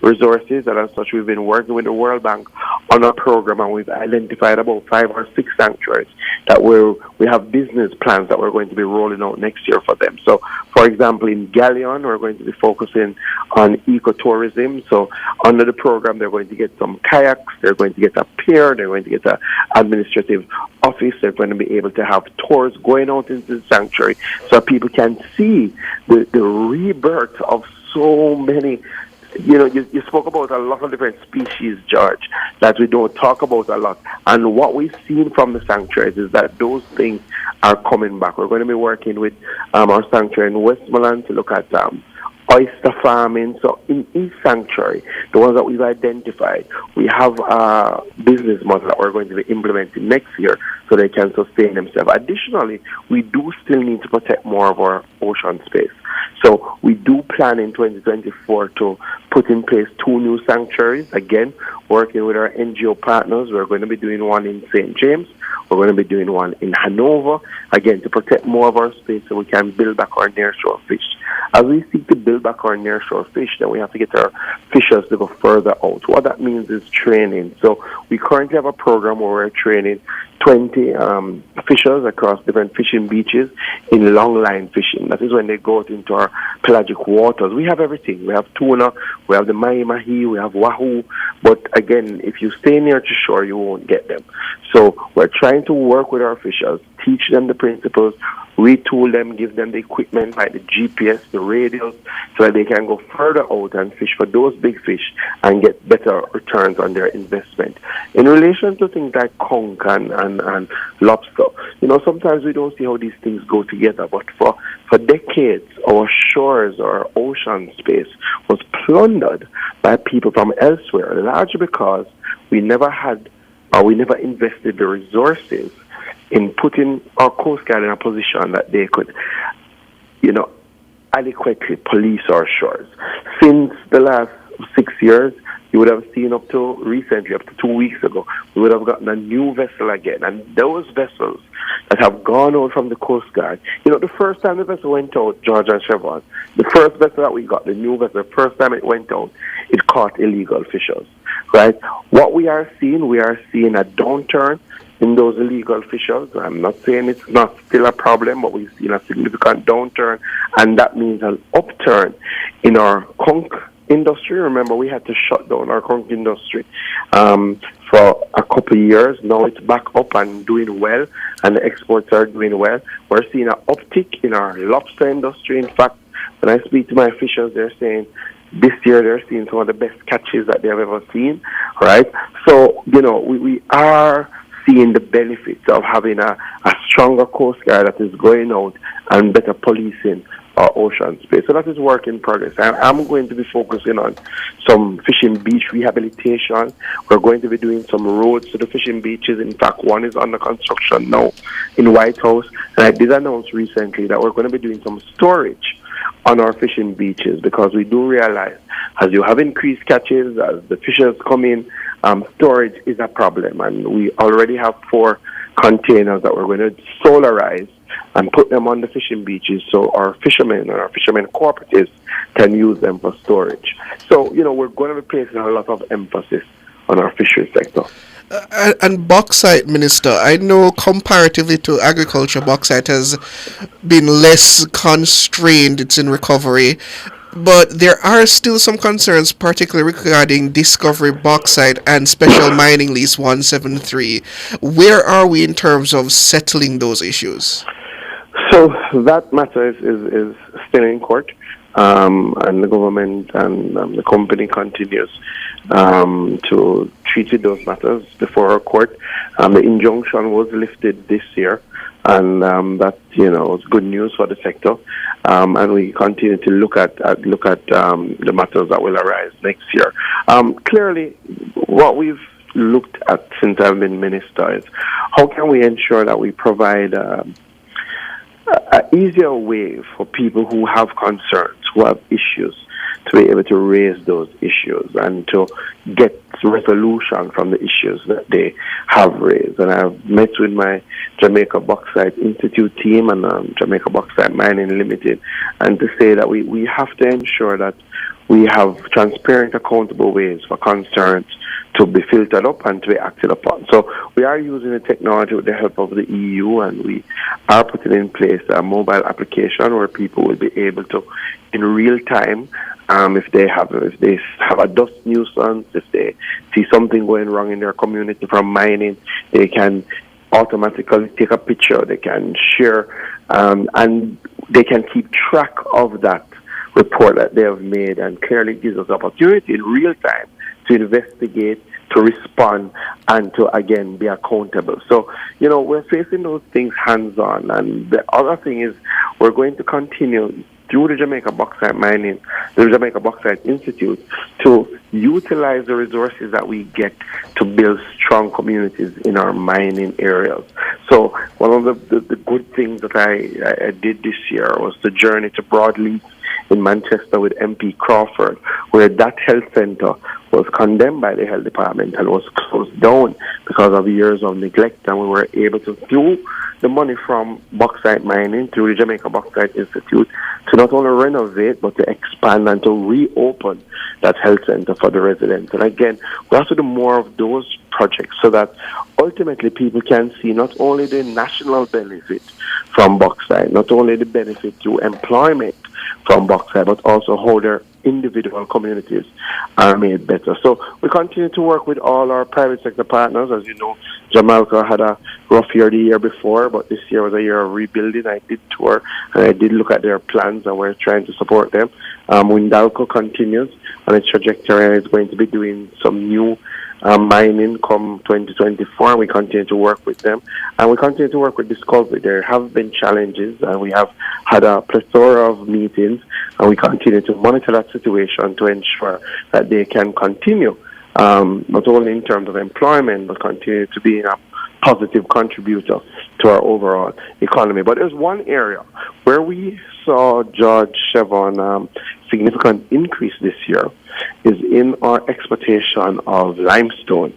Speaker 23: resources, and as such we've been working with the World Bank on a program, and we've identified about 5 or 6 sanctuaries that we have business plans that we're going to be rolling out next year for them. So for example, in Galleon we're going to be focusing on ecotourism. So under the program they're going to get some kayaks, they're going to get a pier, they're going to get an administrative office, they're going to be able to have tours going out into the sanctuary so people can see the rebirth of so many. You know, you spoke about a lot of different species, George, that we don't talk about a lot. And what we've seen from the sanctuaries is that those things are coming back. We're going to be working with our sanctuary in Westmoreland to look at oyster farming. So in each sanctuary, the ones that we've identified, we have a business model that we're going to be implementing next year so they can sustain themselves. Additionally, we do still need to protect more of our ocean space. So we do plan in 2024 to put in place 2 new sanctuaries. Again, working with our NGO partners, we're going to be doing one in St. James. We're going to be doing one in Hanover, again, to protect more of our space so we can build back our nearshore fish. As we seek to build back our nearshore fish, then we have to get our fishers to go further out. What that means is training. So we currently have a program where we're training 20 fishers across different fishing beaches in long line fishing. That is when they go out into our pelagic waters. We have everything. We have tuna, we have the mahi-mahi, we have wahoo. But again, if you stay near to shore, you won't get them. So we're trying to work with our fishers, teach them the principles, retool them, give them the equipment like the GPS, the radios, so that they can go further out and fish for those big fish and get better returns on their investment. In relation to things like conch and lobster, you know, sometimes we don't see how these things go together, but for decades, our shores, our ocean space was plundered by people from elsewhere, largely because we never had or we never invested the resources in putting our Coast Guard in a position that they could, you know, adequately police our shores. Since the last 6 years, you would have seen up to recently, up to 2 weeks ago, we would have gotten a new vessel again. And those vessels that have gone out from the Coast Guard, you know, the first time the vessel went out, George and Chevron, the first vessel that we got, the new vessel, the first time it went out, it caught illegal fishers, right? What we are seeing a downturn in those illegal fishers. I'm not saying it's not still a problem, but we've seen a significant downturn, and that means an upturn in our conch industry. Remember, we had to shut down our current industry for a couple of years. Now it's back up and doing well, and the exports are doing well. We're seeing an uptick in our lobster industry. In fact, when I speak to my fishers, they're saying this year they're seeing some of the best catches that they have ever seen, right? So, we are seeing the benefits of having a stronger Coast Guard that is going out and better policing our ocean space. So that is work in progress. I'm going to be focusing on some fishing beach rehabilitation. We're going to be doing some roads to the fishing beaches. In fact, one is under construction now in White House. And I did announce recently that we're going to be doing some storage on our fishing beaches, because we do realize as you have increased catches, as the fishers come in, storage is a problem. And we already have 4 containers that we're going to solarize and put them on the fishing beaches so our fishermen and our fishermen cooperatives can use them for storage. So, we're going to be placing a lot of emphasis on our fisheries sector.
Speaker 12: And bauxite, Minister, I know comparatively to agriculture, bauxite has been less constrained, it's in recovery, but there are still some concerns, particularly regarding Discovery Bauxite and Special Mining Lease 173. Where are we in terms of settling those issues?
Speaker 23: So that matter is still in court, and the government and the company continues to treat with those matters before our court. The injunction was lifted this year, and that is good news for the sector. And we continue to look at the matters that will arise next year. Clearly, what we've looked at since I've been minister is how can we ensure that we provide an easier way for people who have concerns, who have issues, to be able to raise those issues and to get resolution from the issues that they have raised. And I've met with my Jamaica Bauxite Institute team and Jamaica Bauxite Mining Limited, and to say that we have to ensure that we have transparent, accountable ways for concerns to be filtered up and to be acted upon. So we are using the technology with the help of the EU, and we are putting in place a mobile application where people will be able to, in real time, if they have a dust nuisance, if they see something going wrong in their community from mining, they can automatically take a picture, they can share, and they can keep track of that report that they have made, and clearly gives us opportunity in real time to investigate, to respond, and to again be accountable. So, we're facing those things hands-on. And the other thing is we're going to continue through the Jamaica Bauxite Mining, the Jamaica Bauxite Institute, to utilize the resources that we get to build strong communities in our mining areas. So one of the good things that I did this year was the journey to Broadleaf in Manchester with MP Crawford, where that health center was condemned by the health department and was closed down because of years of neglect, and we were able to, through the money from bauxite mining, through the Jamaica Bauxite Institute, to not only renovate but to expand and to reopen that health center for the residents. And again, we have to do more of those projects so that ultimately people can see not only the national benefit from bauxite, not only the benefit to employment from bauxite, but also how their individual communities are made better. So we continue to work with all our private sector partners. As you know, Jamaica had a rough year the year before, but this year was a year of rebuilding. I did tour and I did look at their plans, and we're trying to support them. Windalco continues on its trajectory and is going to be doing some new mining come 2024. We continue to work with them, and we continue to work with Discovery. There have been challenges, and we have had a plethora of meetings, and we continue to monitor that situation to ensure that they can continue, not only in terms of employment, but continue to be a positive contributor to our overall economy. But there's one area where we saw, George Chevron, significant increase this year is in our exportation of limestone,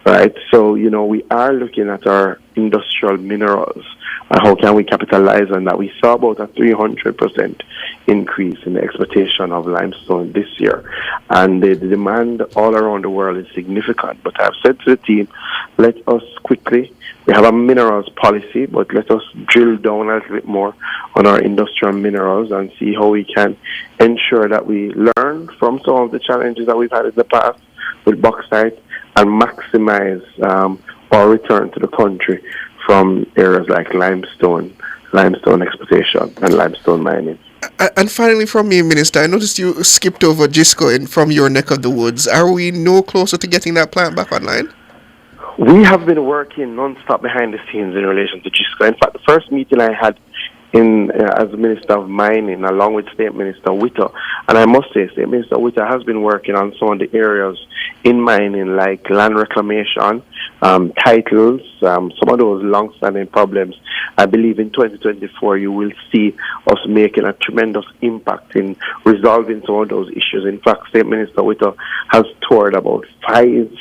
Speaker 23: right? So, we are looking at our industrial minerals and how can we capitalize on that. We saw about a 300% increase in the exportation of limestone this year, and the demand all around the world is significant. But I've said to the team, let us quickly, we have a minerals policy, but let us drill down a little bit more on our industrial minerals and see how we can ensure that we learn learn from some of the challenges that we've had in the past with bauxite and maximize our return to the country from areas like limestone exploitation and limestone mining.
Speaker 12: And finally from me, Minister, I noticed you skipped over GISCO from your neck of the woods. Are we no closer to getting that plant back online?
Speaker 23: We have been working non-stop behind the scenes in relation to GISCO. In fact, the first meeting I had as Minister of Mining, along with State Minister Witter, and I must say, State Minister Witter has been working on some of the areas in mining, like land reclamation, titles, some of those long-standing problems. I believe in 2024 you will see us making a tremendous impact in resolving some of those issues. In fact, State Minister Witter has toured about 5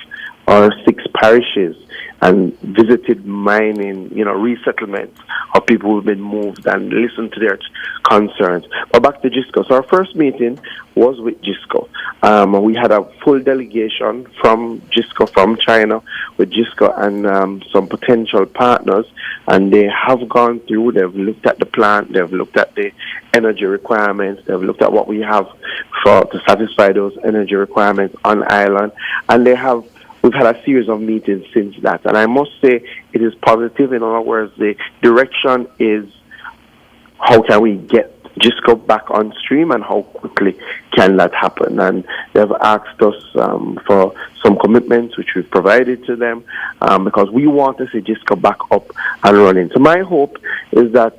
Speaker 23: or 6 parishes and visited mining, resettlements of people who've been moved and listened to their concerns. But back to GISCO. So our first meeting was with GISCO. We had a full delegation from GISCO, from China, with GISCO and some potential partners, and they have gone through, they've looked at the plant, they've looked at the energy requirements, they've looked at what we have to satisfy those energy requirements on island, and we've had a series of meetings since that, and I must say it is positive. In other words, the direction is how can we get GISCO back on stream and how quickly can that happen. And they've asked us for some commitments, which we've provided to them, because we want to see GISCO back up and running. So my hope is that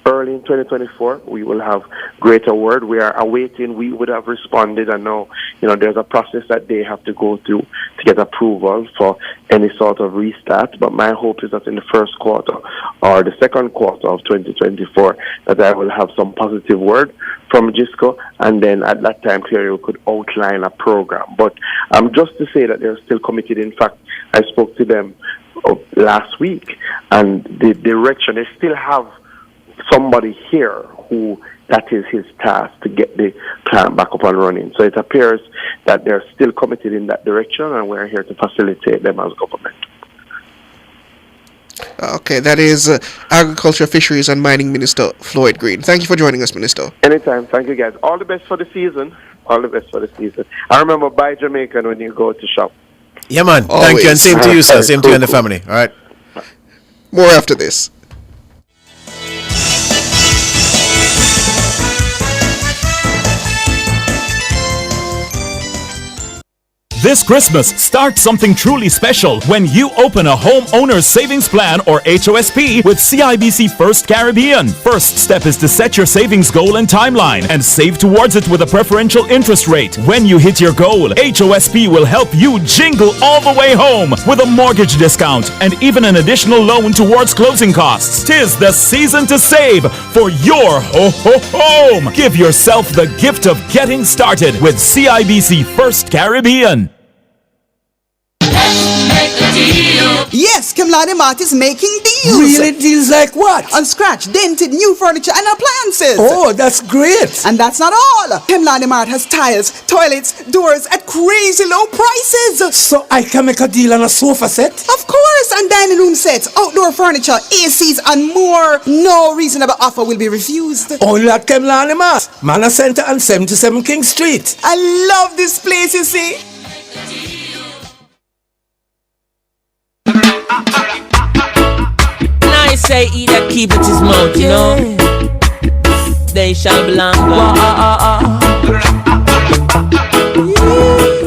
Speaker 23: early in 2024, we will have greater word. We are awaiting. We would have responded, and now, there's a process that they have to go through to get approval for any sort of restart. But my hope is that in the first quarter or the second quarter of 2024, that I will have some positive word from GISCO, and then at that time, clearly, we could outline a program. But just to say that they're still committed. In fact, I spoke to them last week, and the direction, they still have somebody here who that is his task to get the plant back up and running. So it appears that they're still committed in that direction, and we're here to facilitate them as government.
Speaker 12: Okay, that is Agriculture, Fisheries and Mining Minister Floyd Green. Thank you for joining us, Minister.
Speaker 23: Anytime. Thank you, guys. All the best for the season. All the best for the season. I remember buy Jamaican when you go to shop.
Speaker 8: Yeah, man.
Speaker 12: Always.
Speaker 8: Thank you, and same to you, sir. Same to you and the family. All right.
Speaker 12: More after this.
Speaker 14: This Christmas, start something truly special when you open a homeowner's savings plan or HOSP with CIBC First Caribbean. First step is to set your savings goal and timeline and save towards it with a preferential interest rate. When you hit your goal, HOSP will help you jingle all the way home with a mortgage discount and even an additional loan towards closing costs. 'Tis the season to save for your home. Give yourself the gift of getting started with CIBC First Caribbean.
Speaker 9: Yes, Kemlani Mart is making deals.
Speaker 19: Really? Deals like what?
Speaker 9: On scratch, dented, new furniture and appliances.
Speaker 19: Oh, that's great.
Speaker 9: And that's not all. Kemlani Mart has tiles, toilets, doors at crazy low prices.
Speaker 19: So I can make a deal on a sofa set?
Speaker 9: Of course, and dining room sets, outdoor furniture, ACs and more. No reasonable offer will be refused.
Speaker 19: Only at Kemlani Mart, Manor Center and 77 King Street.
Speaker 9: I love this place, you see.
Speaker 13: I say either keep it his mouth, you know. They shall belong.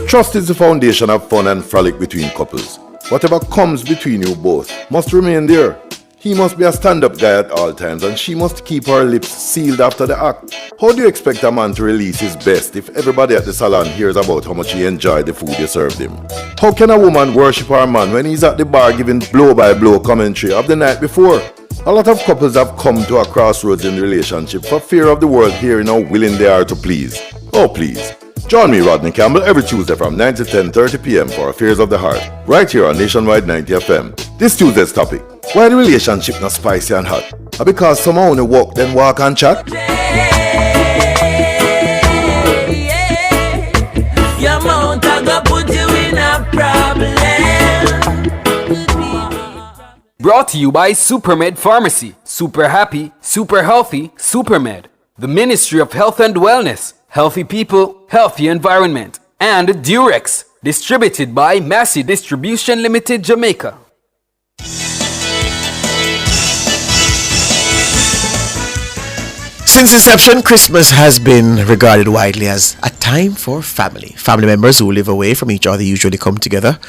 Speaker 18: Trust is the foundation of fun and frolic between couples. Whatever comes between you both must remain there. He must be a stand-up guy at all times, and she must keep her lips sealed after the act. How do you expect a man to release his best if everybody at the salon hears about how much he enjoyed the food you served him? How can a woman worship her man when he's at the bar giving blow-by-blow commentary of the night before? A lot of couples have come to a crossroads in the relationship for fear of the world hearing how willing they are to please. Oh please. Join me, Rodney Campbell, every Tuesday from 9 to 10:30 p.m. for Affairs of the Heart, right here on Nationwide 90 FM. This Tuesday's topic: why the relationship not spicy and hot? Or because someone only walk then walk and chat?
Speaker 13: Your mouth I go put you in a problem.
Speaker 5: Brought to you by Supermed Pharmacy. Super happy, super healthy, Supermed. The Ministry of Health and Wellness. Healthy people, healthy environment. And Durex, distributed by Massey Distribution Limited, Jamaica.
Speaker 8: Since inception, Christmas has been regarded widely as a time for family. Family members who live away from each other usually come together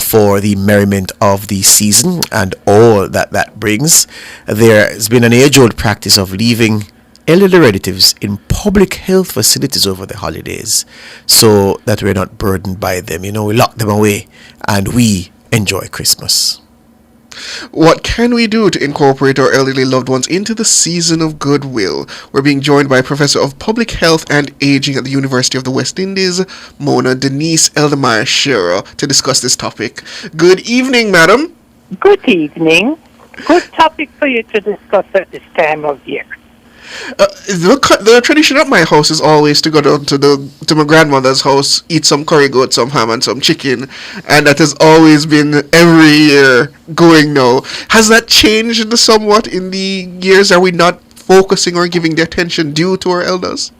Speaker 8: for the merriment of the season and all that that brings. There has been an age-old practice of leaving elderly relatives in public health facilities over the holidays so that we're not burdened by them. You know, we lock them away and we enjoy Christmas.
Speaker 12: What can we do to incorporate our elderly loved ones into the season of goodwill? We're being joined by Professor of Public Health and Aging at the University of the West Indies, Mona Denise Eldemeyer Shearer, to discuss this topic. Good evening, madam.
Speaker 10: Good evening. Good topic for you to discuss at this time of year.
Speaker 12: The tradition at my house is always to go down to my grandmother's house, eat some curry goat, some ham and some chicken, and that has always been every year going now. Has that changed somewhat in the years? Are we not focusing or giving the attention due to our elders?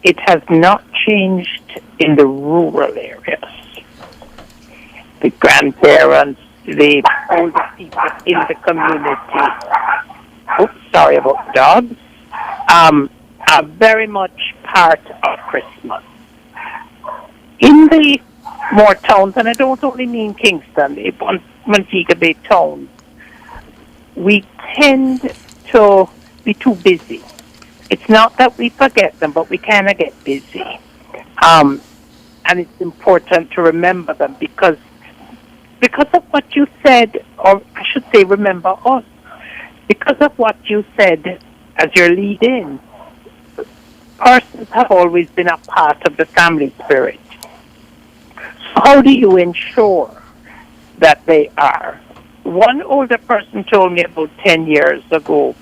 Speaker 10: It has not changed in the rural areas. The grandparents, the older people in the community, oops, sorry about dogs, are very much part of Christmas. In the more towns, and I don't only mean Kingston, the Montego Bay towns, we tend to be too busy. It's not that we forget them, but we kind of get busy. And it's important to remember them because of what you said, or I should say remember us, because of what you said as your lead-in, persons have always been a part of the family spirit. So how do you ensure that they are? One older person told me about 10 years ago,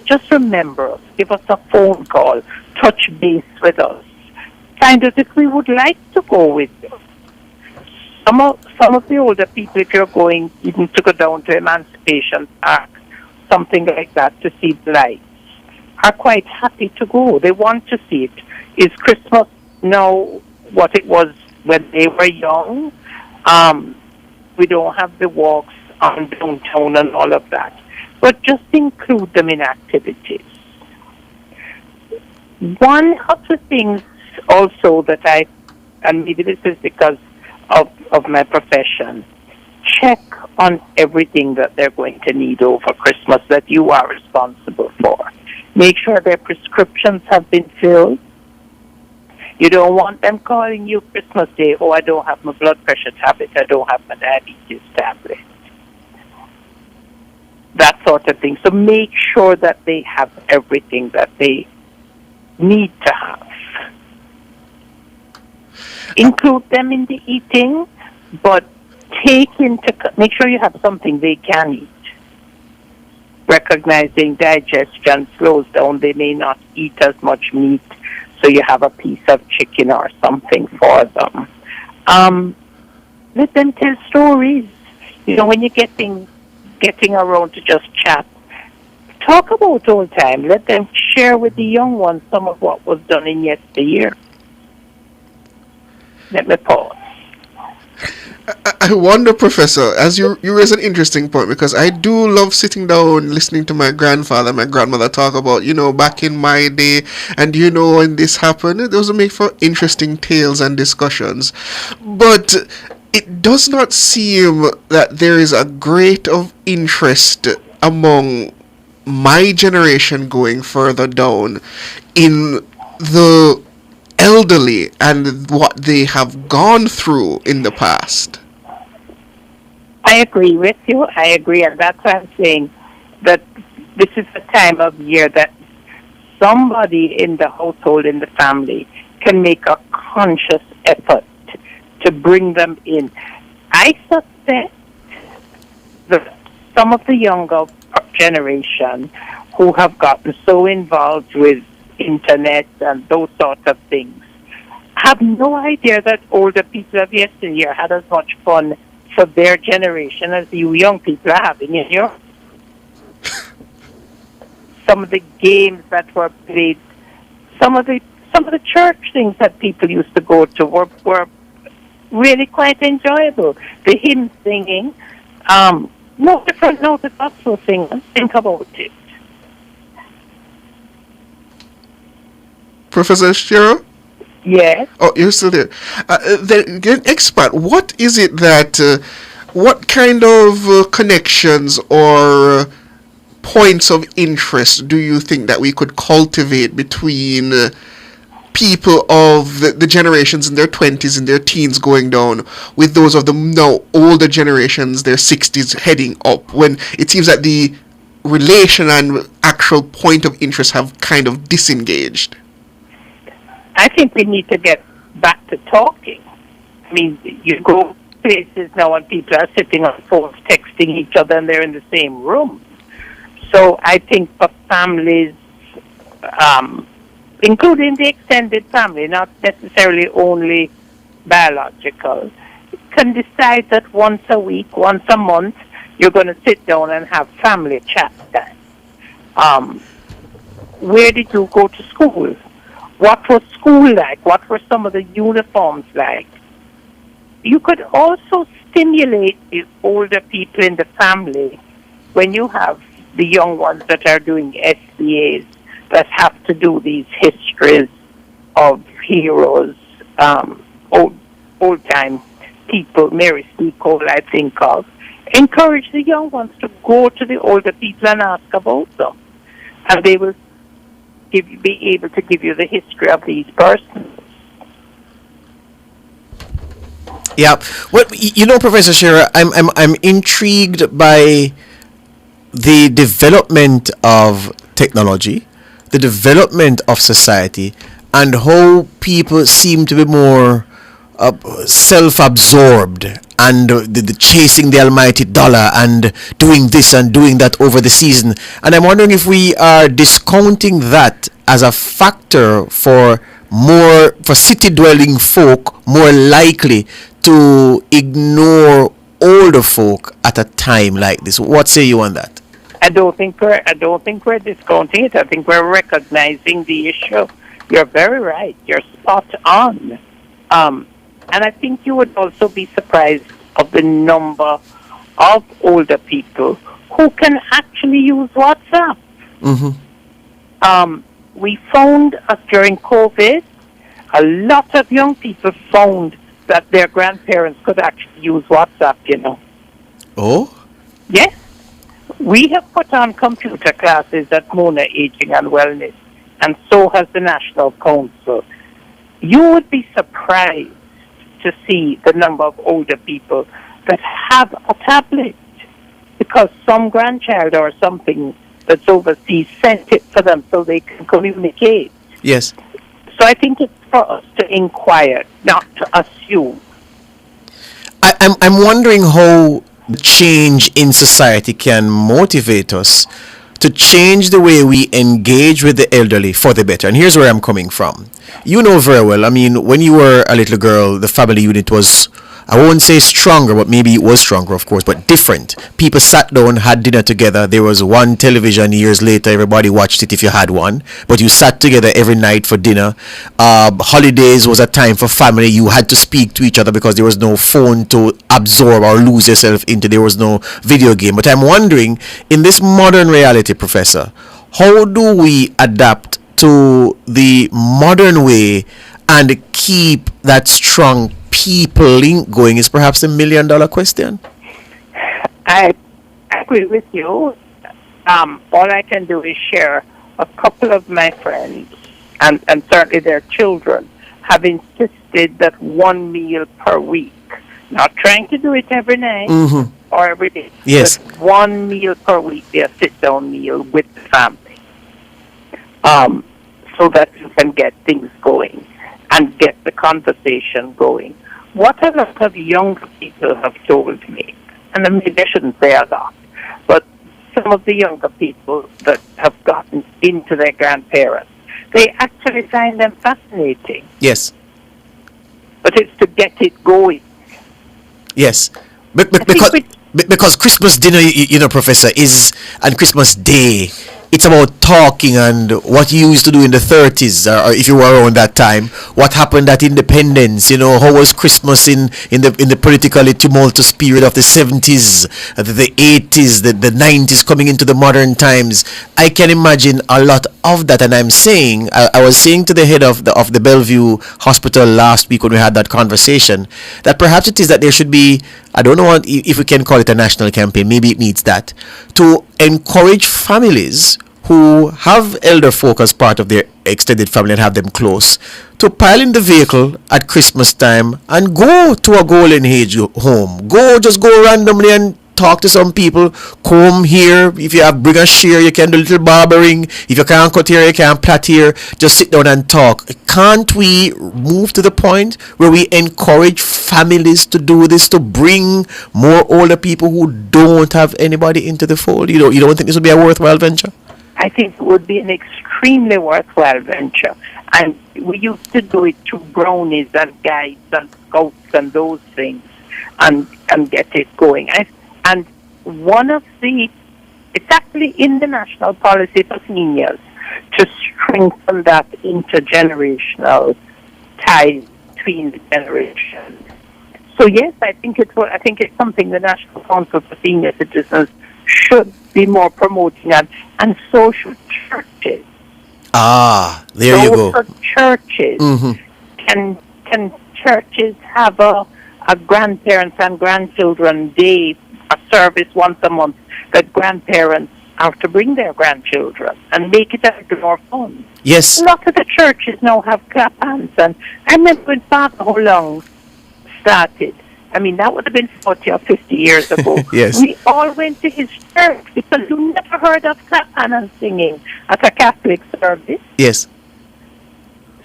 Speaker 10: just remember us, give us a phone call, touch base with us, find out if we would like to go with you. Some of the older people, if you're going even to go down to Emancipation Park, something like that, to see the lights, are quite happy to go. They want to see it. Is Christmas now what it was when they were young? We don't have the walks on downtown and all of that. But just include them in activities. One of the things also that and maybe this is because of my profession, check on everything that they're going to need over Christmas that you are responsible for. Make sure their prescriptions have been filled. You don't want them calling you Christmas Day, oh, I don't have my blood pressure tablet, I don't have my diabetes tablet. That sort of thing. So make sure that they have everything that they need to have. Include them in the eating, but make sure you have something they can eat. Recognizing digestion slows down, they may not eat as much meat, so you have a piece of chicken or something for them. Let them tell stories. You know, when you're getting around to just chat, talk about old time. Let them share with the young ones some of what was done in yesteryear. Let me pause.
Speaker 12: I wonder, Professor, as you raise an interesting point, because I do love sitting down listening to my grandfather and my grandmother talk about, back in my day, and when this happened. Those make for interesting tales and discussions. But it does not seem that there is a great of interest among my generation going further down in the elderly and what they have gone through in the past.
Speaker 10: I agree with you. I agree, and that's why I'm saying that this is the time of year that somebody in the household, in the family, can make a conscious effort to bring them in. I suspect that some of the younger generation who have gotten so involved with internet and those sorts of things have no idea that older people of yesteryear had as much fun for their generation as you young people are having in your. Some of the games that were played, some of the some of the church things that people used to go to were really quite enjoyable. The hymn singing, no different now the gospel singing. Think about it.
Speaker 12: Professor Shiro?
Speaker 10: Yes.
Speaker 12: Oh, you're still there. Then, expert, what is it that, what kind of connections or points of interest do you think that we could cultivate between people of the generations in their 20s and their teens going down with those of the now older generations, their 60s heading up, when it seems that the relation and actual point of interest have kind of disengaged?
Speaker 10: I think we need to get back to talking. I mean, you go places now and people are sitting on phones texting each other and they're in the same room. So I think for families, including the extended family, not necessarily only biological, can decide that once a week, once a month, you're going to sit down and have family chat time. Where did you go to school? What was school like? What were some of the uniforms like? You could also stimulate the older people in the family when you have the young ones that are doing SBAs that have to do these histories of heroes, old-time people, Mary C. Cole, I think of. Encourage the young ones to go to the older people and ask about them. And they will be able to give you the history of these persons.
Speaker 8: Yeah. Well, Professor Shearer, I'm intrigued by the development of technology, the development of society, and how people seem to be more self-absorbed and the chasing the almighty dollar and doing this and doing that over the season. And I'm wondering if we are discounting that as a factor for city-dwelling folk more likely to ignore older folk at a time like this. What say you on that?
Speaker 10: I don't think we're discounting it. I think we're recognizing the issue. You're very right. You're spot on. And I think you would also be surprised of the number of older people who can actually use WhatsApp.
Speaker 8: Mm-hmm.
Speaker 10: We found during COVID, a lot of young people found that their grandparents could actually use WhatsApp,
Speaker 8: Oh?
Speaker 10: Yes. We have put on computer classes at Mona Aging and Wellness, and so has the National Council. You would be surprised to see the number of older people that have a tablet because some grandchild or something that's overseas sent it for them so they can communicate.
Speaker 8: Yes.
Speaker 10: So I think it's for us to inquire, not to assume.
Speaker 8: I'm wondering how change in society can motivate us to change the way we engage with the elderly for the better. And here's where I'm coming from. You know very well, I mean, when you were a little girl, the family unit was, I won't say stronger, but maybe it was stronger, of course, but different. People sat down, had dinner together. There was one television. Years later, everybody watched it if you had one. But you sat together every night for dinner. Holidays was a time for family. You had to speak to each other because there was no phone to absorb or lose yourself into. There was no video game. But I'm wondering, in this modern reality, Professor, how do we adapt to the modern way and keep that strong people link going is perhaps $1 million question.
Speaker 10: I agree with you. All I can do is share a couple of my friends and certainly their children have insisted that one meal per week, not trying to do it every night or every day,
Speaker 8: yes,
Speaker 10: but one meal per week, be a sit-down meal with the family, so that you can get things going and get the conversation going. What a lot of young people have told me, and maybe I shouldn't say a lot, but some of the younger people that have gotten into their grandparents, they actually find them fascinating.
Speaker 8: Yes.
Speaker 10: But it's to get it going.
Speaker 8: Yes. Because Christmas dinner, Professor, and Christmas Day it's about talking and what you used to do in the 30s, or if you were around that time. What happened at independence? You know, how was Christmas in the politically tumultuous period of the 70s, the 80s, the 90s, coming into the modern times. I can imagine a lot of that, and I'm saying, I was saying to the head of the Bellevue Hospital last week when we had that conversation, that perhaps it is that there should be, I don't know if we can call it a national campaign, maybe it needs that, to encourage families who have elder folk as part of their extended family and have them close to pile in the vehicle at Christmas time and go to a golden age home. Just go randomly and talk to some people. Come here. If you have, bring a share. You can do a little barbering. If you can't cut here, you can plait here. Just sit down and talk. Can't we move to the point where we encourage families to do this, to bring more older people who don't have anybody into the fold? You don't think this would be a worthwhile venture?
Speaker 10: I think it would be an extremely worthwhile venture. And we used to do it through brownies and guides and scouts and those things and get it going. And one of it's actually in the national policy for seniors to strengthen that intergenerational ties between the generations. So yes, I think it's something the National Council for Senior Citizens should be more promoting, and so should churches.
Speaker 8: There you go.
Speaker 10: Churches. Can churches have a grandparents and grandchildren day, a service once a month that grandparents have to bring their grandchildren and make it a more fun?
Speaker 8: Yes.
Speaker 10: A lot of the churches now have clap-hands, and I remember when Father Holong started. I mean, that would have been 40 or 50 years ago.
Speaker 8: Yes.
Speaker 10: We all went to his church because you never heard of clap-hand and singing at a Catholic service.
Speaker 8: Yes.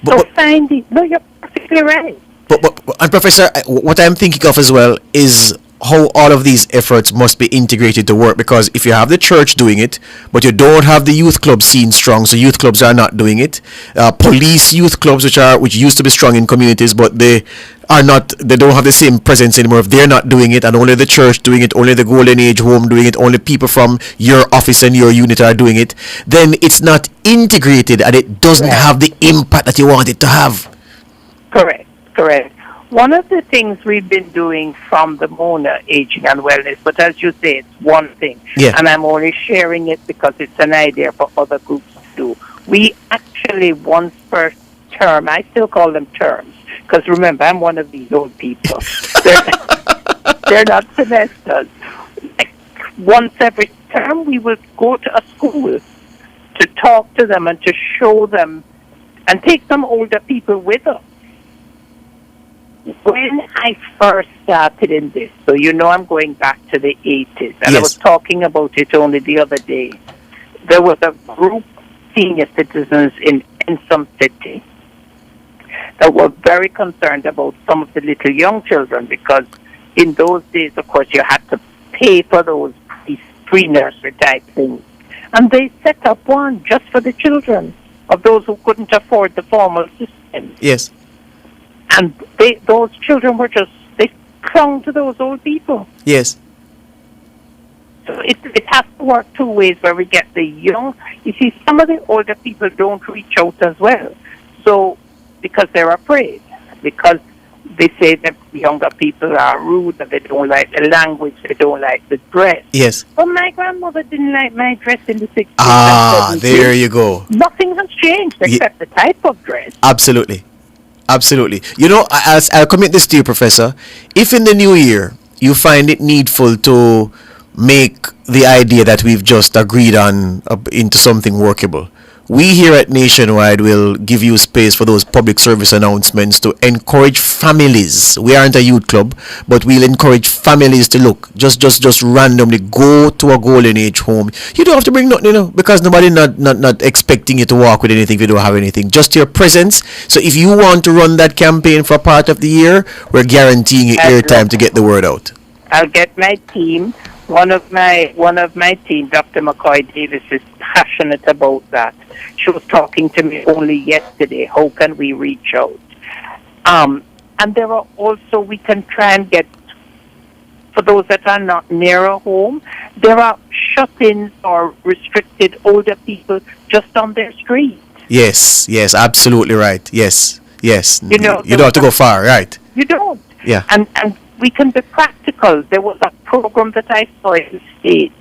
Speaker 10: So no, you're perfectly right.
Speaker 8: And Professor, what I'm thinking of as well is how all of these efforts must be integrated to work, because if you have the church doing it, but you don't have the youth club scene strong, so youth clubs are not doing it. Police youth clubs, which used to be strong in communities, but they don't have the same presence anymore. If they're not doing it, and only the church doing it, only the Golden Age Home doing it, only people from your office and your unit are doing it, then it's not integrated and it doesn't have the impact that you want it to have.
Speaker 10: Correct. One of the things we've been doing from the Mona Aging and Wellness, but as you say, it's one thing, and I'm only sharing it because it's an idea for other groups to do. We actually once per term, I still call them terms, because remember, I'm one of these old people. They're not semesters. Like once every term, we will go to a school to talk to them and to show them and take some older people with us. When I first started in this, so I'm going back to the 80s, and I was talking about it only the other day. There was a group of senior citizens in some city that were very concerned about some of the little young children, because in those days, of course, you had to pay for those pre-nursery type things. And they set up one just for the children of those who couldn't afford the formal system.
Speaker 8: Yes.
Speaker 10: And those children they clung to those old people.
Speaker 8: Yes.
Speaker 10: So it has to work two ways, where we get the young. You see, some of the older people don't reach out as well. So, because they're afraid. Because they say that younger people are rude and they don't like the language, they don't like the dress.
Speaker 8: Yes.
Speaker 10: But my grandmother didn't like my dress in the 60s. and 70s.
Speaker 8: There you go.
Speaker 10: Nothing has changed except the type of dress.
Speaker 8: Absolutely. I'll commit this to you, Professor. If in the new year you find it needful to make the idea that we've just agreed on into something workable, we here at Nationwide will give you space for those public service announcements to encourage families. We aren't a youth club, but we'll encourage families to just randomly go to a Golden Age home. You don't have to bring nothing, because nobody not expecting you to walk with anything if you don't have anything. Just your presence. So if you want to run that campaign for part of the year, we're guaranteeing you airtime to get the word out.
Speaker 10: I'll get my team. One of my team, Dr. McCoy Davis, is passionate about that. She was talking to me only yesterday. How can we reach out? And there are also, we can try and get for those that are not near a home, there are shut-ins or restricted older people just on their street.
Speaker 8: Yes, yes, absolutely right. Yes, yes.
Speaker 10: You know,
Speaker 8: you don't have to go far, right?
Speaker 10: You don't.
Speaker 8: Yeah.
Speaker 10: And we can be practical. There was a program that I saw in the States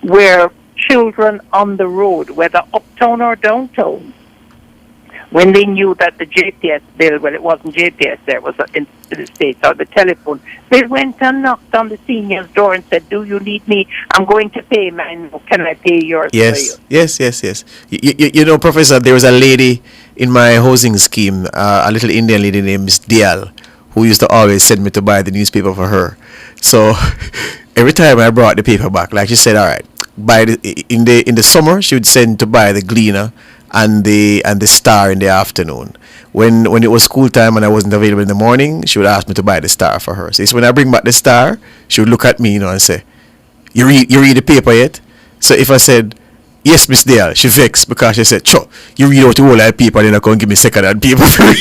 Speaker 10: where children on the road, whether uptown or downtown, when they knew that the JPS bill, well, it wasn't JPS there, it was in the States, or the telephone, they went and knocked on the senior's door and said, do you need me? I'm going to pay mine. Can I pay yours for you?
Speaker 8: Yes, yes, yes, yes. You know, Professor, there was a lady in my housing scheme, a little Indian lady named Miss Dial, who used to always send me to buy the newspaper for her. So every time I brought the paper back, like she said, all right, in the summer she would send to buy the Gleaner and the Star in the afternoon. When it was school time and I wasn't available in the morning, she would ask me to buy the Star for her. So when I bring back the Star, she would look at me, and say, "You read the paper yet?" So if I said, "Yes, Miss Dale," she vexed because she said, "Cho, you read out the whole paper and then I can't give me second-hand paper to read."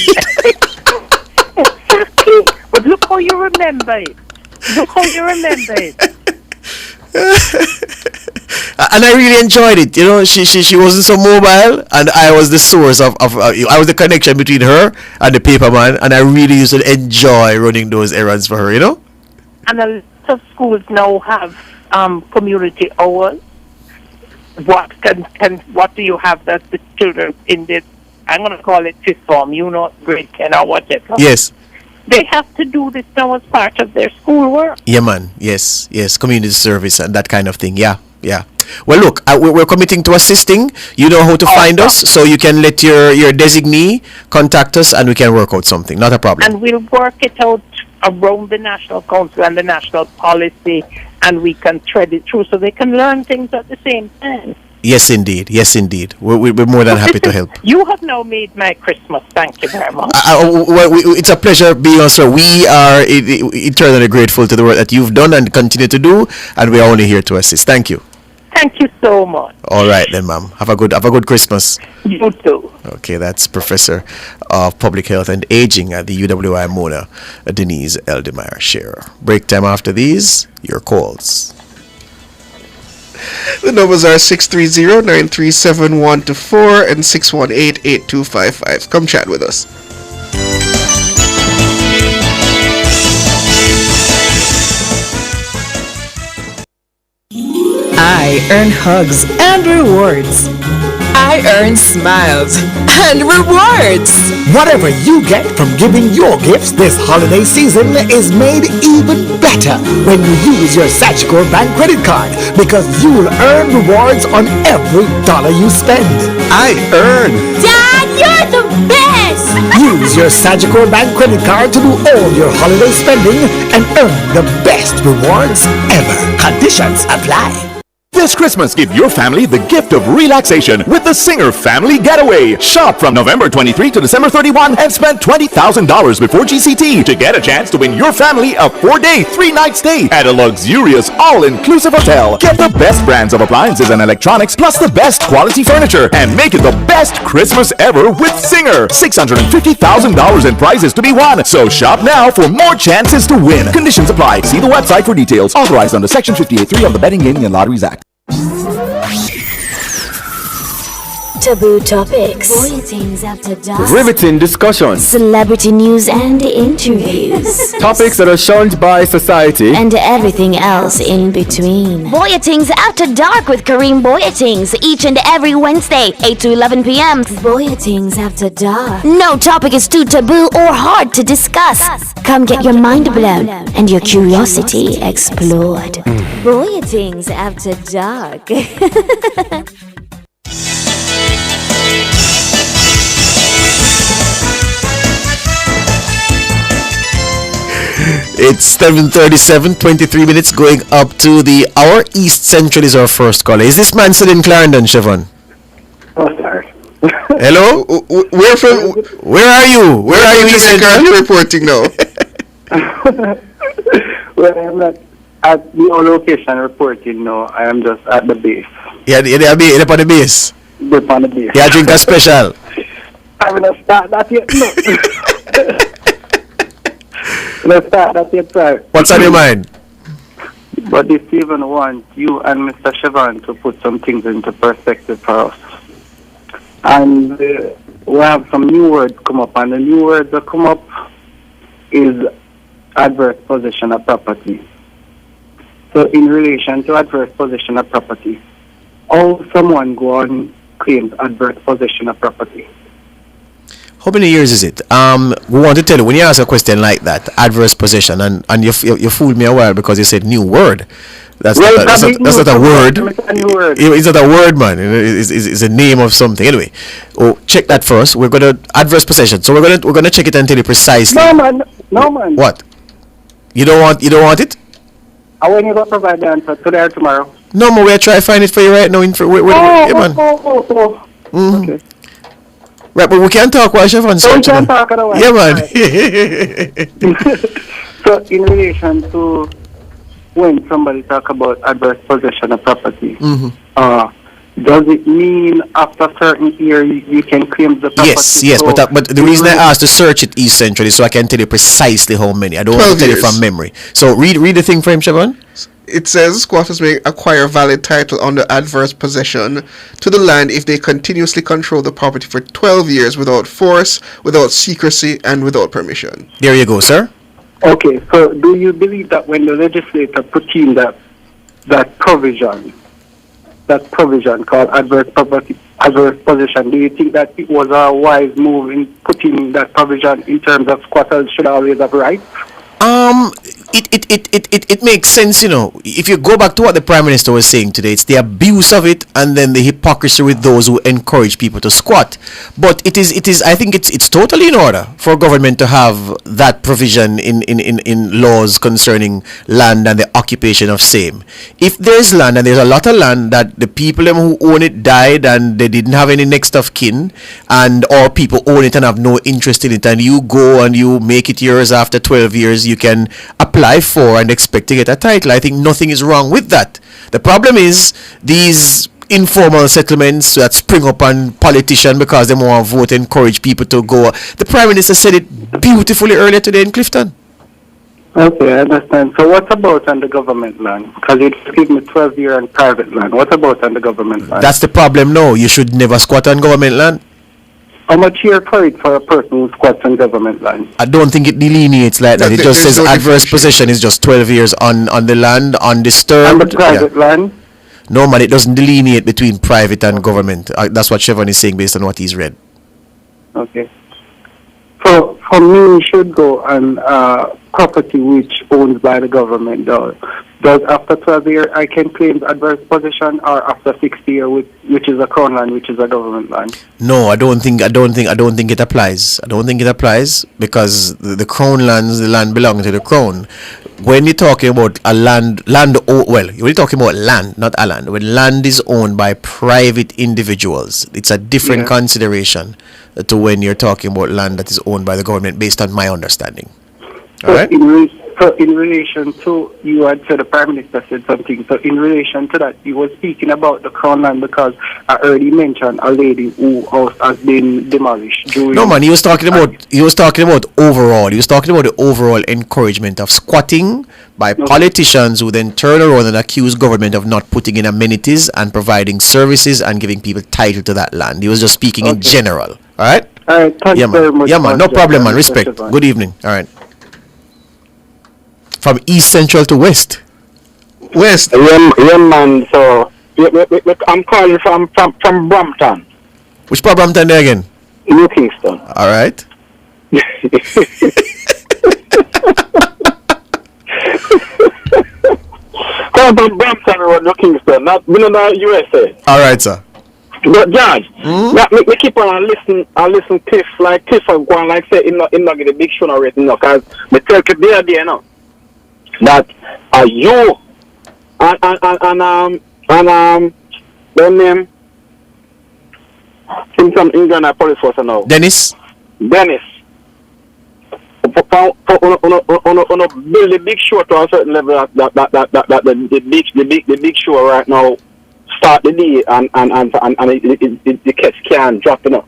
Speaker 10: But look how you remember it. Look how you remember it.
Speaker 8: And I really enjoyed it. You know, she wasn't so mobile, and I was the source of I was the connection between her and the paperman, and I really used to enjoy running those errands for her. You know.
Speaker 10: And a lot of schools now have community hours. What do you have that the children in the, I'm going to call it fifth form, grade 10 or whatever.
Speaker 8: Yes.
Speaker 10: They have to do this now as part of their schoolwork.
Speaker 8: Yeah, man. Yes, yes. Community service and that kind of thing. Yeah, yeah. Well, look, we're committing to assisting. You know how to find us, so you can let your designee contact us, and we can work out something. Not a problem.
Speaker 10: And we'll work it out around the National Council and the national policy, and we can thread it through so they can learn things at the same time.
Speaker 8: Yes, indeed. Yes, indeed. We're more than happy to help.
Speaker 10: You have now made my Christmas. Thank you very much.
Speaker 8: It's a pleasure being on, sir. We are eternally grateful to the work that you've done and continue to do, and we are only here to assist. Thank you.
Speaker 10: Thank you so much.
Speaker 8: All right then, ma'am. Have a good Christmas.
Speaker 10: You too.
Speaker 8: Okay, that's Professor of Public Health and Aging at the UWI Mona, Denise Eldemeyer Shearer. Break time after these. Your calls.
Speaker 12: The numbers are 630-937-124 and 618-8255. Come chat with us.
Speaker 1: I earn hugs and rewards. I earn smiles and rewards.
Speaker 3: Whatever you get from giving your gifts this holiday season is made even better when you use your Sagicor Bank credit card, because you will earn rewards on every dollar you spend. I earn.
Speaker 11: Dad, you're the best!
Speaker 3: Use your Sagicor Bank credit card to do all your holiday spending and earn the best rewards ever. Conditions apply.
Speaker 14: This Christmas, give your family the gift of relaxation with the Singer Family Getaway. Shop from November 23 to December 31 and spend $20,000 before GCT to get a chance to win your family a 4-day, 3-night stay at a luxurious, all-inclusive hotel. Get the best brands of appliances and electronics, plus the best quality furniture, and make it the best Christmas ever with Singer. $650,000 in prizes to be won. So shop now for more chances to win. Conditions apply. See the website for details. Authorized under Section 58.3 of the Betting, Gaming, and Lotteries Act.
Speaker 11: Taboo topics, bulletins after dark,
Speaker 15: riveting discussions,
Speaker 11: celebrity news and interviews,
Speaker 15: topics that are shunned by society,
Speaker 11: and everything else in between. Boyatings After Dark with Kareem Boyatings, each and every Wednesday, 8 to 11 p.m. Boyatings After Dark. No topic is too taboo or hard to discuss. Come get your mind blown and your curiosity explored. Boyatings After Dark.
Speaker 8: It's 7:37, 23 minutes going up to the hour. East Central is our first caller. Is this man still in Clarendon, Siobhan?
Speaker 22: Oh, sorry.
Speaker 8: Hello? Where are you? Where are you, East Central?
Speaker 12: You're reporting now.
Speaker 22: Well, I'm not at the location reporting now. I am just at the base.
Speaker 8: Yeah, you're up on the base?
Speaker 22: Up on the base.
Speaker 8: Yeah, drink a special.
Speaker 22: I'm going to start that yet. No. Let's start that yet, sir.
Speaker 8: What's on your mind?
Speaker 22: But if we even want you and Mr. Siobhan to put some things into perspective for us. And we have some new words come up, and the new words that come up is adverse possession of property. So in relation to adverse possession of property, how someone go on claims adverse possession of property?
Speaker 8: How many years is it? We want to tell you, when you ask a question like that, adverse possession, and you fooled me a while because you said new word. That's not a word. It's not a word, man. It's a name of something. Anyway, check that first. We're gonna adverse possession. So we're gonna check it and tell you precisely.
Speaker 22: No man.
Speaker 8: What? You don't want it?
Speaker 22: I want you to provide the answer today or tomorrow.
Speaker 8: No, man. We're trying to find it for you right now. Yeah, man.
Speaker 22: Okay.
Speaker 8: Right, but we can't talk while Siobhan
Speaker 22: So we
Speaker 8: searching.
Speaker 22: can talk otherwise.
Speaker 8: Yeah, man.
Speaker 22: So in relation to when somebody talk about adverse possession of property, does it mean after a certain year you can claim the property?
Speaker 8: Yes, but the reason I asked to search it essentially so I can tell you precisely how many. I don't want to tell you from memory. So read the thing for him, Siobhan.
Speaker 12: It says squatters may acquire valid title under adverse possession to the land if they continuously control the property for 12 years without force, without secrecy, and without permission.
Speaker 8: There you go, sir.
Speaker 22: Okay, so do you believe that when the legislator put in that provision called adverse possession, do you think that it was a wise move in putting that provision in terms of squatters should always have rights?
Speaker 8: It makes sense, you know. If you go back to what the Prime Minister was saying today, it's the abuse of it and then the hypocrisy with those who encourage people to squat. But it is I think it's totally in order for government to have that provision in laws concerning land and the occupation of same. If there's land, and there's a lot of land that the people who own it died and they didn't have any next of kin, and or people own it and have no interest in it, and you go and you make it yours after 12 years, you can apply for and expect to get a title. I think nothing is wrong with that. The problem is these informal settlements that spring up on politicians because they want to vote, encourage people to go. The Prime Minister said it beautifully earlier today in Clifton.
Speaker 22: Okay, I understand. So what about on the government land? Because you give me 12-year on private land. What about on the government land?
Speaker 8: That's the problem now. You should never squat on government land.
Speaker 22: How much year credit for a person who squats on government land?
Speaker 8: I don't think it delineates like that. It just says adverse possession is just 12 years on the land, undisturbed.
Speaker 22: On the private land?
Speaker 8: No, man, it doesn't delineate between private and government. That's what Siobhan is saying based on what he's read.
Speaker 22: Okay. For me, it should go on property which owned by the government. Does after 12 years I can claim adverse possession, or after 60 years, which is a crown land, which is a government land?
Speaker 8: No, I don't think it applies. I don't think it applies because the crown lands, the land belongs to the crown. When you're talking about a you're talking about land, not a land. When land is owned by private individuals, it's a different consideration to when you're talking about land that is owned by the government, based on my understanding. All right.
Speaker 22: So in relation to, you had said the Prime Minister said something. So in relation to that, you were speaking about the crown land because I already mentioned a lady whose house has been demolished.
Speaker 8: No, man, he was talking about overall. He was talking about the overall encouragement of squatting by politicians who then turn around and accuse government of not putting in amenities and providing services and giving people title to that land. He was just speaking in general. All right.
Speaker 22: All right. Thank you very much.
Speaker 8: Yeah, man. No problem, man. Respect. Good evening. All right. From East Central to West.
Speaker 6: Yeah, man. So I'm calling from Brampton.
Speaker 8: Which part of Brampton there again?
Speaker 6: New Kingston.
Speaker 8: All right.
Speaker 6: Come from Brampton Road, New Kingston, not USA.
Speaker 8: All right, sir.
Speaker 6: But George, me keep on listen Cliff and go on like say in not get a big show already, you know, cause me tell you the other day, you know, that you and their name from England police force now.
Speaker 8: Dennis.
Speaker 6: On a build a big show to a certain level that the big show right now start the day and the catch can drop, you know.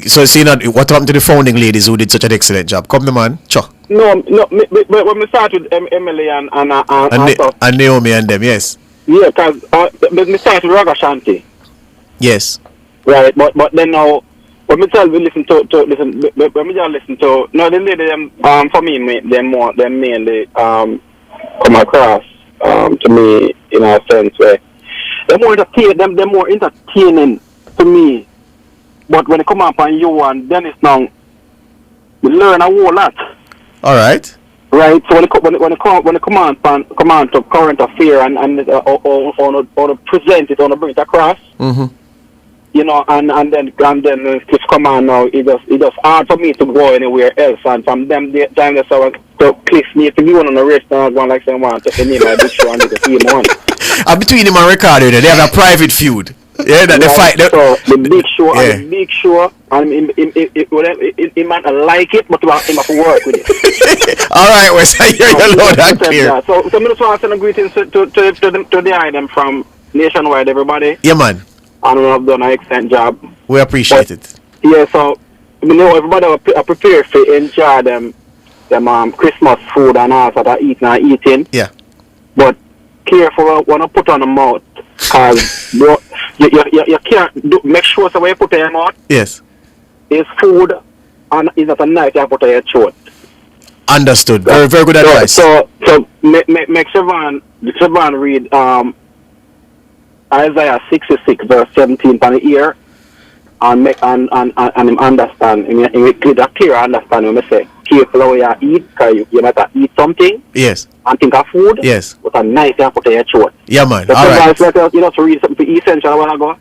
Speaker 8: So see, what happened to the founding ladies who did such an excellent job? Come the man, Chuck.
Speaker 6: But when we start with Emily and stuff,
Speaker 8: and Naomi and them, yes.
Speaker 6: yeah, because we start with Raga Shanti,
Speaker 8: Yes.
Speaker 6: right? But then now, when we listen to when we just listen to, no, the lady them for me, they mainly come across to me in a sense where they're more entertaining to me. But when it come up on you and Dennis now, we learn a whole lot.
Speaker 8: All right.
Speaker 6: Right. So when it come on to current affair and or present it, or bring it across,
Speaker 8: Mm-hmm.
Speaker 6: you know, and then just come on now. It just hard for me to go anywhere else. And from them the time they saw to click me to be one on the rest and one like someone to name my big show and the team on.
Speaker 8: And between him and Ricardo, they have a private feud. Yeah, that they fight.
Speaker 6: So the big show and the big show, and he might like it, but he have to work with it.
Speaker 8: All right, Wes, I hear you loud and clear.
Speaker 6: So I just want to send a greetings to the item from Nationwide, everybody.
Speaker 8: Yeah, man.
Speaker 6: And we have done an excellent job.
Speaker 8: We appreciate it.
Speaker 6: Yeah, so you know everybody are prepared to enjoy them Christmas food and all sort of eating.
Speaker 8: Yeah.
Speaker 6: But careful when you put on the mouth, because you can't make sure so when you put in your mouth,
Speaker 8: Yes.
Speaker 6: is food and is not a knife you put in your throat.
Speaker 8: Understood. Very, very good advice.
Speaker 6: So make Siobhan read Isaiah 66 verse 17 on the ear and make and him understand. Him get a clear understanding when I say careful how you eat, because you might eat something
Speaker 8: Yes.
Speaker 6: and think of food.
Speaker 8: Yes.
Speaker 6: But a knife you put in your throat.
Speaker 8: Yeah, man.
Speaker 6: So
Speaker 8: All right.
Speaker 6: you know to read something essential a while ago.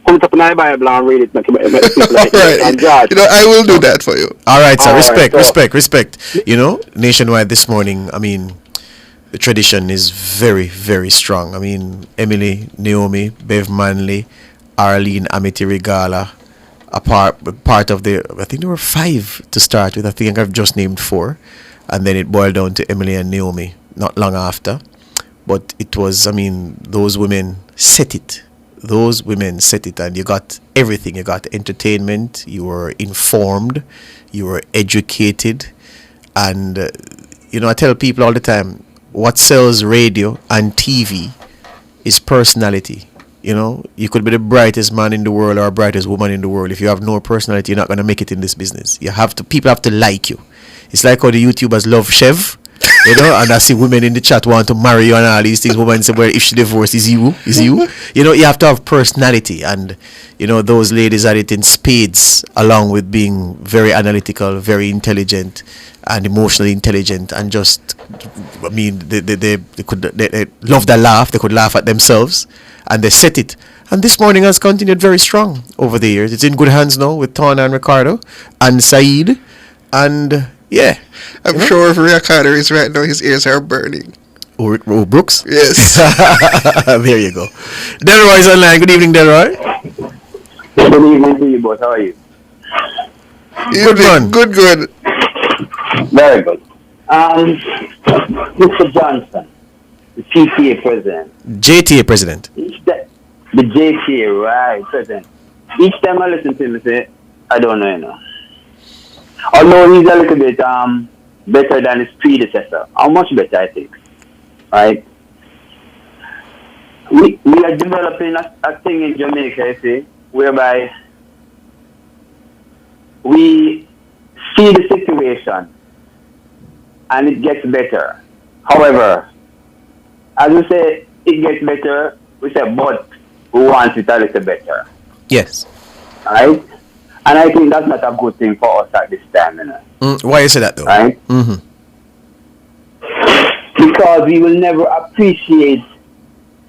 Speaker 6: Come up in the Bible and read it. Make people like and judge.
Speaker 12: You know, I will do that for you.
Speaker 8: All right, sir.
Speaker 6: All
Speaker 8: Respect,
Speaker 6: right, so-
Speaker 8: respect. You know, Nationwide this morning, I mean, the tradition is very, very strong. I mean, Emily, Naomi, Bev Manley, Arlene, Amity Regala, a part of the, I think there were 5 to start with. I think I've just named 4. And then it boiled down to Emily and Naomi not long after. But it was, I mean, those women set it. Those women set it, and you got everything. You got entertainment, you were informed, you were educated, and you know, I tell people all the time, what sells radio and TV is personality. You know, you could be the brightest man in the world or brightest woman in the world. If you have no personality, you're not gonna make it in this business. People have to like you. It's like how the YouTubers love Chev. You know, and I see women in the chat want to marry you and all these things. Women say, well, if she divorced, is you. You know, you have to have personality, and you know, those ladies had it in spades, along with being very analytical, very intelligent, and emotionally intelligent, and just, I mean, they love their laugh. They could laugh at themselves, and they set it. And this morning has continued very strong over the years. It's in good hands now with Tawna and Ricardo and Saeed, and yeah.
Speaker 12: I'm sure if Ricardo is right now, his ears are burning.
Speaker 8: Oh, Brooks?
Speaker 12: Yes.
Speaker 8: There you go. Delroy is online. Good evening, Delroy.
Speaker 4: Good evening to you both. How are you?
Speaker 8: Good man.
Speaker 12: Good.
Speaker 4: Very good. Mr. Johnson, the CTA president.
Speaker 8: JTA president.
Speaker 4: The JTA, right, president. Each time I listen to him, I say, I don't know, you know. Although he's a little bit better than his predecessor. How much better, I think. Right? We are developing a thing in Jamaica, you see, whereby we see the situation and it gets better. However, as we say, it gets better, we say, but we want it a little better.
Speaker 8: Yes.
Speaker 4: Right? And I think that's not a good thing for us at this time, you know.
Speaker 8: Why you say that, though?
Speaker 4: Right?
Speaker 8: Mm-hmm.
Speaker 4: Because we will never appreciate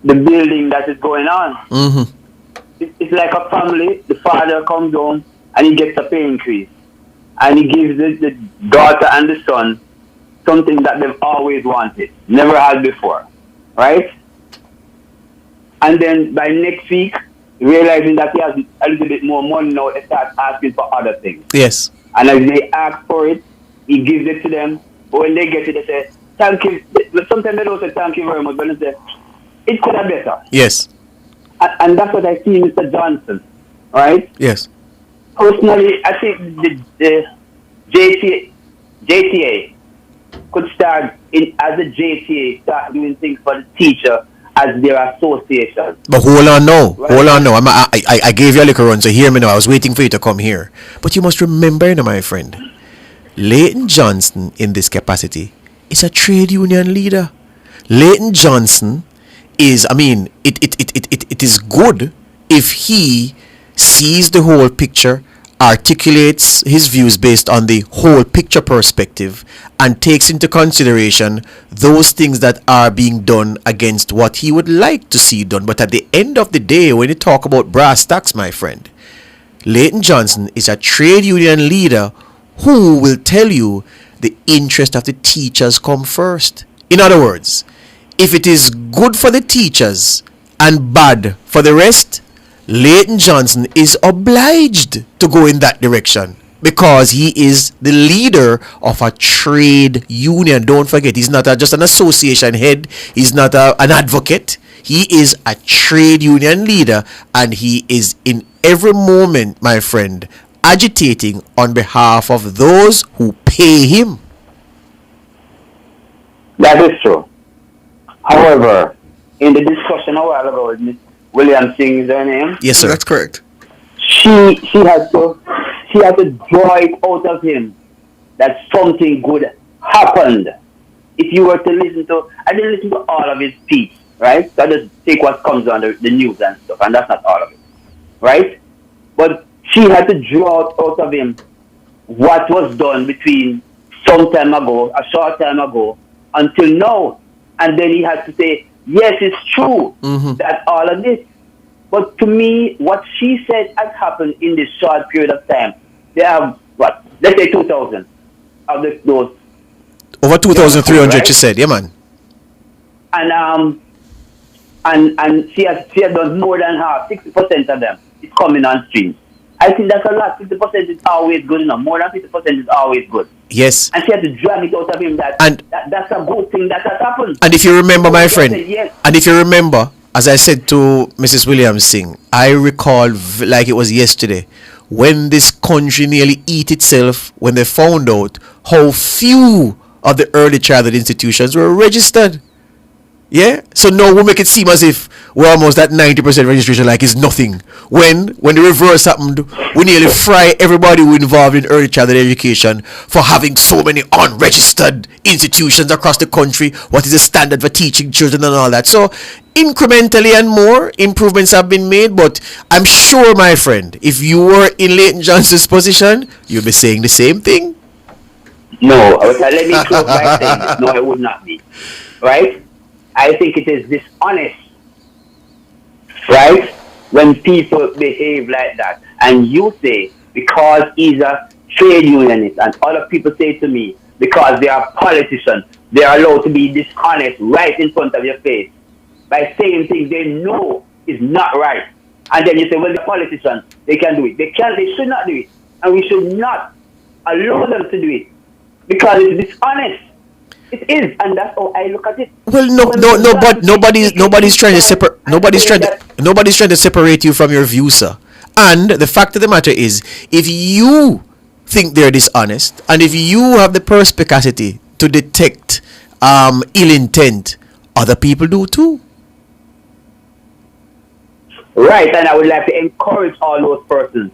Speaker 4: the building that is going on.
Speaker 8: Mm-hmm.
Speaker 4: It's like a family. The father comes home and he gets a pay increase. And he gives the daughter and the son something that they've always wanted, never had before. Right? And then by next week, realizing that he has a little bit more money now, they start asking for other things.
Speaker 8: Yes.
Speaker 4: And as they ask for it, he gives it to them. But when they get it, they say, thank you. Sometimes they don't say thank you very much, but they say, it could have better.
Speaker 8: Yes.
Speaker 4: And that's what I see in Mr. Johnson, right?
Speaker 8: Yes.
Speaker 4: Personally, I think the JTA could start in as a JTA, start doing things for the teacher as their association.
Speaker 8: But hold on now.
Speaker 4: Right.
Speaker 8: Hold on now. I gave you a little run, so hear me now. I was waiting for you to come here. But you must remember, my friend, Leighton Johnson in this capacity is a trade union leader. Leighton Johnson is, it is good if he sees the whole picture, articulates his views based on the whole picture perspective, and takes into consideration those things that are being done against what he would like to see done. But at the end of the day, when you talk about brass tacks, my friend, Leighton Johnson is a trade union leader who will tell you the interest of the teachers come first. In other words, if it is good for the teachers and bad for the rest, Leighton Johnson is obliged to go in that direction because he is the leader of a trade union. Don't forget, he's not just an association head. He's not an advocate. He is a trade union leader, and he is in every moment, my friend, agitating on behalf of those who pay him.
Speaker 4: That is true. However, in the discussion a while ago with Ms. Williams Singh, is her name?
Speaker 8: Yes, sir.
Speaker 12: That's correct.
Speaker 4: She had to draw it out of him that something good happened. If you were to listen to, I didn't listen to all of his speech, right? So I just take what comes on the news and stuff, and that's not all of it, right? But she had to draw out of him what was done between some time ago, a short time ago, until now. And then he had to say, yes, it's true that all of this. But to me, what she said has happened in this short period of time. They have, what, let's say 2,000 of those.
Speaker 8: Over 2,300,
Speaker 4: right?
Speaker 8: She said, yeah, man.
Speaker 4: And she has done more than half, 60% of them is coming on stream. I think that's a lot. 50% is always good enough. More than 50% is always good.
Speaker 8: Yes.
Speaker 4: And she had to drag it out of him that's a good thing that has happened.
Speaker 8: And if you remember, my friend,
Speaker 4: said yes.
Speaker 8: and if you remember, as I said to Mrs. Williams Singh, I recall like it was yesterday, when this country nearly eat itself when they found out how few of the early childhood institutions were registered. Yeah? So now we make it seem as if we're almost at 90% registration, like it's nothing. When the reverse happened, we nearly fry everybody who involved in early childhood education for having so many unregistered institutions across the country. What is the standard for teaching children and all that? So incrementally and more improvements have been made, but I'm sure, my friend, if you were in Leighton Johnson's position, you'd be saying the same thing.
Speaker 4: No, let me close by saying this. No, it would not be. Right? I think it is dishonest, right, when people behave like that. And you say, because he's a trade unionist, and other people say to me, because they are politicians, they are allowed to be dishonest right in front of your face by saying things they know is not right. And then you say, well, the politicians, they can do it. They should not do it. And we should not allow them to do it because it's dishonest. It is, and that's how I look at it.
Speaker 8: Well, but nobody's trying to separate. Nobody's trying to separate you from your view, sir. And the fact of the matter is, if you think they're dishonest, and if you have the perspicacity to detect ill intent, other people do too.
Speaker 4: Right, and I would like to encourage all those persons.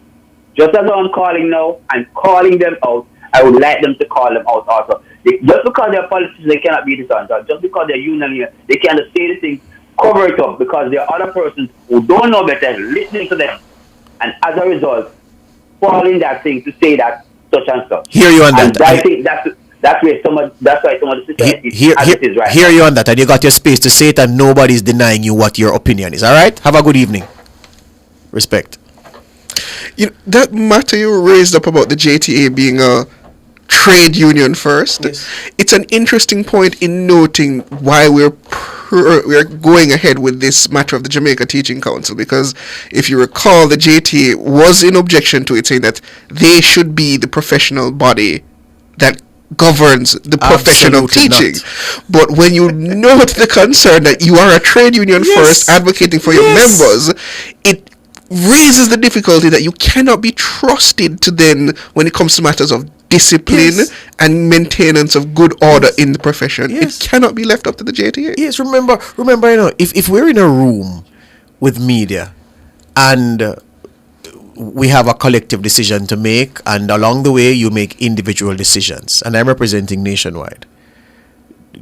Speaker 4: Just as I'm calling now, I'm calling them out. I would like them to call them out also. Just because they're politicians, they cannot be dishonest. Just because they're union, they can't say the things, cover it up, because there are other persons who don't know better, listening to them, and as a result, fall in that thing to say that such and such.
Speaker 8: Hear you on that.
Speaker 4: And I think that's why some of the society is right.
Speaker 8: Hear you on that, and you got your space to say it, and nobody's denying you what your opinion is. All right? Have a good evening. Respect.
Speaker 12: You know, that matter you raised up about the JTA being a trade union first, yes. It's an interesting point in noting why we're going ahead with this matter of the Jamaica Teaching Council, because if you recall, the JTA was in objection to it, saying that they should be the professional body that governs the profession of teaching. But when you note the concern that you are a trade union first, advocating for your members, it raises the difficulty that you cannot be trusted to then, when it comes to matters of discipline and maintenance of good order in the profession. It cannot be left up to the JTA.
Speaker 8: Yes, remember, you know, if we're in a room with media and we have a collective decision to make, and along the way you make individual decisions, and I'm representing Nationwide,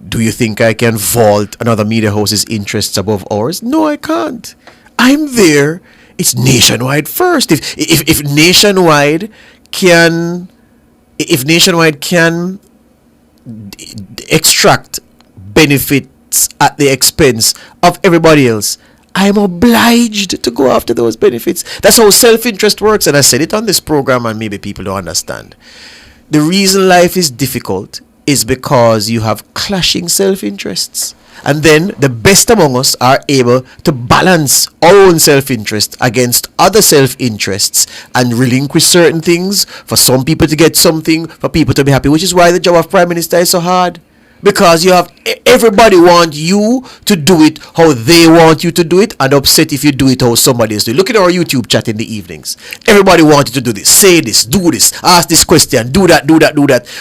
Speaker 8: do you think I can vault another media house's interests above ours? No, I can't. I'm there. It's Nationwide first. If Nationwide can extract benefits at the expense of everybody else, I'm obliged to go after those benefits. That's how self-interest works, and I said it on this program, and maybe people don't understand. The reason life is difficult is because you have clashing self-interests. And then the best among us are able to balance our own self-interest against other self-interests and relinquish certain things for some people to get something, for people to be happy, which is why the job of Prime Minister is so hard. Because you have everybody want you to do it how they want you to do it, and upset if you do it how somebody else do it. Look at our YouTube chat in the evenings. Everybody wants you to do this, say this, do this, ask this question, do that.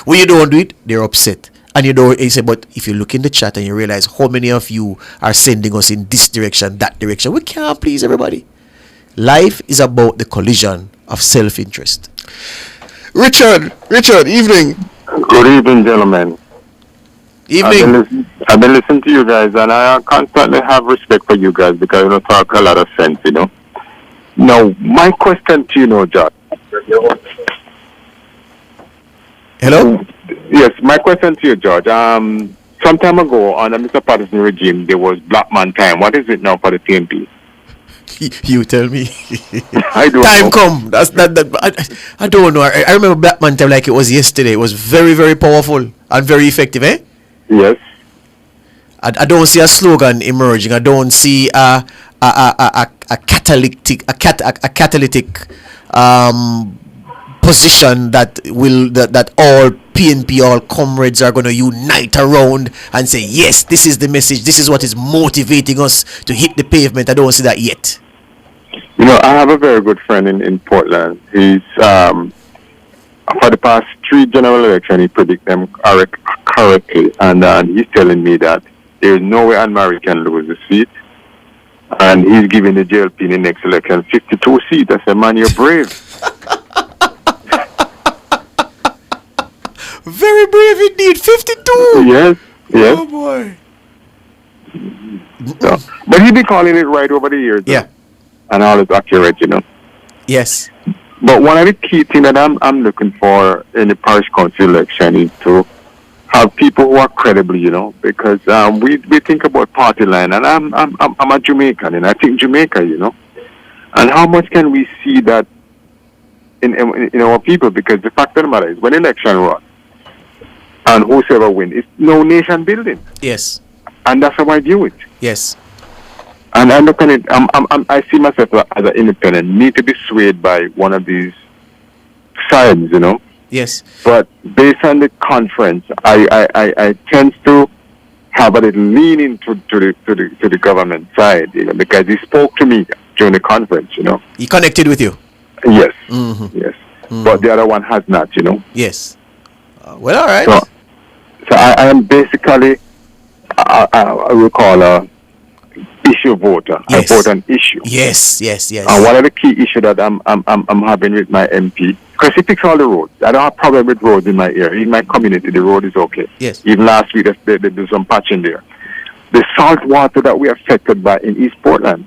Speaker 8: When you don't do it, they're upset. And you say, but if you look in the chat and you realize how many of you are sending us in this direction, that direction, we can't please everybody. Life is about the collision of self-interest.
Speaker 12: Richard, evening.
Speaker 7: Good evening, gentlemen.
Speaker 8: Evening.
Speaker 7: I've been listening to you guys, and I constantly have respect for you guys because you talk a lot of sense, you know. Now, my question to you, George.
Speaker 8: Hello?
Speaker 7: Yes, my question to you, George. Some time ago on the Mr. Patterson regime, there was Black Man Time. What is it now for the TNP?
Speaker 8: You tell me.
Speaker 7: I don't
Speaker 8: time
Speaker 7: know.
Speaker 8: come. I don't know. I remember Black Man Time like it was yesterday. It was very, very powerful and very effective, eh?
Speaker 7: Yes.
Speaker 8: I don't see a slogan emerging. I don't see a catalytic position that all PNP, all comrades are going to unite around and say, yes, this is the message. This is what is motivating us to hit the pavement. I don't see that yet.
Speaker 7: You know, I have a very good friend in Portland. He's for the past 3 general elections, he predict them correctly, and he's telling me that there's no way Anne-Marie can lose the seat, and he's giving the JLP in the next election 52 seats. I said, man, you're brave.
Speaker 8: Very brave indeed. 52.
Speaker 7: Yes.
Speaker 8: Oh boy.
Speaker 7: So, but he been calling it right over the years.
Speaker 8: Yeah.
Speaker 7: And all is accurate, you know.
Speaker 8: Yes.
Speaker 7: But one of the key things that I'm looking for in the parish council election is to have people who are credible, you know, because we think about party line, and I'm a Jamaican, and I think Jamaica, you know, and how much can we see that in our people? Because the fact of the matter is, when election run, and whosoever win, it's no nation building.
Speaker 8: Yes.
Speaker 7: And that's how I view it.
Speaker 8: Yes.
Speaker 7: And I look at it, I see myself as an independent, need to be swayed by one of these sides, you know.
Speaker 8: Yes.
Speaker 7: But based on the conference, I tend to have a little leaning to the government side, you know, because he spoke to me during the conference, you know.
Speaker 8: He connected with you?
Speaker 7: Yes.
Speaker 8: Mm-hmm.
Speaker 7: Yes. Mm-hmm. But the other one has not, you know.
Speaker 8: Yes. Well, all right.
Speaker 7: So I am basically, I will call a issue voter.
Speaker 8: Yes.
Speaker 7: I vote on issue.
Speaker 8: Yes.
Speaker 7: And one of the key issues that I'm having with my MP, because he fixed all the roads. I don't have problem with roads in my area. In my community, the road is okay.
Speaker 8: Yes.
Speaker 7: Even last week, they do some patching there. The salt water that we are affected by in East Portland,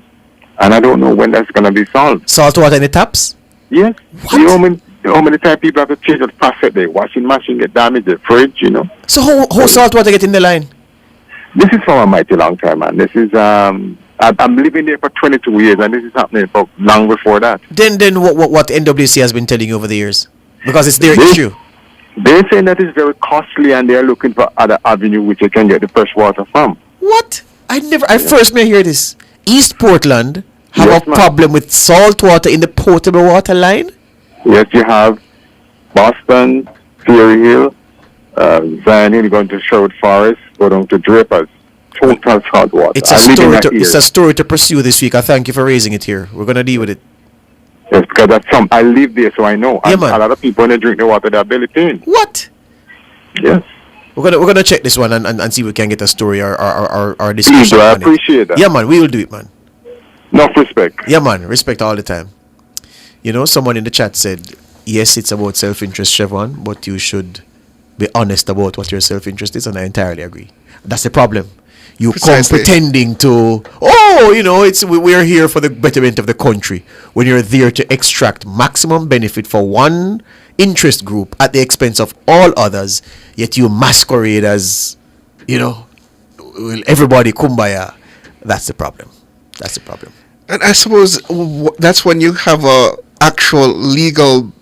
Speaker 7: and I don't know when that's going to be solved.
Speaker 8: Salt water in the taps?
Speaker 7: Yes. You know how many times people have to change the faucet, their washing machine get damaged, the fridge, you know.
Speaker 8: So how salt water get in the line?
Speaker 7: This is for a mighty long time, man. This is I'm living there for 22 years, and this is happening for long before that.
Speaker 8: Then what NWC has been telling you over the years? Because it's their issue.
Speaker 7: They're saying that it's very costly, and they're looking for other avenue which they can get the fresh water from.
Speaker 8: What? I first may hear this. East Portland have a problem with salt water in the potable water line?
Speaker 7: Yes, you have Boston, Fury Hill, Zion Hill, going to Sherwood Forest, go down to Drapers. Total salt water.
Speaker 8: It's a story to pursue this week. I thank you for raising it here. We're going to deal with it.
Speaker 7: Yes, because that's I live there, so I know.
Speaker 8: Yeah,
Speaker 7: And
Speaker 8: man.
Speaker 7: a lot of people when they drink the water, they're barely paying.
Speaker 8: What?
Speaker 7: Yes.
Speaker 8: We're gonna check this one and see if we can get a story or
Speaker 7: Please,
Speaker 8: discussion.
Speaker 7: bro, I
Speaker 8: on it.
Speaker 7: appreciate that.
Speaker 8: Yeah, man, we will do it, man.
Speaker 7: Enough respect.
Speaker 8: Yeah, man, respect all the time. You know, someone in the chat said, yes, it's about self-interest, Chevron, but you should be honest about what your self-interest is, and I entirely agree. That's the problem. You
Speaker 12: Precisely.
Speaker 8: come pretending to, we're here for the betterment of the country, when you're there to extract maximum benefit for one interest group at the expense of all others, yet you masquerade as, everybody kumbaya. That's the problem. That's the problem.
Speaker 12: And I suppose that's when you have a actual legal,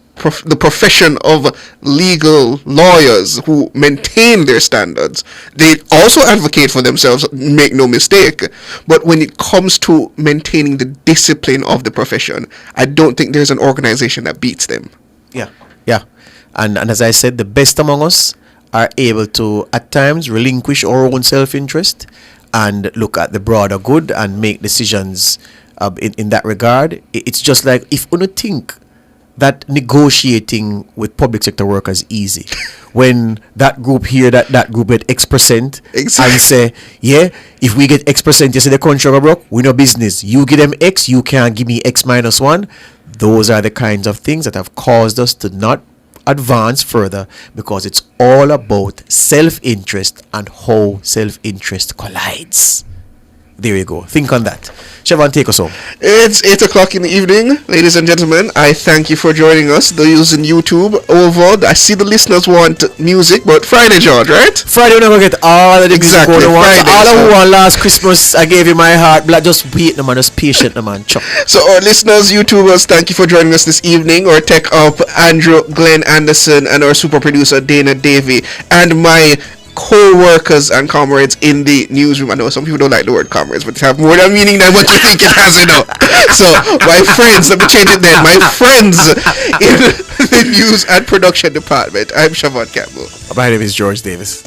Speaker 12: the profession of legal lawyers who maintain their standards. They also advocate for themselves, make no mistake. But when it comes to maintaining the discipline of the profession, I don't think there's an organization that beats them.
Speaker 8: Yeah. And as I said, the best among us are able to, at times, relinquish our own self-interest and look at the broader good and make decisions in that regard. It's just like, if you think that negotiating with public sector workers easy, when that group here, that group get X%, and say, if we get X%, you say the country go broke, we no business. You give them X, you can't give me X minus 1. Those are the kinds of things that have caused us to not advance further, because it's all about self-interest and how self-interest collides. There you go. Think on that. Chevron, take us home.
Speaker 12: It's 8 o'clock in the evening, ladies and gentlemen. I thank you for joining us. Those in YouTube, over. I see the listeners want music, but Friday, George, right?
Speaker 8: Friday, we're not going to get all of the music
Speaker 12: Exactly,
Speaker 8: all the ones.
Speaker 12: Friday,
Speaker 8: All
Speaker 12: so-
Speaker 8: of who won last Christmas, I gave you my heart. Black, just wait, no man. Just patient, no man. Chop.
Speaker 12: So our listeners, YouTubers, thank you for joining us this evening. Our tech up, Andrew Glenn Anderson, and our super producer, Dana Davey, and my co-workers and comrades in the newsroom. I know some people don't like the word comrades, but it have more than meaning than what you think it has, So my friends, let me change it then. My friends in the news and production department. I'm Siobhan Campbell.
Speaker 8: My name is George Davis.